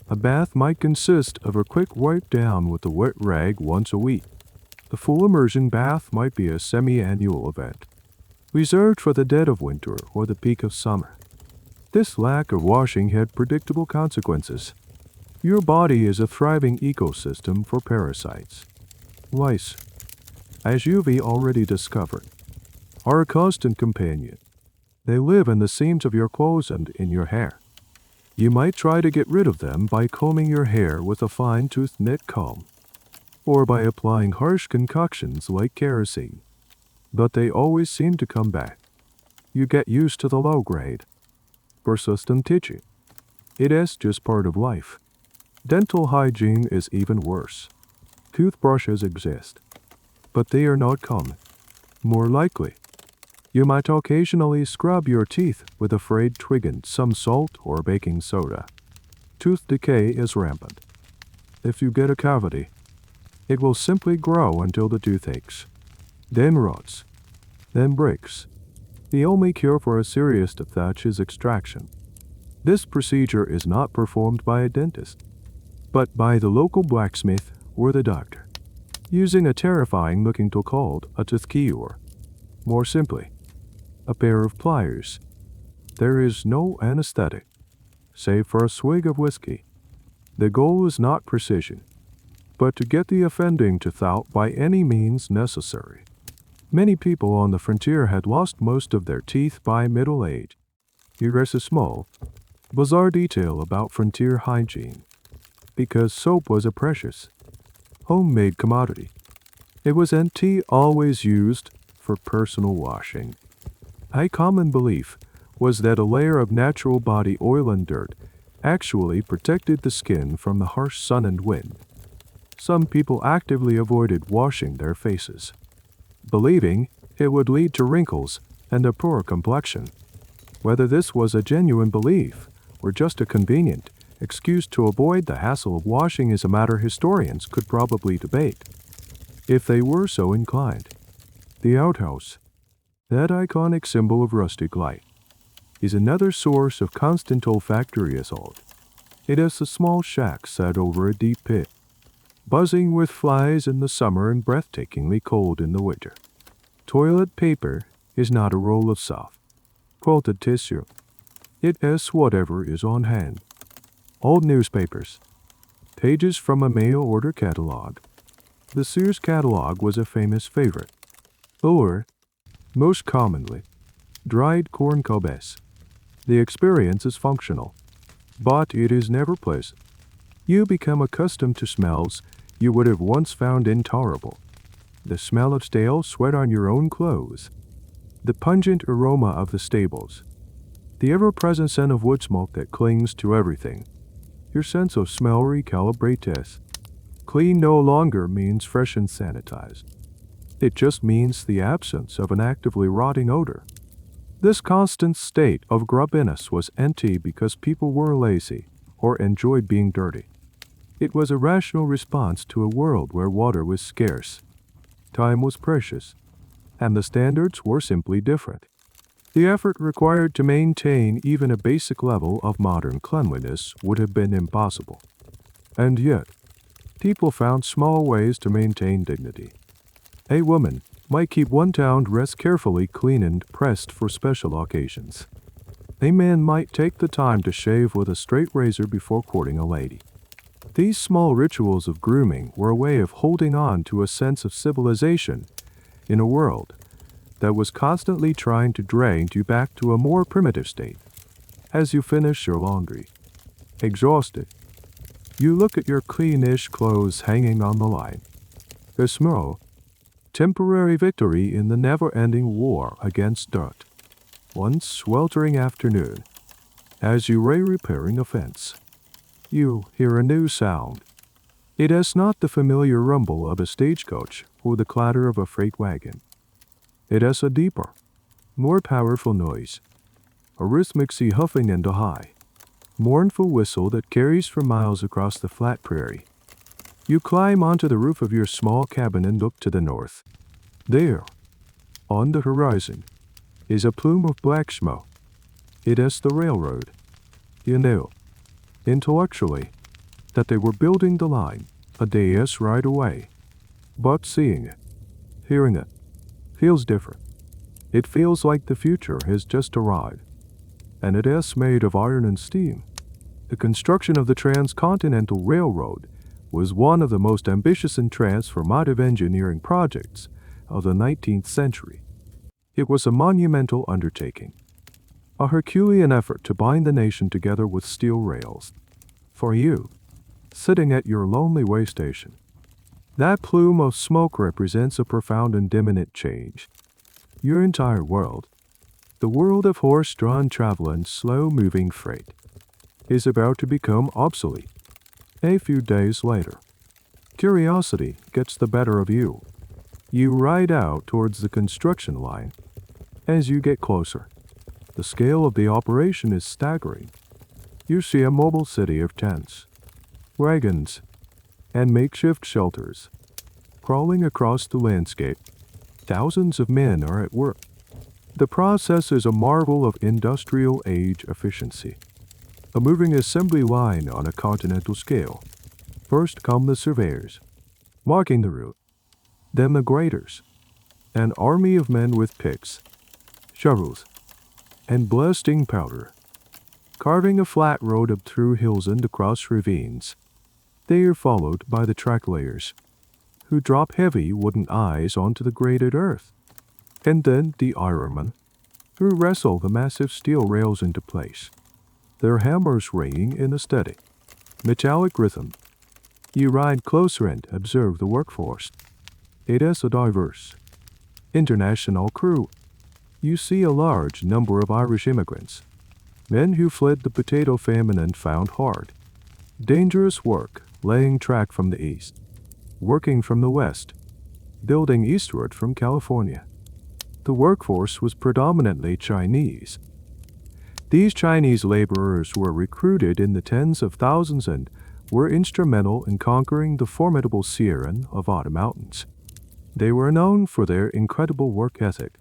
a bath might consist of a quick wipe down with a wet rag once a week. The full immersion bath might be a semi-annual event, reserved for the dead of winter or the peak of summer. This lack of washing had predictable consequences. Your body is a thriving ecosystem for parasites. Lice, as you've already discovered, are a constant companion. They live in the seams of your clothes and in your hair. You might try to get rid of them by combing your hair with a fine-toothed knit comb, or by applying harsh concoctions like kerosene. But they always seem to come back. You get used to the low grade, persistent itching. It is just part of life. Dental hygiene is even worse. Toothbrushes exist, but they are not common. More likely, you might occasionally scrub your teeth with a frayed twig and some salt or baking soda. Tooth decay is rampant. If you get a cavity, it will simply grow until the tooth aches, then rots, then breaks. The only cure for a serious detach is extraction. This procedure is not performed by a dentist, but by the local blacksmith or the doctor, using a terrifying-looking tool called a tooth keyer. More simply, a pair of pliers. There is no anesthetic, save for a swig of whiskey. The goal is not precision, but to get the offending tooth out by any means necessary. Many people on the frontier had lost most of their teeth by middle age. Here is a small, bizarre detail about frontier hygiene. Because soap was a precious, homemade commodity, it was always used for personal washing. A common belief was that a layer of natural body oil and dirt actually protected the skin from the harsh sun and wind. Some people actively avoided washing their faces, believing it would lead to wrinkles and a poor complexion. Whether this was a genuine belief or just a convenient excuse to avoid the hassle of washing is a matter historians could probably debate, if they were so inclined. The outhouse, that iconic symbol of rustic life, is another source of constant olfactory assault. It is a small shack set over a deep pit, buzzing with flies in the summer and breathtakingly cold in the winter. Toilet paper is not a roll of soft, quilted tissue. It is whatever is on hand. Old newspapers, pages from a mail-order catalog. The Sears catalog was a famous favorite. Or, most commonly, dried corn cobs. The experience is functional, but it is never pleasant. You become accustomed to smells you would have once found intolerable. The smell of stale sweat on your own clothes, the pungent aroma of the stables, the ever-present scent of wood smoke that clings to everything. Your sense of smell recalibrates. Clean no longer means fresh and sanitized. It just means the absence of an actively rotting odor. This constant state of grubbiness was because people were lazy or enjoyed being dirty. It was a rational response to a world where water was scarce, time was precious, and the standards were simply different. The effort required to maintain even a basic level of modern cleanliness would have been impossible. And yet, people found small ways to maintain dignity. A woman might keep one town dress carefully clean and pressed for special occasions. A man might take the time to shave with a straight razor before courting a lady. These small rituals of grooming were a way of holding on to a sense of civilization in a world that was constantly trying to drain you back to a more primitive state. As you finish your laundry, exhausted, you look at your cleanish clothes hanging on the line. A small, temporary victory in the never-ending war against dirt. One sweltering afternoon, as you are repairing a fence, you hear a new sound. It is not the familiar rumble of a stagecoach or the clatter of a freight wagon. It is a deeper, more powerful noise. a rhythmic sea huffing and a high, mournful whistle that carries for miles across the flat prairie. You climb onto the roof of your small cabin and look to the north. There, on the horizon, is a plume of black smoke. It is the railroad. You know, intellectually, that they were building the line a days right away. But seeing it, hearing it, feels different. It feels like the future has just arrived, and it is made of iron and steam. The construction of the Transcontinental Railroad was one of the most ambitious and transformative engineering projects of the 19th century. It was a monumental undertaking, a Herculean effort to bind the nation together with steel rails. For you, sitting at your lonely way station, that plume of smoke represents a profound and imminent change. Your entire world, the world of horse-drawn travel and slow-moving freight, is about to become obsolete. A few days later, curiosity gets the better of you. You ride out towards the construction line. As you get closer, the scale of the operation is staggering. You see a mobile city of tents, wagons, and makeshift shelters. Crawling across the landscape, thousands of men are at work. The process is a marvel of industrial age efficiency, a moving assembly line on a continental scale. First come the surveyors, marking the route, then the graders, an army of men with picks, shovels, and blasting powder, carving a flat road up through hills and across ravines. They are followed by the track layers, who drop heavy wooden eyes onto the graded earth, and then the ironmen, who wrestle the massive steel rails into place, their hammers ringing in a steady, metallic rhythm. You ride closer and observe the workforce. It is a diverse, international crew. You see a large number of Irish immigrants, men who fled the potato famine and found hard, dangerous work laying track from the east, working from the west, building eastward from California. The workforce was predominantly Chinese. These Chinese laborers were recruited in the tens of thousands and were instrumental in conquering the formidable Sierra Nevada mountains. They were known for their incredible work ethic,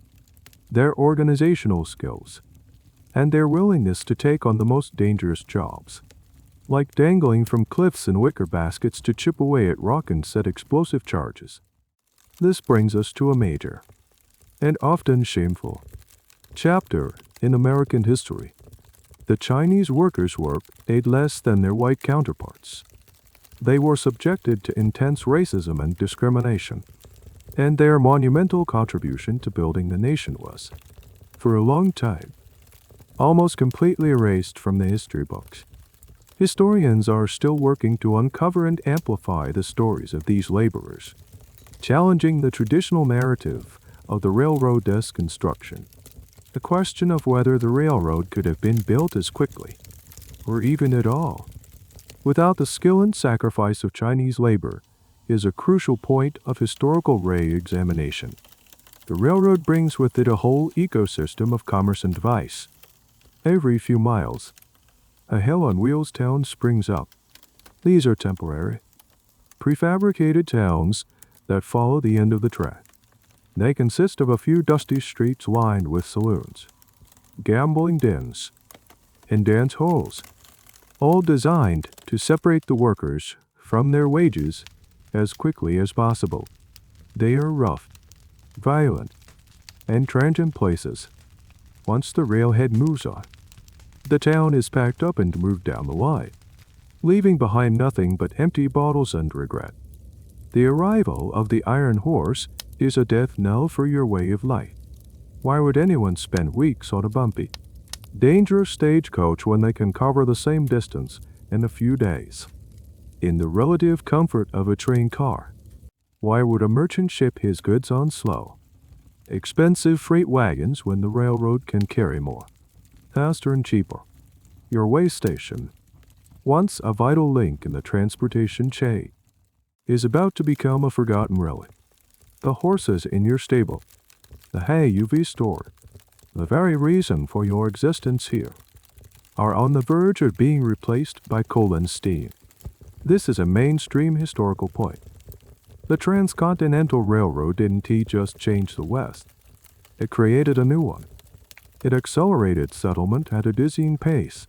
their organizational skills, and their willingness to take on the most dangerous jobs, like dangling from cliffs in wicker baskets to chip away at rock and set explosive charges. This brings us to a major, and often shameful, chapter in American history. The Chinese workers' work paid less than their white counterparts. They were subjected to intense racism and discrimination, and their monumental contribution to building the nation was, for a long time, almost completely erased from the history books. Historians are still working to uncover and amplify the stories of these laborers, challenging the traditional narrative of the railroad's construction. The question of whether the railroad could have been built as quickly, or even at all, without the skill and sacrifice of Chinese labor, is a crucial point of historical re-examination. The railroad brings with it a whole ecosystem of commerce and vice. Every few miles, a hell-on-wheels town springs up. These are temporary, prefabricated towns that follow the end of the track. They consist of a few dusty streets lined with saloons, gambling dens, and dance halls, all designed to separate the workers from their wages as quickly as possible. They are rough, violent, and transient places. Once the railhead moves on, the town is packed up and moved down the line, leaving behind nothing but empty bottles and regret. The arrival of the iron horse is a death knell for your way of life. Why would anyone spend weeks on a bumpy, dangerous stagecoach when they can cover the same distance in a few days? In the relative comfort of a train car, why would a merchant ship his goods on slow, expensive freight wagons when the railroad can carry more, faster and cheaper? Your way station, once a vital link in the transportation chain, is about to become a forgotten relic. The horses in your stable, the hay you've stored, the very reason for your existence here, are on the verge of being replaced by coal and steam. This is a mainstream historical point. The Transcontinental Railroad didn't just change the West. It created a new one. It accelerated settlement at a dizzying pace.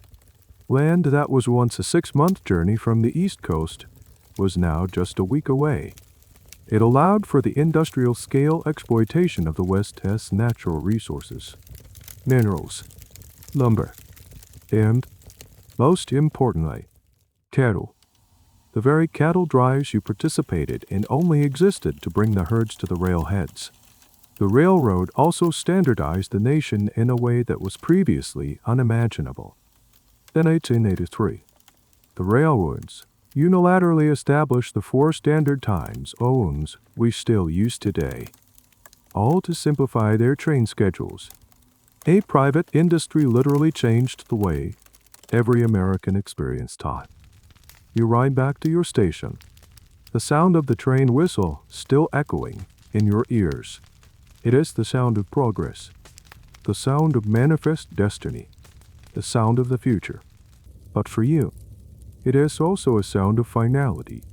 Land that was once a 6-month journey from the East Coast was now just a week away. It allowed for the industrial-scale exploitation of the West's natural resources, minerals, lumber, and, most importantly, cattle. The very cattle drives you participated in only existed to bring the herds to the railheads. The railroad also standardized the nation in a way that was previously unimaginable. In 1883, the railroads unilaterally established the 4 standard times zones we still use today, all to simplify their train schedules. A private industry literally changed the way every American experienced time. You ride back to your station, the sound of the train whistle still echoing in your ears. It is the sound of progress, the sound of manifest destiny, the sound of the future. But for you, it is also a sound of finality.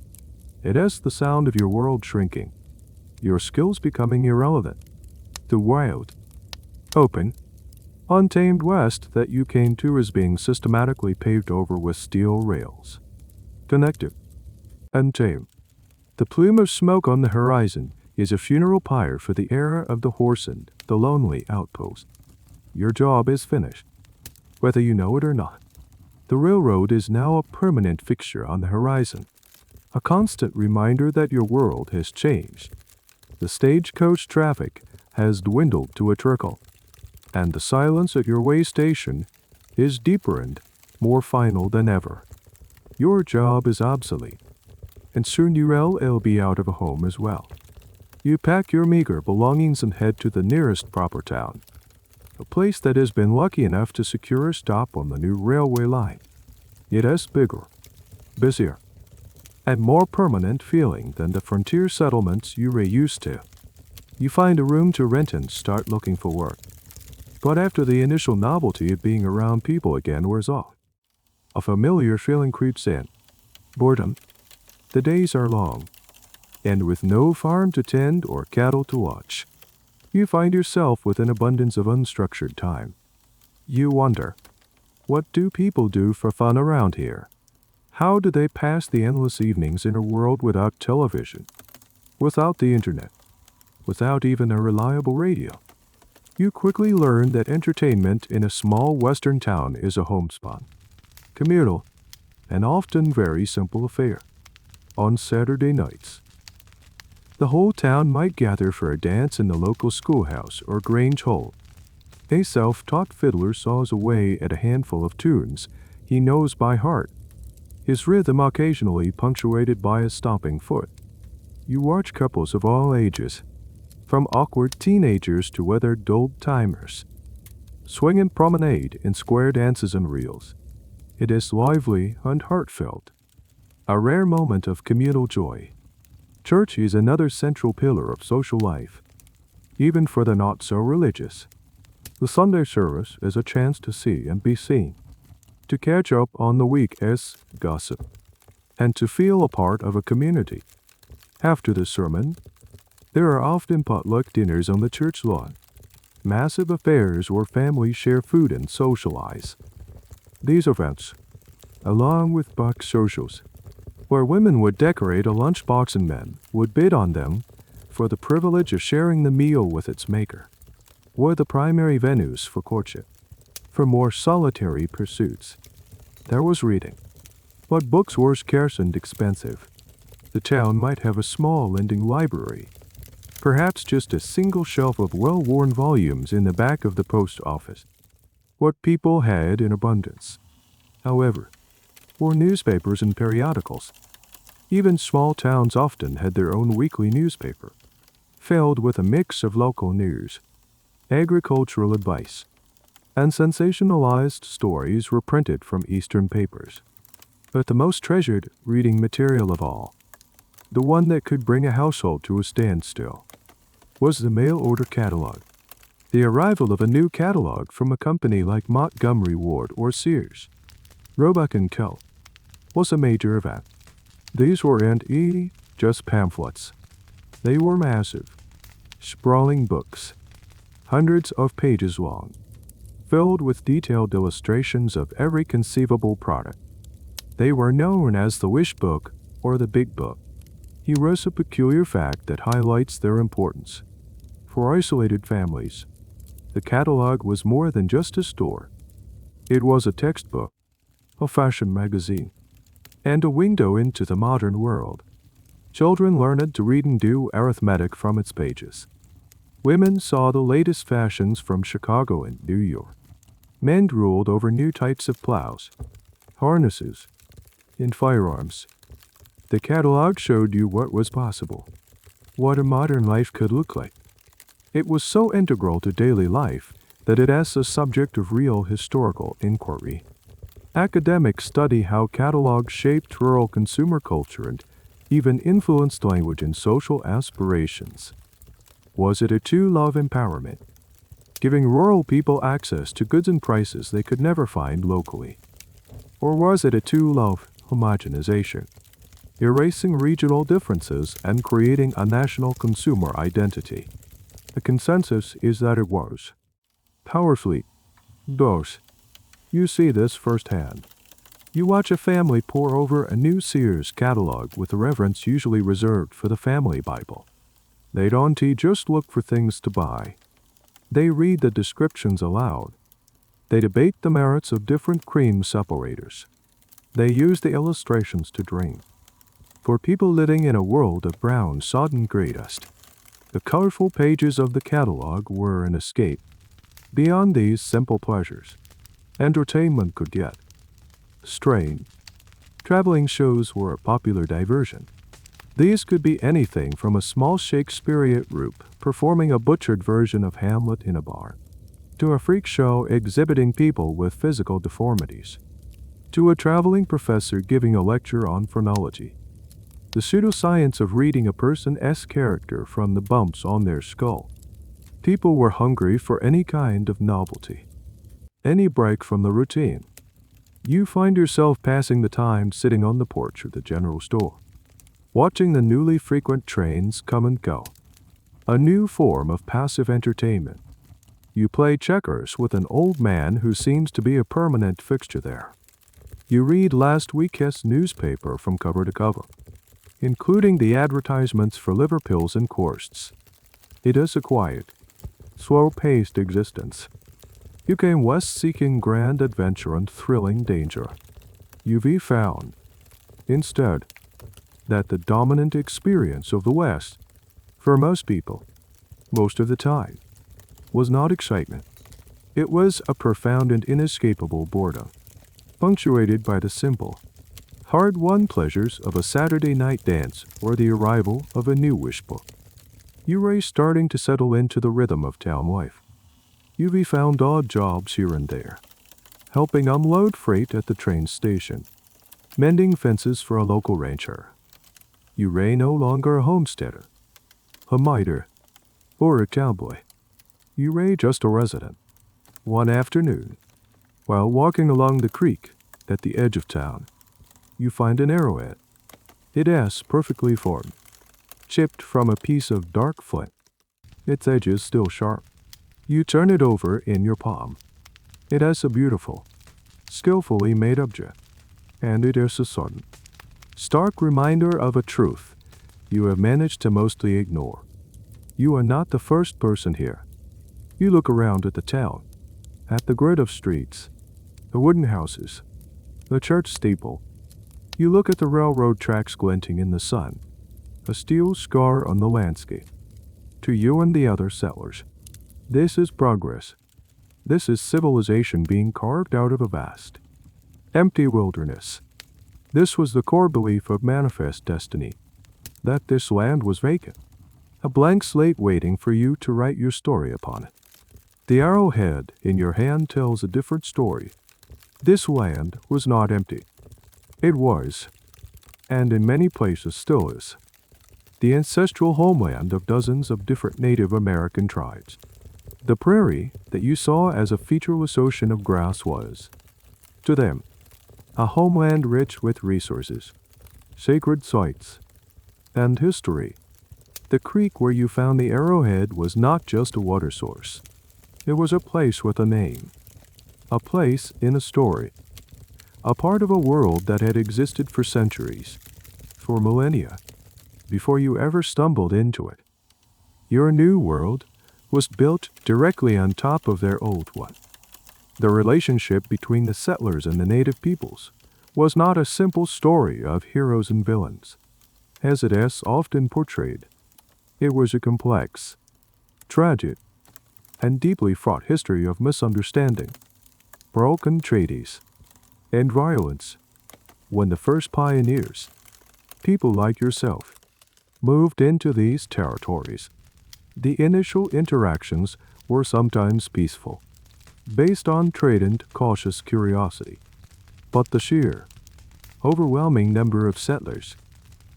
It is the sound of your world shrinking, your skills becoming irrelevant. The wild, open, untamed West that you came to is being systematically paved over with steel rails. Connected, untamed. The plume of smoke on the horizon is a funeral pyre for the era of the horsed, the lonely outpost. Your job is finished, whether you know it or not. The railroad is now a permanent fixture on the horizon, a constant reminder that your world has changed. The stagecoach traffic has dwindled to a trickle, and the silence at your way station is deeper and more final than ever. Your job is obsolete, and soon you'll be out of a home as well. You pack your meager belongings and head to the nearest proper town, a place that has been lucky enough to secure a stop on the new railway line. It is bigger, busier, and more permanent feeling than the frontier settlements you were used to. You find a room to rent and start looking for work. But after the initial novelty of being around people again wears off, a familiar feeling creeps in. Boredom. The days are long, and with no farm to tend or cattle to watch, you find yourself with an abundance of unstructured time. You wonder, what do people do for fun around here? How do they pass the endless evenings in a world without television, without the internet, without even a reliable radio? You quickly learn that entertainment in a small western town is a homespun, communal, and often very simple affair. On Saturday nights, the whole town might gather for a dance in the local schoolhouse or Grange Hall. A self-taught fiddler saws away at a handful of tunes he knows by heart, his rhythm occasionally punctuated by a stomping foot. You watch couples of all ages, from awkward teenagers to weathered old-timers, swing and promenade in square dances and reels. It is lively and heartfelt, a rare moment of communal joy. Church is another central pillar of social life, even for the not-so-religious. The Sunday service is a chance to see and be seen, to catch up on the week's gossip, and to feel a part of a community. After the sermon, there are often potluck dinners on the church lawn, massive affairs where families share food and socialize. These events, along with box socials, where women would decorate a lunchbox and men would bid on them for the privilege of sharing the meal with its maker, were the primary venues for courtship. For more solitary pursuits, there was reading, but books were scarce and expensive. The town might have a small lending library, perhaps just a single shelf of well-worn volumes in the back of the post office. What people had in abundance, however, were newspapers and periodicals. Even small towns often had their own weekly newspaper, filled with a mix of local news, agricultural advice, and sensationalized stories were printed from Eastern papers. But the most treasured reading material of all, the one that could bring a household to a standstill, was the mail order catalog. The arrival of a new catalog from a company like Montgomery Ward or Sears, Roebuck & Co. was a major event. These weren't just pamphlets. They were massive, sprawling books, hundreds of pages long, filled with detailed illustrations of every conceivable product. They were known as the Wish Book or the Big Book. Here was a peculiar fact that highlights their importance. For isolated families, the catalog was more than just a store. It was a textbook, a fashion magazine, and a window into the modern world. Children learned to read and do arithmetic from its pages. Women saw the latest fashions from Chicago and New York. Men drooled over new types of plows, harnesses, and firearms. The catalog showed you what was possible, what a modern life could look like. It was so integral to daily life that it is a subject of real historical inquiry. Academics study how catalogs shaped rural consumer culture and even influenced language and social aspirations. Was it a tool of empowerment, giving rural people access to goods and prices they could never find locally? Or was it a tool of homogenization, erasing regional differences and creating a national consumer identity? The consensus is that it was. Powerfully, both. You see this firsthand. You watch a family pore over a new Sears catalog with the reverence usually reserved for the family Bible. They don't just look for things to buy. They read the descriptions aloud. They debate the merits of different cream separators. They use the illustrations to dream. For people living in a world of brown, sodden gray dust, the colorful pages of the catalog were an escape. Beyond these simple pleasures, entertainment could get strained. Traveling shows were a popular diversion. These could be anything from a small Shakespearean troupe performing a butchered version of Hamlet in a barn, to a freak show exhibiting people with physical deformities, to a traveling professor giving a lecture on phrenology, the pseudoscience of reading a person's character from the bumps on their skull. People were hungry for any kind of novelty, any break from the routine. You find yourself passing the time sitting on the porch of the general store, watching the newly frequent trains come and go. A new form of passive entertainment. You play checkers with an old man who seems to be a permanent fixture there. You read last week's newspaper from cover to cover, including the advertisements for liver pills and courses. It is a quiet, slow-paced existence. You came west seeking grand adventure and thrilling danger. You've found, instead, that the dominant experience of the West, for most people, most of the time, was not excitement. It was a profound and inescapable boredom, punctuated by the simple, hard-won pleasures of a Saturday night dance or the arrival of a new wish book. You were starting to settle into the rhythm of town life. You've found odd jobs here and there, helping unload freight at the train station, mending fences for a local rancher. You were no longer a homesteader, a miter, or a cowboy. You were just a resident. One afternoon, while walking along the creek at the edge of town, you find an arrowhead. It is perfectly formed, chipped from a piece of dark flint, its edges still sharp. You turn it over in your palm. It is a beautiful, skillfully made object, and it is a sudden, stark reminder of a truth you have managed to mostly ignore. You are not the first person here. You look around at the town, at the grid of streets, the wooden houses, the church steeple. You look at the railroad tracks glinting in the sun, a steel scar on the landscape. To you and the other settlers, this is progress. This is civilization being carved out of a vast, empty wilderness. This was the core belief of manifest destiny, that this land was vacant, a blank slate waiting for you to write your story upon it. The arrowhead in your hand tells a different story. This land was not empty. It was, and in many places still is, the ancestral homeland of dozens of different Native American tribes. The prairie that you saw as a featureless ocean of grass was, to them, a homeland rich with resources, sacred sites, and history. The creek where you found the arrowhead was not just a water source. It was a place with a name, a place in a story, a part of a world that had existed for centuries, for millennia, before you ever stumbled into it. Your new world was built directly on top of their old one. The relationship between the settlers and the native peoples was not a simple story of heroes and villains, as it is often portrayed. It was a complex, tragic, and deeply fraught history of misunderstanding, broken treaties, and violence. When the first pioneers, people like yourself, moved into these territories, the initial interactions were sometimes peaceful, based on trade and cautious curiosity. But the sheer, overwhelming number of settlers,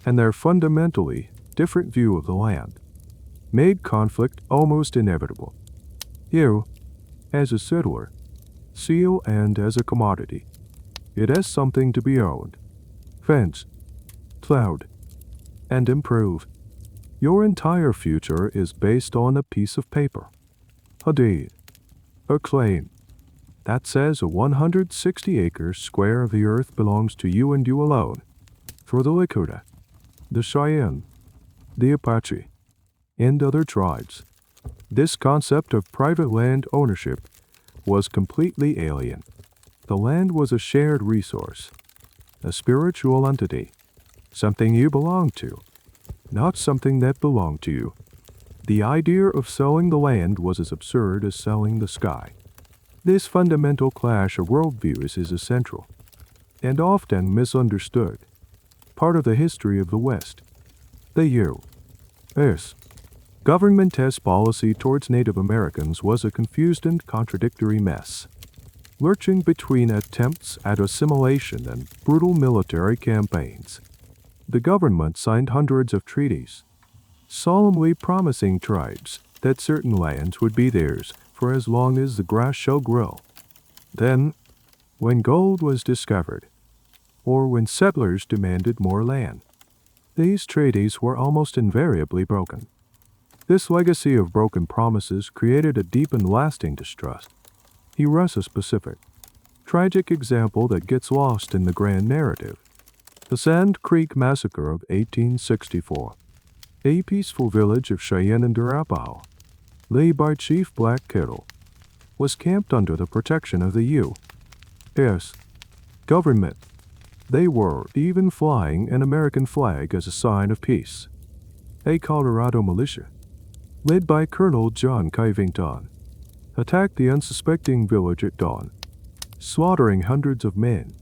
and their fundamentally different view of the land, made conflict almost inevitable. You, as a settler, see it and as a commodity. It has something to be owned, fenced, plowed, and improved. Your entire future is based on a piece of paper, a deed, a claim that says a 160-acre square of the earth belongs to you and you alone. For the Lakota, the Cheyenne, the Apache, and other tribes, this concept of private land ownership was completely alien. The land was a shared resource, a spiritual entity, something you belonged to, not something that belonged to you. The idea of selling the land was as absurd as selling the sky. This fundamental clash of worldviews is essential, and often misunderstood, part of the history of the West. The U.S. government's policy towards Native Americans was a confused and contradictory mess, lurching between attempts at assimilation and brutal military campaigns. The government signed hundreds of treaties, solemnly promising tribes that certain lands would be theirs for as long as the grass shall grow. Then, when gold was discovered, or when settlers demanded more land, these treaties were almost invariably broken. This legacy of broken promises created a deep and lasting distrust. Here is a specific, tragic example that gets lost in the grand narrative. The Sand Creek Massacre of 1864. A peaceful village of Cheyenne and Arapaho, led by Chief Black Kettle, was camped under the protection of the U.S. government. They were even flying an American flag as a sign of peace. A Colorado militia, led by Colonel John Covington, attacked the unsuspecting village at dawn, slaughtering hundreds of men,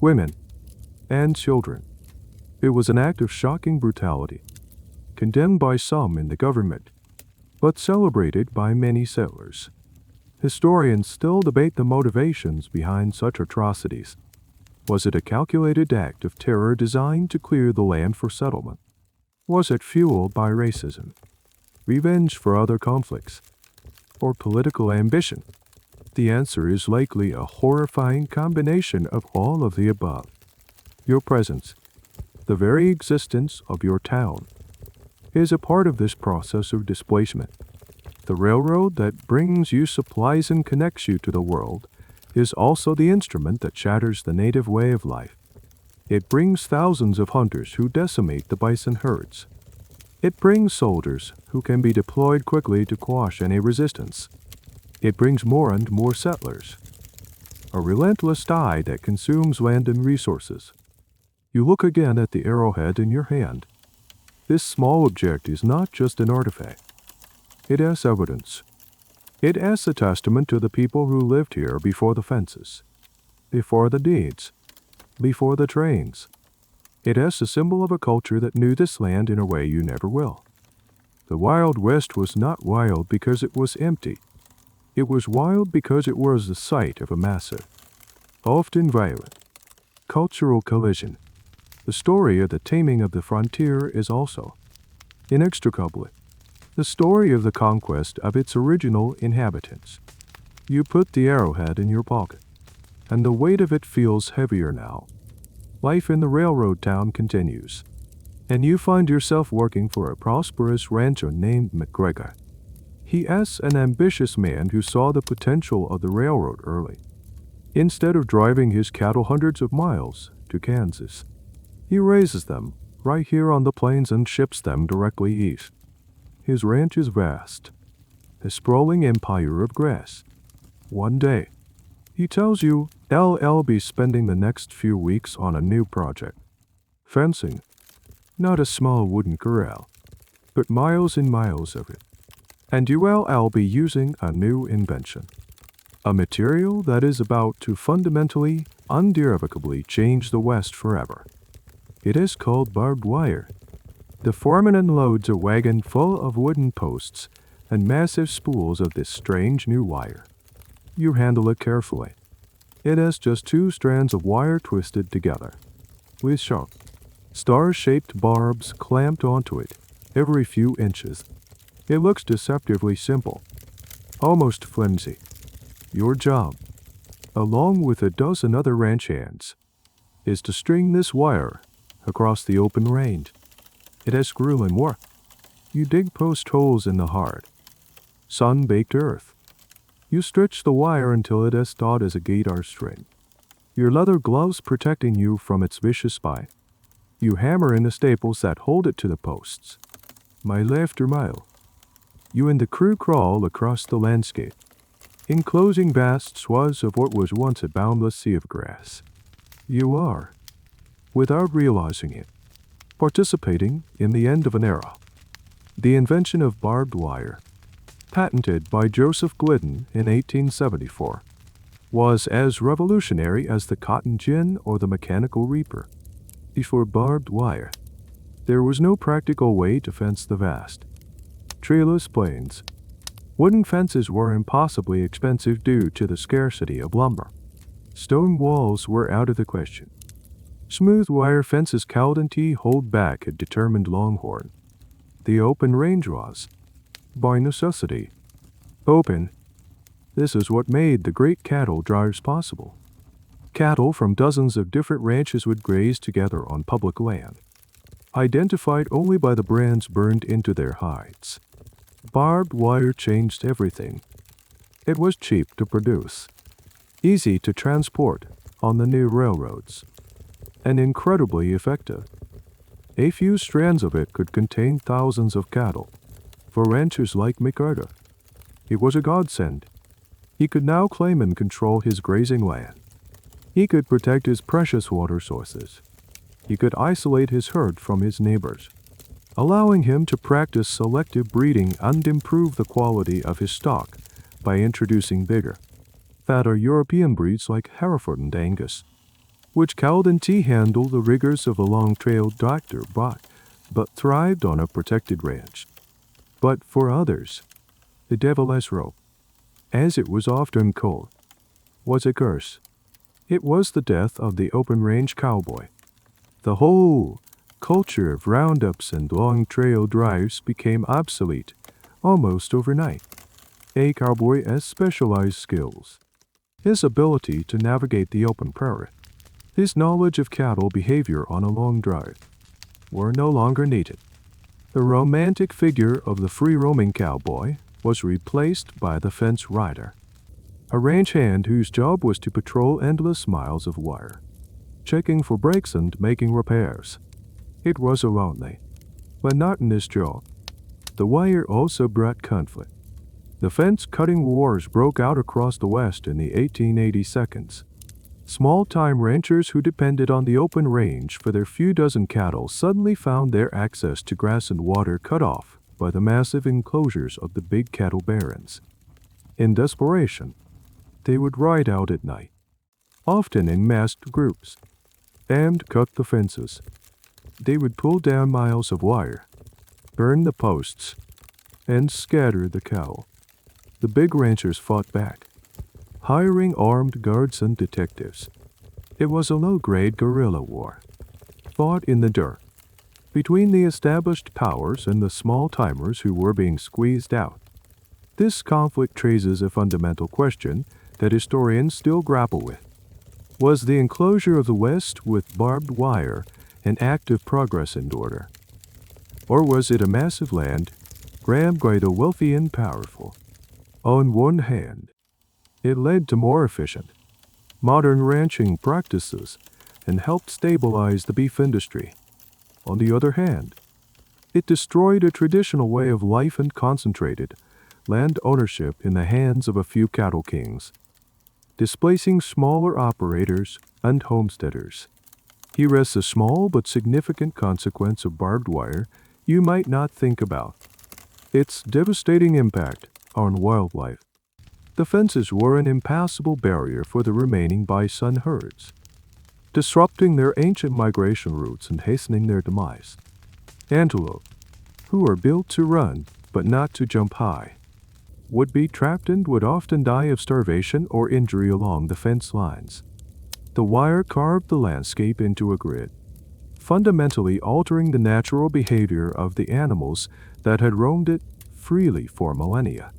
women, and children. It was an act of shocking brutality, condemned by some in the government, but celebrated by many settlers. Historians still debate the motivations behind such atrocities. Was it a calculated act of terror designed to clear the land for settlement? Was it fueled by racism, revenge for other conflicts, or political ambition? The answer is likely a horrifying combination of all of the above. Your presence, the very existence of your town, is a part of this process of displacement. The railroad that brings you supplies and connects you to the world is also the instrument that shatters the native way of life. It brings thousands of hunters who decimate the bison herds. It brings soldiers who can be deployed quickly to quash any resistance. It brings more and more settlers. A relentless tide that consumes land and resources. You look again at the arrowhead in your hand. This small object is not just an artifact. It has evidence. It has a testament to the people who lived here before the fences, before the deeds, before the trains. It has a symbol of a culture that knew this land in a way you never will. The Wild West was not wild because it was empty. It was wild because it was the site of a massive, often violent, cultural collision. The story of the taming of the frontier is also, inextricably, the story of the conquest of its original inhabitants. You put the arrowhead in your pocket, and the weight of it feels heavier now. Life in the railroad town continues, and you find yourself working for a prosperous rancher named McGregor. He is an ambitious man who saw the potential of the railroad early. Instead of driving his cattle hundreds of miles to Kansas, he raises them right here on the plains and ships them directly east. His ranch is vast, a sprawling empire of grass. One day, he tells you he'll be spending the next few weeks on a new project. Fencing, not a small wooden corral, but miles and miles of it. And I'll be using a new invention, a material that is about to fundamentally, underivably change the West forever. It is called barbed wire. The foreman unloads a wagon full of wooden posts and massive spools of this strange new wire. You handle it carefully. It has just 2 strands of wire twisted together, with sharp, star-shaped barbs clamped onto it every few inches. It looks deceptively simple, almost flimsy. Your job, along with a dozen other ranch hands, is to string this wire across the open range. It has grueling work. You dig post holes in the hard, sun-baked earth. You stretch the wire until it is taut as a guitar string, your leather gloves protecting you from its vicious bite. You hammer in the staples that hold it to the posts. Mile after mile, you and the crew crawl across the landscape, enclosing vast swaths of what was once a boundless sea of grass. You are, without realizing it, participating in the end of an era. The invention of barbed wire, patented by Joseph Glidden in 1874, was as revolutionary as the cotton gin or the mechanical reaper. Before barbed wire, there was no practical way to fence the vast, treeless plains. Wooden fences were impossibly expensive due to the scarcity of lumber. Stone walls were out of the question. Smooth wire fences Cowden hold back a determined longhorn. The open range was, by necessity, open. This is what made the great cattle drives possible. Cattle from dozens of different ranches would graze together on public land, identified only by the brands burned into their hides. Barbed wire changed everything. It was cheap to produce, easy to transport on the new railroads, and incredibly effective. A few strands of it could contain thousands of cattle. For ranchers like McGregor, it was a godsend. He could now claim and control his grazing land. He could protect his precious water sources. He could isolate his herd from his neighbors, allowing him to practice selective breeding and improve the quality of his stock by introducing bigger, fatter European breeds like Hereford and Angus, which Cowden handle the rigors of a long-trailed doctor but thrived on a protected ranch. But for others, the devil's rope, as it was often called, was a curse. It was the death of the open-range cowboy. The whole culture of roundups and long-trail drives became obsolete almost overnight. A cowboy has specialized skills. His ability to navigate the open prairie, his knowledge of cattle behavior on a long drive, were no longer needed. The romantic figure of the free-roaming cowboy was replaced by the fence rider, a ranch hand whose job was to patrol endless miles of wire, checking for breaks and making repairs. It was a lonely, monotonous job. The wire also brought conflict. The fence-cutting wars broke out across the West in the 1882s. Small-time ranchers who depended on the open range for their few dozen cattle suddenly found their access to grass and water cut off by the massive enclosures of the big cattle barons. In desperation, they would ride out at night, often in massed groups, and cut the fences. They would pull down miles of wire, burn the posts, and scatter the cattle. The big ranchers fought back, hiring armed guards and detectives. It was a low-grade guerrilla war, fought in the dirt, between the established powers and the small-timers who were being squeezed out. This conflict raises a fundamental question that historians still grapple with. Was the enclosure of the West with barbed wire an act of progress and order? Or was it a massive land grabbed by the wealthy and powerful? On one hand, it led to more efficient, modern ranching practices and helped stabilize the beef industry. On the other hand, it destroyed a traditional way of life and concentrated land ownership in the hands of a few cattle kings, displacing smaller operators and homesteaders. Here is a small but significant consequence of barbed wire you might not think about: its devastating impact on wildlife. The fences were an impassable barrier for the remaining bison herds, disrupting their ancient migration routes and hastening their demise. Antelope, who are built to run but not to jump high, would be trapped and would often die of starvation or injury along the fence lines. The wire carved the landscape into a grid, fundamentally altering the natural behavior of the animals that had roamed it freely for millennia.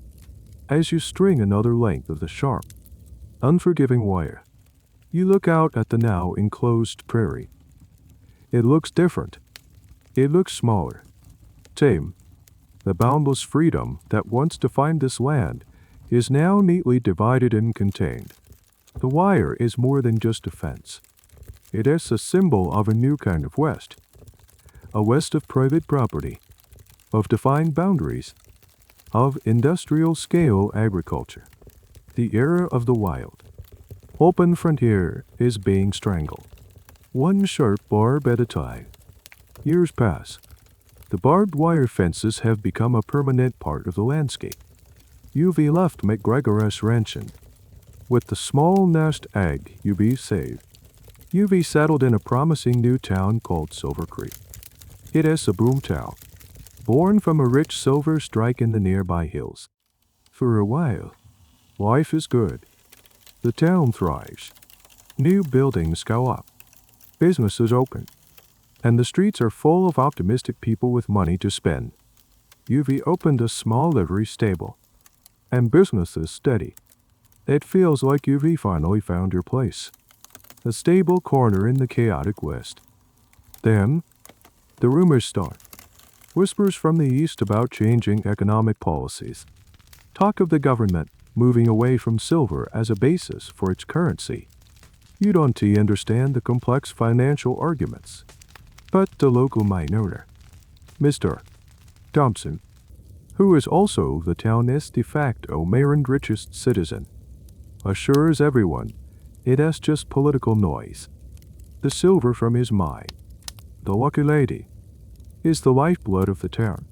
As you string another length of the sharp, unforgiving wire, you look out at the now enclosed prairie. It looks different. It looks smaller, tame. The boundless freedom that once defined this land is now neatly divided and contained. The wire is more than just a fence. It is a symbol of a new kind of West. A West of private property, of defined boundaries, of industrial-scale agriculture. The era of the wild, open frontier is being strangled, one sharp barb at a time. Years pass. The barbed wire fences have become a permanent part of the landscape. You've left McGregor's ranching. With the small nest egg you've saved, you've settled in a promising new town called Silver Creek. It is a boom town, born from a rich silver strike in the nearby hills. For a while, life is good. The town thrives. New buildings go up. Businesses open. And the streets are full of optimistic people with money to spend. You've opened a small livery stable, and business is steady. It feels like you've finally found your place, a stable corner in the chaotic West. Then, the rumors start. Whispers from the East about changing economic policies. Talk of the government moving away from silver as a basis for its currency. You don't understand the complex financial arguments. But the local mine owner, Mr. Thompson, who is also the town's de facto mayor and richest citizen, assures everyone it is just political noise. The silver from his mine, the lucky lady, is the lifeblood of the town,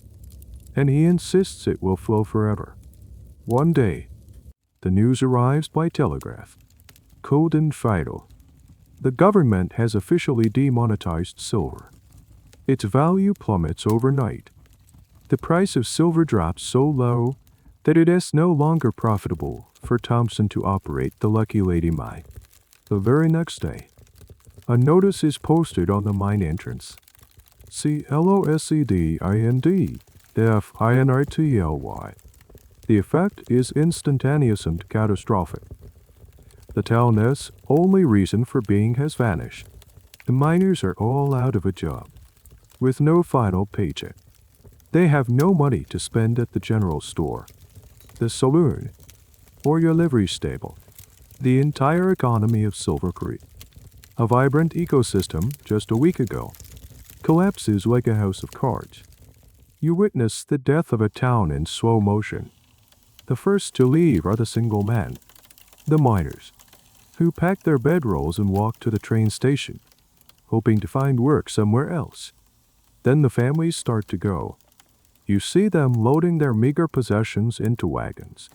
and he insists it will flow forever. One day, the news arrives by telegraph, cold and vital. The government has officially demonetized silver. Its value plummets overnight. The price of silver drops so low that it is no longer profitable for Thompson to operate the Lucky Lady mine. The very next day, a notice is posted on the mine entrance. See LOSEDINDFINITLY. The effect is instantaneous and catastrophic. The town's only reason for being has vanished. The miners are all out of a job, with no final paycheck. They have no money to spend at the general store, the saloon, or your livery stable. The entire economy of Silver Creek, a vibrant ecosystem just a week ago, collapses like a house of cards. You witness the death of a town in slow motion. The first to leave are the single men, the miners, who pack their bedrolls and walk to the train station, hoping to find work somewhere else. Then the families start to go. You see them loading their meager possessions into wagons.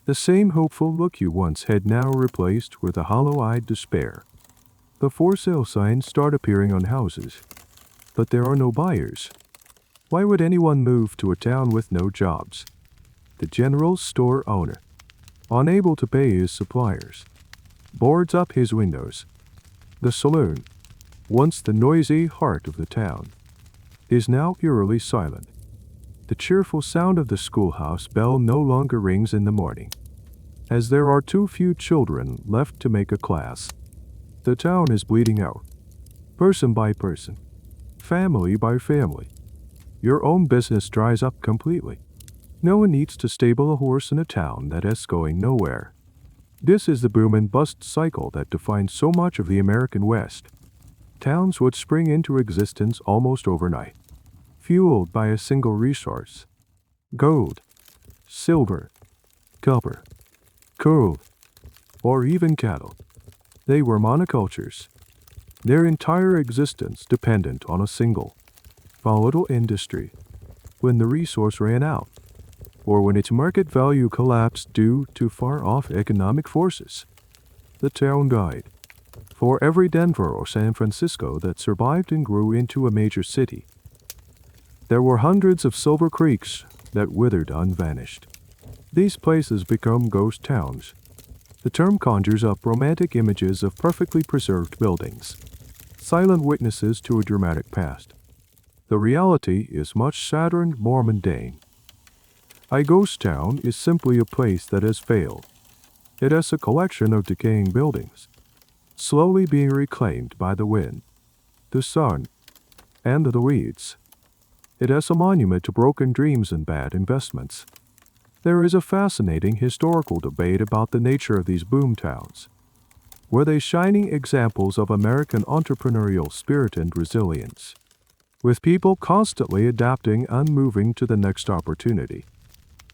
The same hopeful look you once had now replaced with a hollow-eyed despair. The for sale signs start appearing on houses, but there are no buyers. Why would anyone move to a town with no jobs? The general store owner, unable to pay his suppliers, boards up his windows. The saloon, once the noisy heart of the town, is now eerily silent. The cheerful sound of the schoolhouse bell no longer rings in the morning, as there are too few children left to make a class. The town is bleeding out, person by person, family by family. Your own business dries up completely. No one needs to stable a horse in a town that is going nowhere. This is the boom and bust cycle that defines so much of the American West. Towns would spring into existence almost overnight, fueled by a single resource: gold, silver, copper, coal, or even cattle. They were monocultures, their entire existence dependent on a single, volatile industry. When the resource ran out, or when its market value collapsed due to far-off economic forces, the town died. For every Denver or San Francisco that survived and grew into a major city, there were hundreds of silver creeks that withered and vanished. These places become ghost towns. The term conjures up romantic images of perfectly preserved buildings, silent witnesses to a dramatic past. The reality is much sadder and more mundane. A ghost town is simply a place that has failed. It is a collection of decaying buildings, slowly being reclaimed by the wind, the sun, and the weeds. It is a monument to broken dreams and bad investments. There is a fascinating historical debate about the nature of these boom towns. Were they shining examples of American entrepreneurial spirit and resilience, with people constantly adapting and moving to the next opportunity?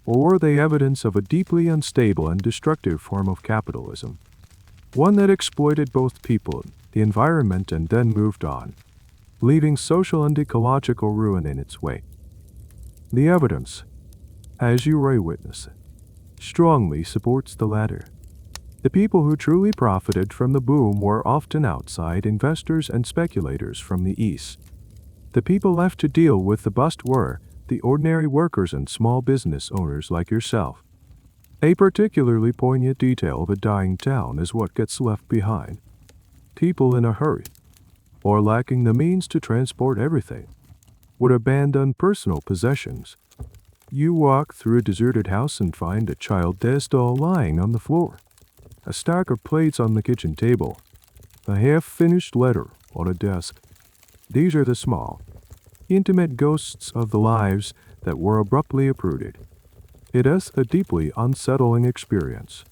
Or were they evidence of a deeply unstable and destructive form of capitalism, one that exploited both people, the environment, and then moved on, leaving social and ecological ruin in its wake? The evidence, as you may witness, strongly supports the latter. The people who truly profited from the boom were often outside investors and speculators from the East. The people left to deal with the bust were the ordinary workers and small business owners like yourself. A particularly poignant detail of a dying town is what gets left behind. People in a hurry, or lacking the means to transport everything, would abandon personal possessions. You walk through a deserted house and find a child dead doll lying on the floor, a stack of plates on the kitchen table, a half-finished letter on a desk. These are the small, intimate ghosts of the lives that were abruptly uprooted. It is a deeply unsettling experience,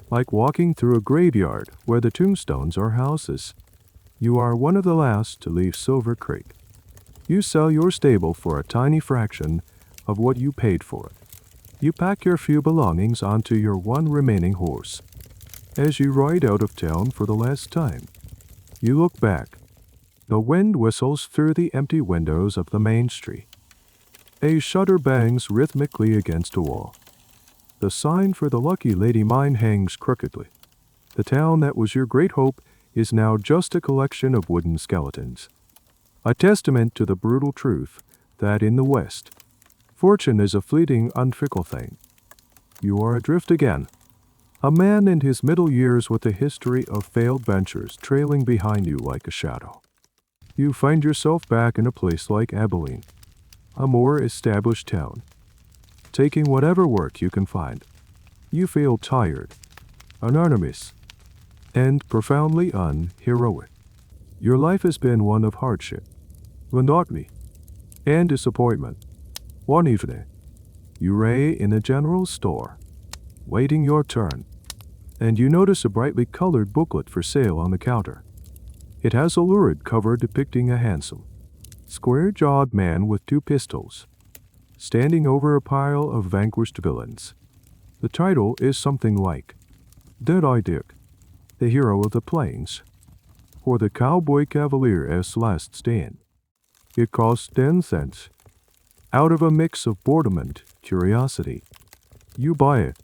like walking through a graveyard where the tombstones are houses. You are one of the last to leave Silver Creek. You sell your stable for a tiny fraction of what you paid for it. You pack your few belongings onto your one remaining horse. As you ride out of town for the last time, you look back. The wind whistles through the empty windows of the main street. A shutter bangs rhythmically against a wall. The sign for the Lucky Lady Mine hangs crookedly. The town that was your great hope is now just a collection of wooden skeletons, a testament to the brutal truth that in the West, fortune is a fleeting, unfickle thing. You are adrift again, a man in his middle years with a history of failed ventures trailing behind you like a shadow. You find yourself back in a place like Abilene, a more established town, taking whatever work you can find. You feel tired, anonymous, and profoundly unheroic. Your life has been one of hardship, monotony, and disappointment. One evening, you are in a general store, waiting your turn, and you notice a brightly colored booklet for sale on the counter. It has a lurid cover depicting a handsome, square-jawed man with two pistols, standing over a pile of vanquished villains. The title is something like, Dead-Eye Dick, the Hero of the Plains, or the Cowboy Cavalier's Last Stand. It costs 10 cents. Out of a mix of boredom and curiosity, you buy it.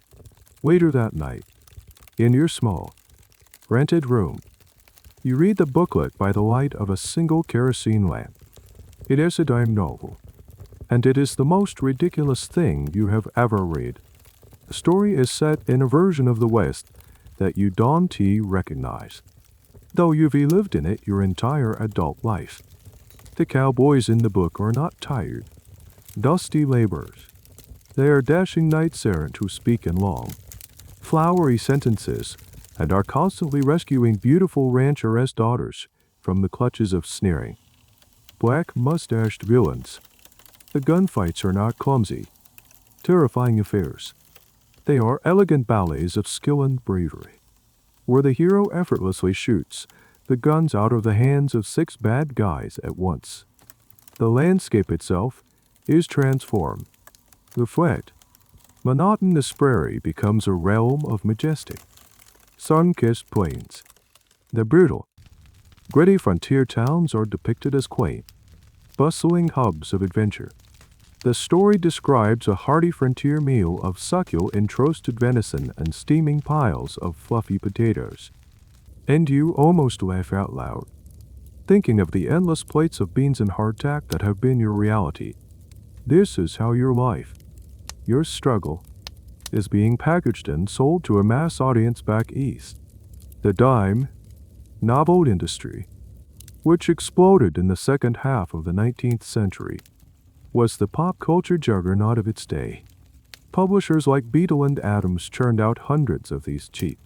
Later that night, in your small, rented room, you read the booklet by the light of a single kerosene lamp. It is a dime novel, and it is the most ridiculous thing you have ever read. The story is set in a version of the West that you don't recognize, though you've lived in it your entire adult life. The cowboys in the book are not tired, dusty laborers. They are dashing knights errant who speak in long, flowery sentences and are constantly rescuing beautiful rancheress daughters from the clutches of sneering, black-mustached villains. The gunfights are not clumsy, terrifying affairs. They are elegant ballets of skill and bravery, where the hero effortlessly shoots the guns out of the hands of 6 bad guys at once. The landscape itself is transformed. The flat, monotonous prairie becomes a realm of majestic, sun-kissed plains. The brutal, gritty frontier towns are depicted as quaint, bustling hubs of adventure. The story describes a hearty frontier meal of succulent and roasted venison and steaming piles of fluffy potatoes. And you almost laugh out loud, thinking of the endless plates of beans and hardtack that have been your reality. This is how your life, your struggle, is being packaged and sold to a mass audience back east. The dime novel industry, which exploded in the second half of the 19th century, was the pop culture juggernaut of its day. Publishers like Beadle and Adams churned out hundreds of these cheap,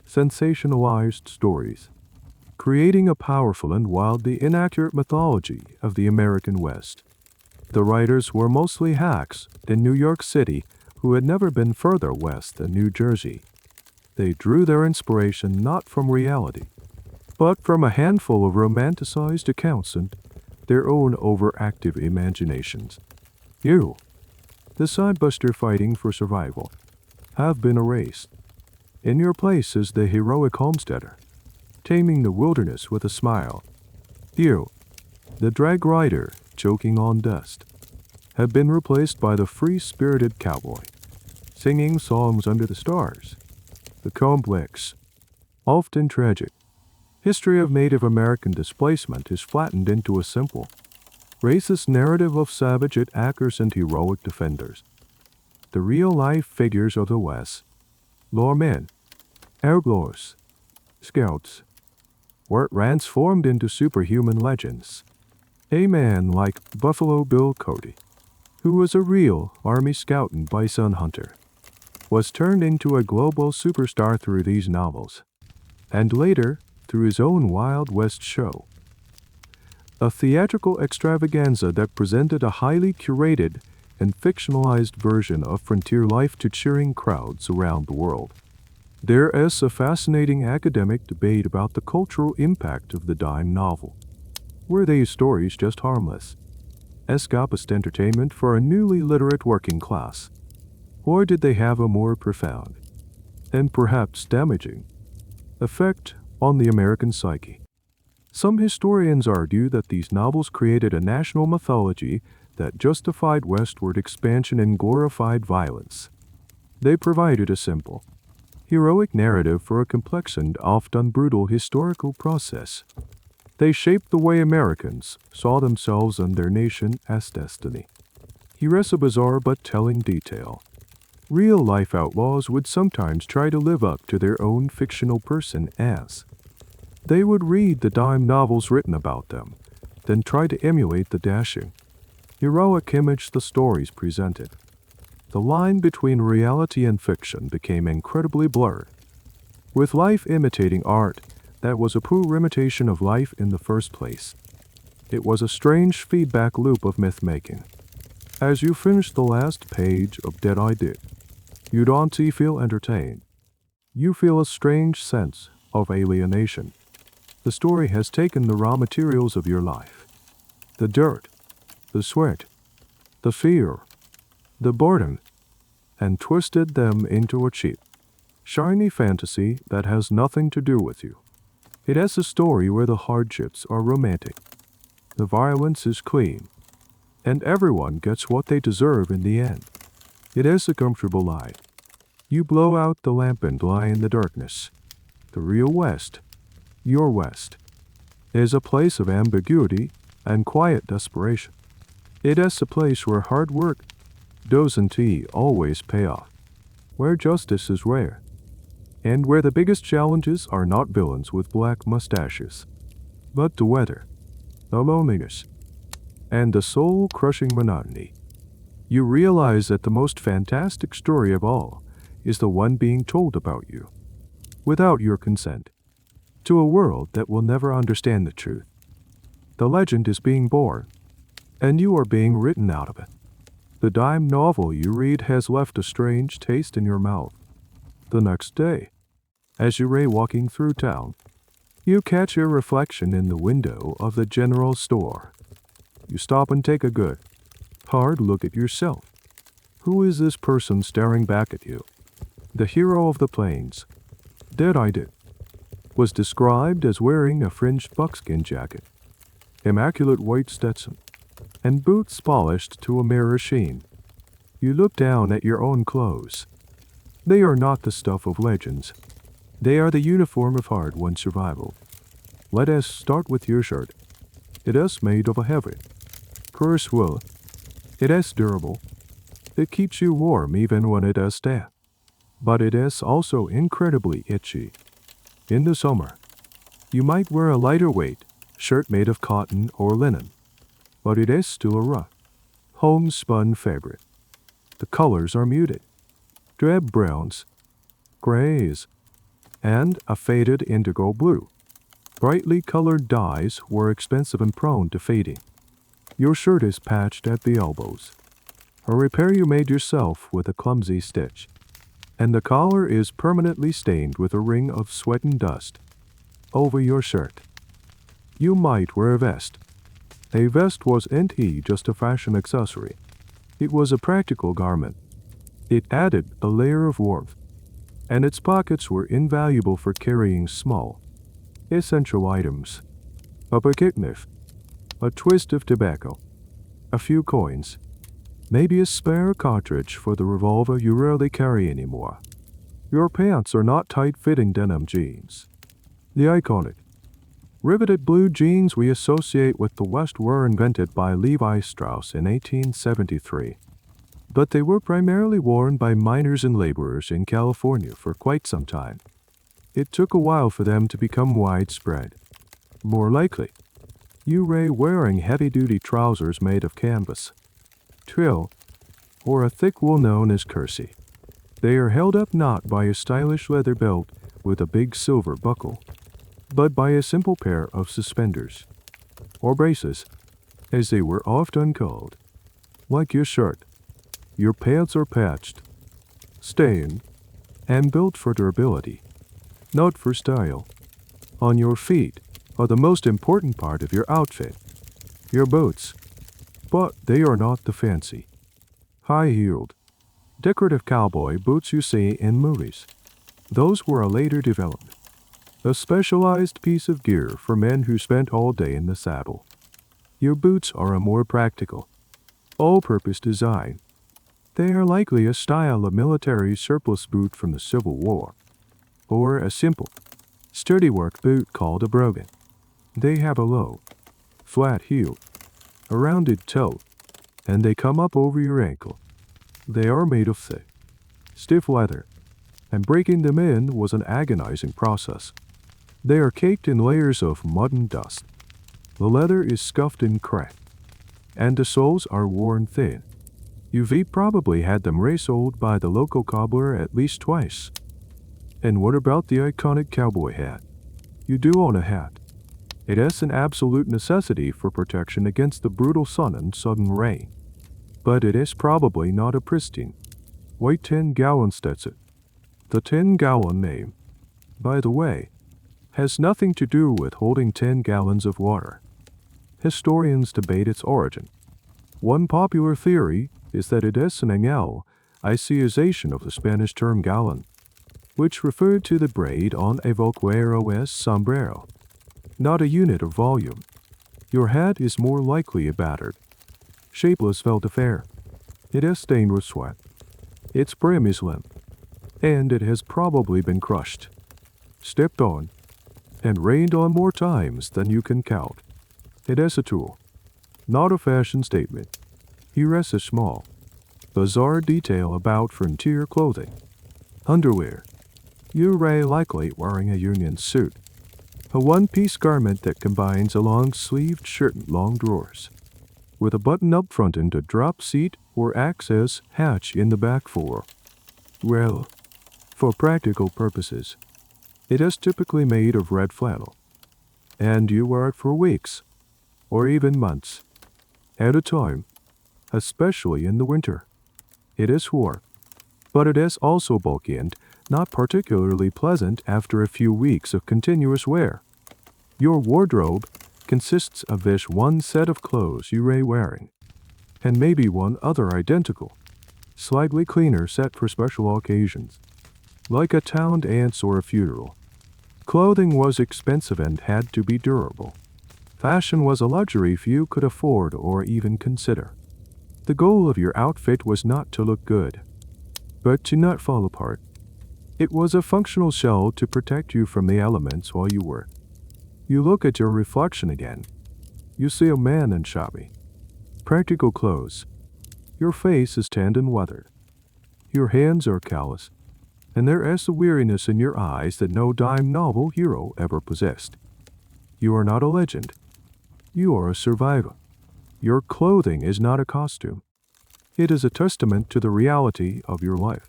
sensationalized stories, creating a powerful and wildly inaccurate mythology of the American West. The writers were mostly hacks in New York City who had never been further west than New Jersey. They drew their inspiration not from reality, but from a handful of romanticized accounts and their own overactive imaginations. You, the sidebuster fighting for survival, have been erased. In your place is the heroic homesteader, taming the wilderness with a smile. You, the drag rider choking on dust, have been replaced by the free-spirited cowboy, singing songs under the stars. The complex, often tragic, history of Native American displacement is flattened into a simple, racist narrative of savage attackers and heroic defenders. The real-life figures of the West, lawmen, outlaws, scouts, were transformed into superhuman legends. A man like Buffalo Bill Cody, who was a real Army scout and bison hunter, was turned into a global superstar through these novels, and later through his own Wild West show, a theatrical extravaganza that presented a highly curated and fictionalized version of frontier life to cheering crowds around the world. There is a fascinating academic debate about the cultural impact of the dime novel. Were these stories just harmless, escapist entertainment for a newly literate working class? Or did they have a more profound, and perhaps damaging, effect on the American psyche? Some historians argue that these novels created a national mythology that justified westward expansion and glorified violence. They provided a simple, heroic narrative for a complex and often brutal historical process. They shaped the way Americans saw themselves and their nation as destiny. Here's a bizarre but telling detail. Real-life outlaws would sometimes try to live up to their own fictional person as. They would read the dime novels written about them, then try to emulate the dashing, heroic image the stories presented. The line between reality and fiction became incredibly blurred, with life imitating art that was a poor imitation of life in the first place. It was a strange feedback loop of myth-making. As you finish the last page of Dead I Did, you don't feel entertained. You feel a strange sense of alienation. The story has taken the raw materials of your life, the dirt, the sweat, the fear, the boredom, and twisted them into a cheap, shiny fantasy that has nothing to do with you. It has a story where the hardships are romantic, the violence is clean, and everyone gets what they deserve in the end. It is a comfortable lie. You blow out the lamp and lie in the darkness. The real West, your West, is a place of ambiguity and quiet desperation. It is a place where hard work doesn't always pay off, where justice is rare, and where the biggest challenges are not villains with black mustaches, but the weather, the loneliness, and the soul-crushing monotony. You realize that the most fantastic story of all is the one being told about you, without your consent, to a world that will never understand the truth. The legend is being born, and you are being written out of it. The dime novel you read has left a strange taste in your mouth. The next day, as you ray walking through town, you catch your reflection in the window of the general store. You stop and take a good, hard look at yourself. Who is this person staring back at you? The hero of the plains, Dead-Eyed, was described as wearing a fringed buckskin jacket, immaculate white Stetson, and boots polished to a mirror sheen. You look down at your own clothes. They are not the stuff of legends. They are the uniform of hard-won survival. Let us start with your shirt. It is made of a heavy, coarse wool. It is durable. It keeps you warm even when it is damp. But it is also incredibly itchy. In the summer, you might wear a lighter weight shirt made of cotton or linen, but it is still a rough, homespun fabric. The colors are muted, drab browns, grays, and a faded indigo blue. Brightly colored dyes were expensive and prone to fading. Your shirt is patched at the elbows, a repair you made yourself with a clumsy stitch, and the collar is permanently stained with a ring of sweat and dust. Over your shirt, you might wear a vest. A vest wasn't just a fashion accessory. It was a practical garment. It added a layer of warmth, and its pockets were invaluable for carrying small, essential items. A pocket knife, a twist of tobacco, a few coins, maybe a spare cartridge for the revolver you rarely carry anymore. Your pants are not tight-fitting denim jeans. The iconic, riveted blue jeans we associate with the West were invented by Levi Strauss in 1873, but they were primarily worn by miners and laborers in California for quite some time. It took a while for them to become widespread. More likely, you ray wearing heavy-duty trousers made of canvas, twill, or a thick wool known as kersey. They are held up not by a stylish leather belt with a big silver buckle, but by a simple pair of suspenders, or braces, as they were often called. Like your shirt, your pants are patched, stained, and built for durability, not for style. On your feet are the most important part of your outfit, your boots, but they are not the fancy, high-heeled, decorative cowboy boots you see in movies. Those were a later development, a specialized piece of gear for men who spent all day in the saddle. Your boots are a more practical, all-purpose design. They are likely a style of military surplus boot from the Civil War, or a simple, sturdy work boot called a brogan. They have a low, flat heel, a rounded toe, and they come up over your ankle. They are made of thick, stiff leather, and breaking them in was an agonizing process. They are caked in layers of mud and dust. The leather is scuffed and cracked, and the soles are worn thin. You've probably had them resoled by the local cobbler at least twice. And what about the iconic cowboy hat? You do own a hat. It is an absolute necessity for protection against the brutal sun and sudden rain. But it is probably not a pristine, white 10-gallon Stetson. The 10-gallon name, by the way, has nothing to do with holding 10 gallons of water. Historians debate its origin. One popular theory is that it is an Anglicization of the Spanish term gallon, which referred to the braid on a vaquero's sombrero, not a unit of volume. Your hat is more likely a battered, shapeless felt affair. It is stained with sweat. Its brim is limp, and it has probably been crushed, stepped on, and rained on more times than you can count. It is a tool, not a fashion statement. Here is a small, bizarre detail about frontier clothing. Underwear. You are likely wearing a union suit, a one-piece garment that combines a long-sleeved shirt and long drawers, with a button up front and a drop seat or access hatch in the back for practical purposes, it is typically made of red flannel, and you wear it for weeks or even months at a time, especially in the winter. It is warm, but it is also bulky and not particularly pleasant after a few weeks of continuous wear. Your wardrobe consists of this one set of clothes you're wearing, and maybe one other identical, slightly cleaner set for special occasions, like a town dance or a funeral. Clothing was expensive and had to be durable. Fashion was a luxury few could afford or even consider. The goal of your outfit was not to look good, but to not fall apart. It was a functional shell to protect you from the elements while you work. You look at your reflection again. You see a man in shabby, practical clothes. Your face is tanned and weathered. Your hands are callous, and there is a weariness in your eyes that no dime novel hero ever possessed. You are not a legend. You are a survivor. Your clothing is not a costume. It is a testament to the reality of your life,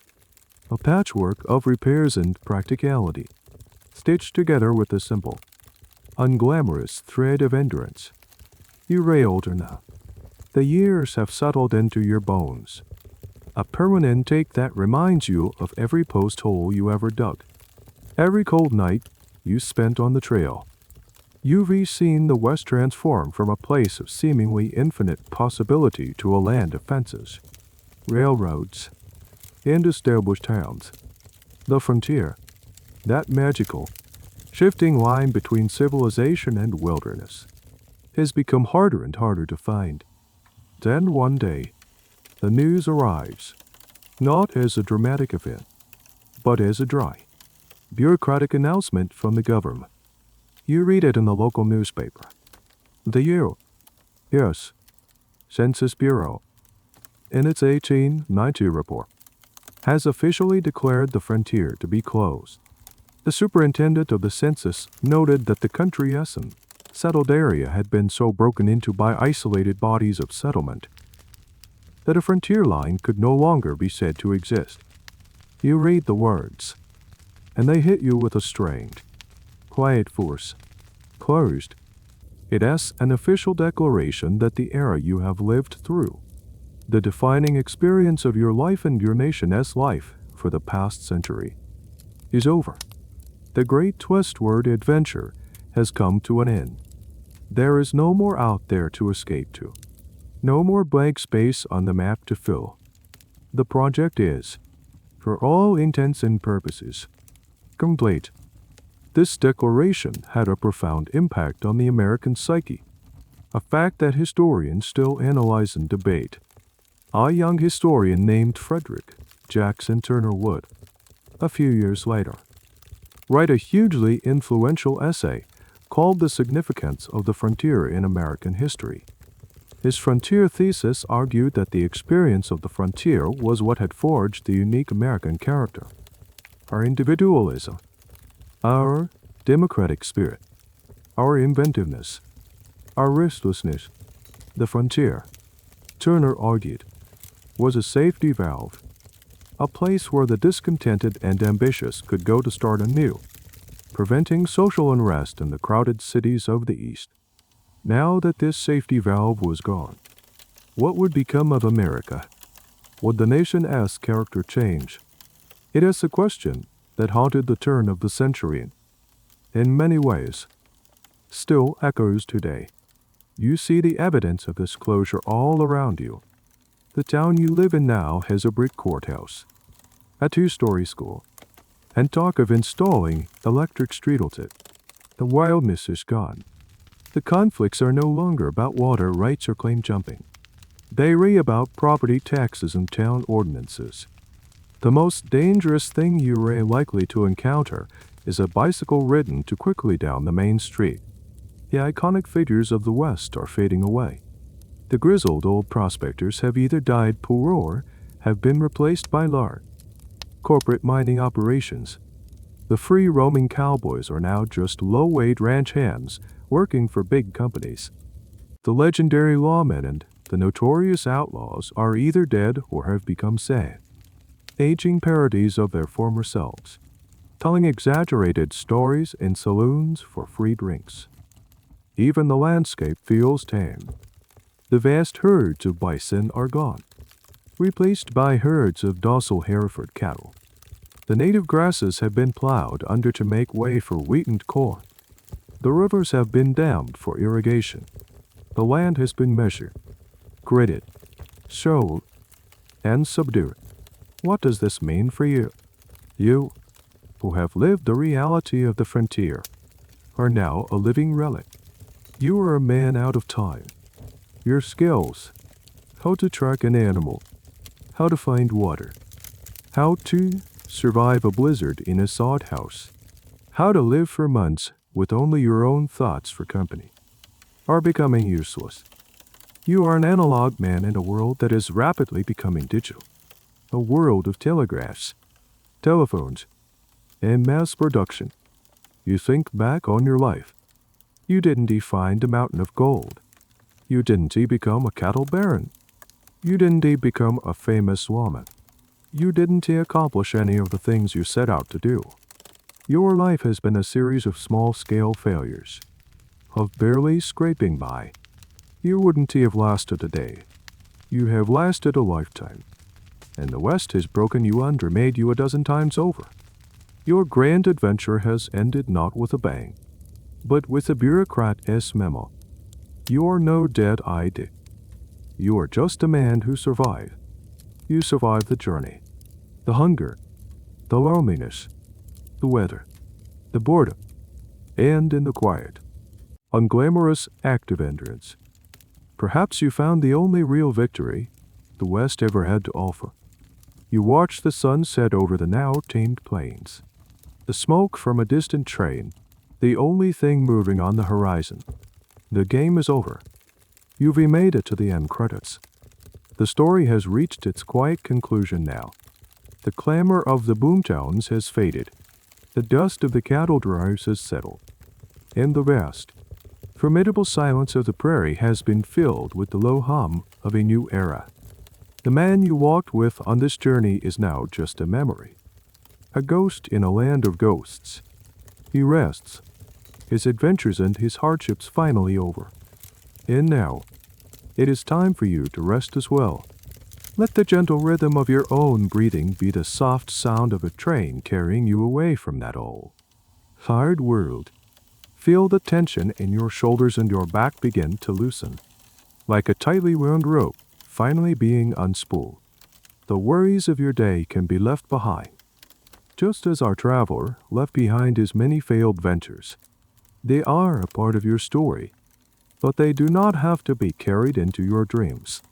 a patchwork of repairs and practicality, stitched together with a simple, unglamorous thread of endurance. You're older now. The years have settled into your bones, a permanent ache that reminds you of every post hole you ever dug, every cold night you spent on the trail. You've seen the West transform from a place of seemingly infinite possibility to a land of fences, railroads, and established towns. The frontier, that magical, shifting line between civilization and wilderness, has become harder and harder to find. Then one day, the news arrives, not as a dramatic event, but as a dry, bureaucratic announcement from the government. You read it in the local newspaper. The U.S. Census Bureau, in its 1890 report, has officially declared the frontier to be closed. The superintendent of the census noted that the country's settled area had been so broken into by isolated bodies of settlement that a frontier line could no longer be said to exist. You read the words, and they hit you with a strained, quiet force. Closed. It is an official declaration that the era you have lived through, the defining experience of your life and your nation's life for the past century, is over. The great westward adventure has come to an end. There is no more out there to escape to, no more blank space on the map to fill. The project is, for all intents and purposes, complete. This declaration had a profound impact on the American psyche, a fact that historians still analyze and debate. A young historian named Frederick Jackson Turner would, a few years later, write a hugely influential essay called The Significance of the Frontier in American History. His frontier thesis argued that the experience of the frontier was what had forged the unique American character, our individualism, our democratic spirit, our inventiveness, our restlessness. The frontier, Turner argued, was a safety valve, a place where the discontented and ambitious could go to start anew, preventing social unrest in the crowded cities of the East. Now that this safety valve was gone, what would become of America? Would the nation's character change? It is a question that haunted the turn of the century and, in many ways, still echoes today. You see the evidence of this closure all around you. The town you live in now has a brick courthouse, a two-story school, and talk of installing electric streetlights. The wildness is gone. The conflicts are no longer about water rights or claim jumping. They are about property taxes and town ordinances. The most dangerous thing you are likely to encounter is a bicycle ridden too quickly down the main street. The iconic figures of the West are fading away. The grizzled old prospectors have either died poor or have been replaced by large corporate mining operations. The free-roaming cowboys are now just low-wage ranch hands working for big companies. The legendary lawmen and The notorious outlaws are either dead or have become sad, aging parodies of their former selves, telling exaggerated stories in saloons for free drinks. Even the landscape feels tame. The vast herds of bison are gone, replaced by herds of docile Hereford cattle. The native grasses have been plowed under to make way for wheat and corn. The rivers have been dammed for irrigation. The land has been measured, gridded, sowed, and subdued. What does this mean for you? You, who have lived the reality of the frontier, are now a living relic. You are a man out of time. Your skills, how to track an animal, how to find water, how to survive a blizzard in a sod house, how to live for months with only your own thoughts for company, are becoming useless. You are an analog man in a world that is rapidly becoming digital, a world of telegraphs, telephones, and mass production. You think back on your life. You didn't find a mountain of gold. You didn't become a cattle baron. You didn't become a famous woman. You didn't accomplish any of the things you set out to do. Your life has been a series of small-scale failures, of barely scraping by. You wouldn't have lasted a day. You have lasted a lifetime, and the West has broken you under, made you a dozen times over. Your grand adventure has ended not with a bang, but with a bureaucrat's memo. You are no dead-eyed dick. You are just a man who survived. You survived the journey, the hunger, the loneliness, the weather, the boredom, and in the quiet, unglamorous act of endurance. Perhaps you found the only real victory the West ever had to offer. You watched the sun set over the now tamed plains. The smoke from a distant train, the only thing moving on the horizon. The game is over. You've made it to the end credits. The story has reached its quiet conclusion now. The clamor of the boomtowns has faded. The dust of the cattle drives has settled. And the vast, formidable silence of the prairie has been filled with the low hum of a new era. The man you walked with on this journey is now just a memory, a ghost in a land of ghosts. He rests, his adventures and his hardships finally over. And now, it is time for you to rest as well. Let the gentle rhythm of your own breathing be the soft sound of a train carrying you away from that old, hard world. Feel the tension in your shoulders and your back begin to loosen, like a tightly wound rope finally being unspooled. The worries of your day can be left behind, just as our traveler left behind his many failed ventures. They are a part of your story, but they do not have to be carried into your dreams.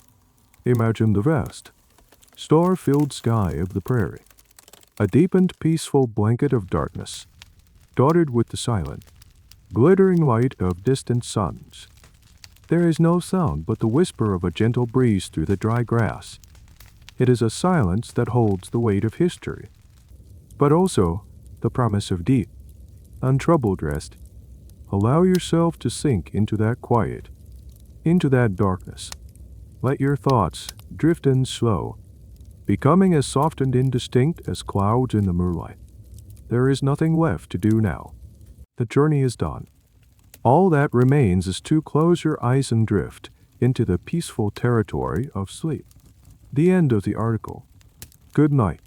Imagine the vast, star-filled sky of the prairie, a deep and peaceful blanket of darkness, dotted with the silent, glittering light of distant suns. There is no sound but the whisper of a gentle breeze through the dry grass. It is a silence that holds the weight of history, but also the promise of deep, untroubled rest. Allow yourself to sink into that quiet, into that darkness. Let your thoughts drift in slow, becoming as soft and indistinct as clouds in the moonlight. There is nothing left to do now. The journey is done. All that remains is to close your eyes and drift into the peaceful territory of sleep. The end of the article. Good night.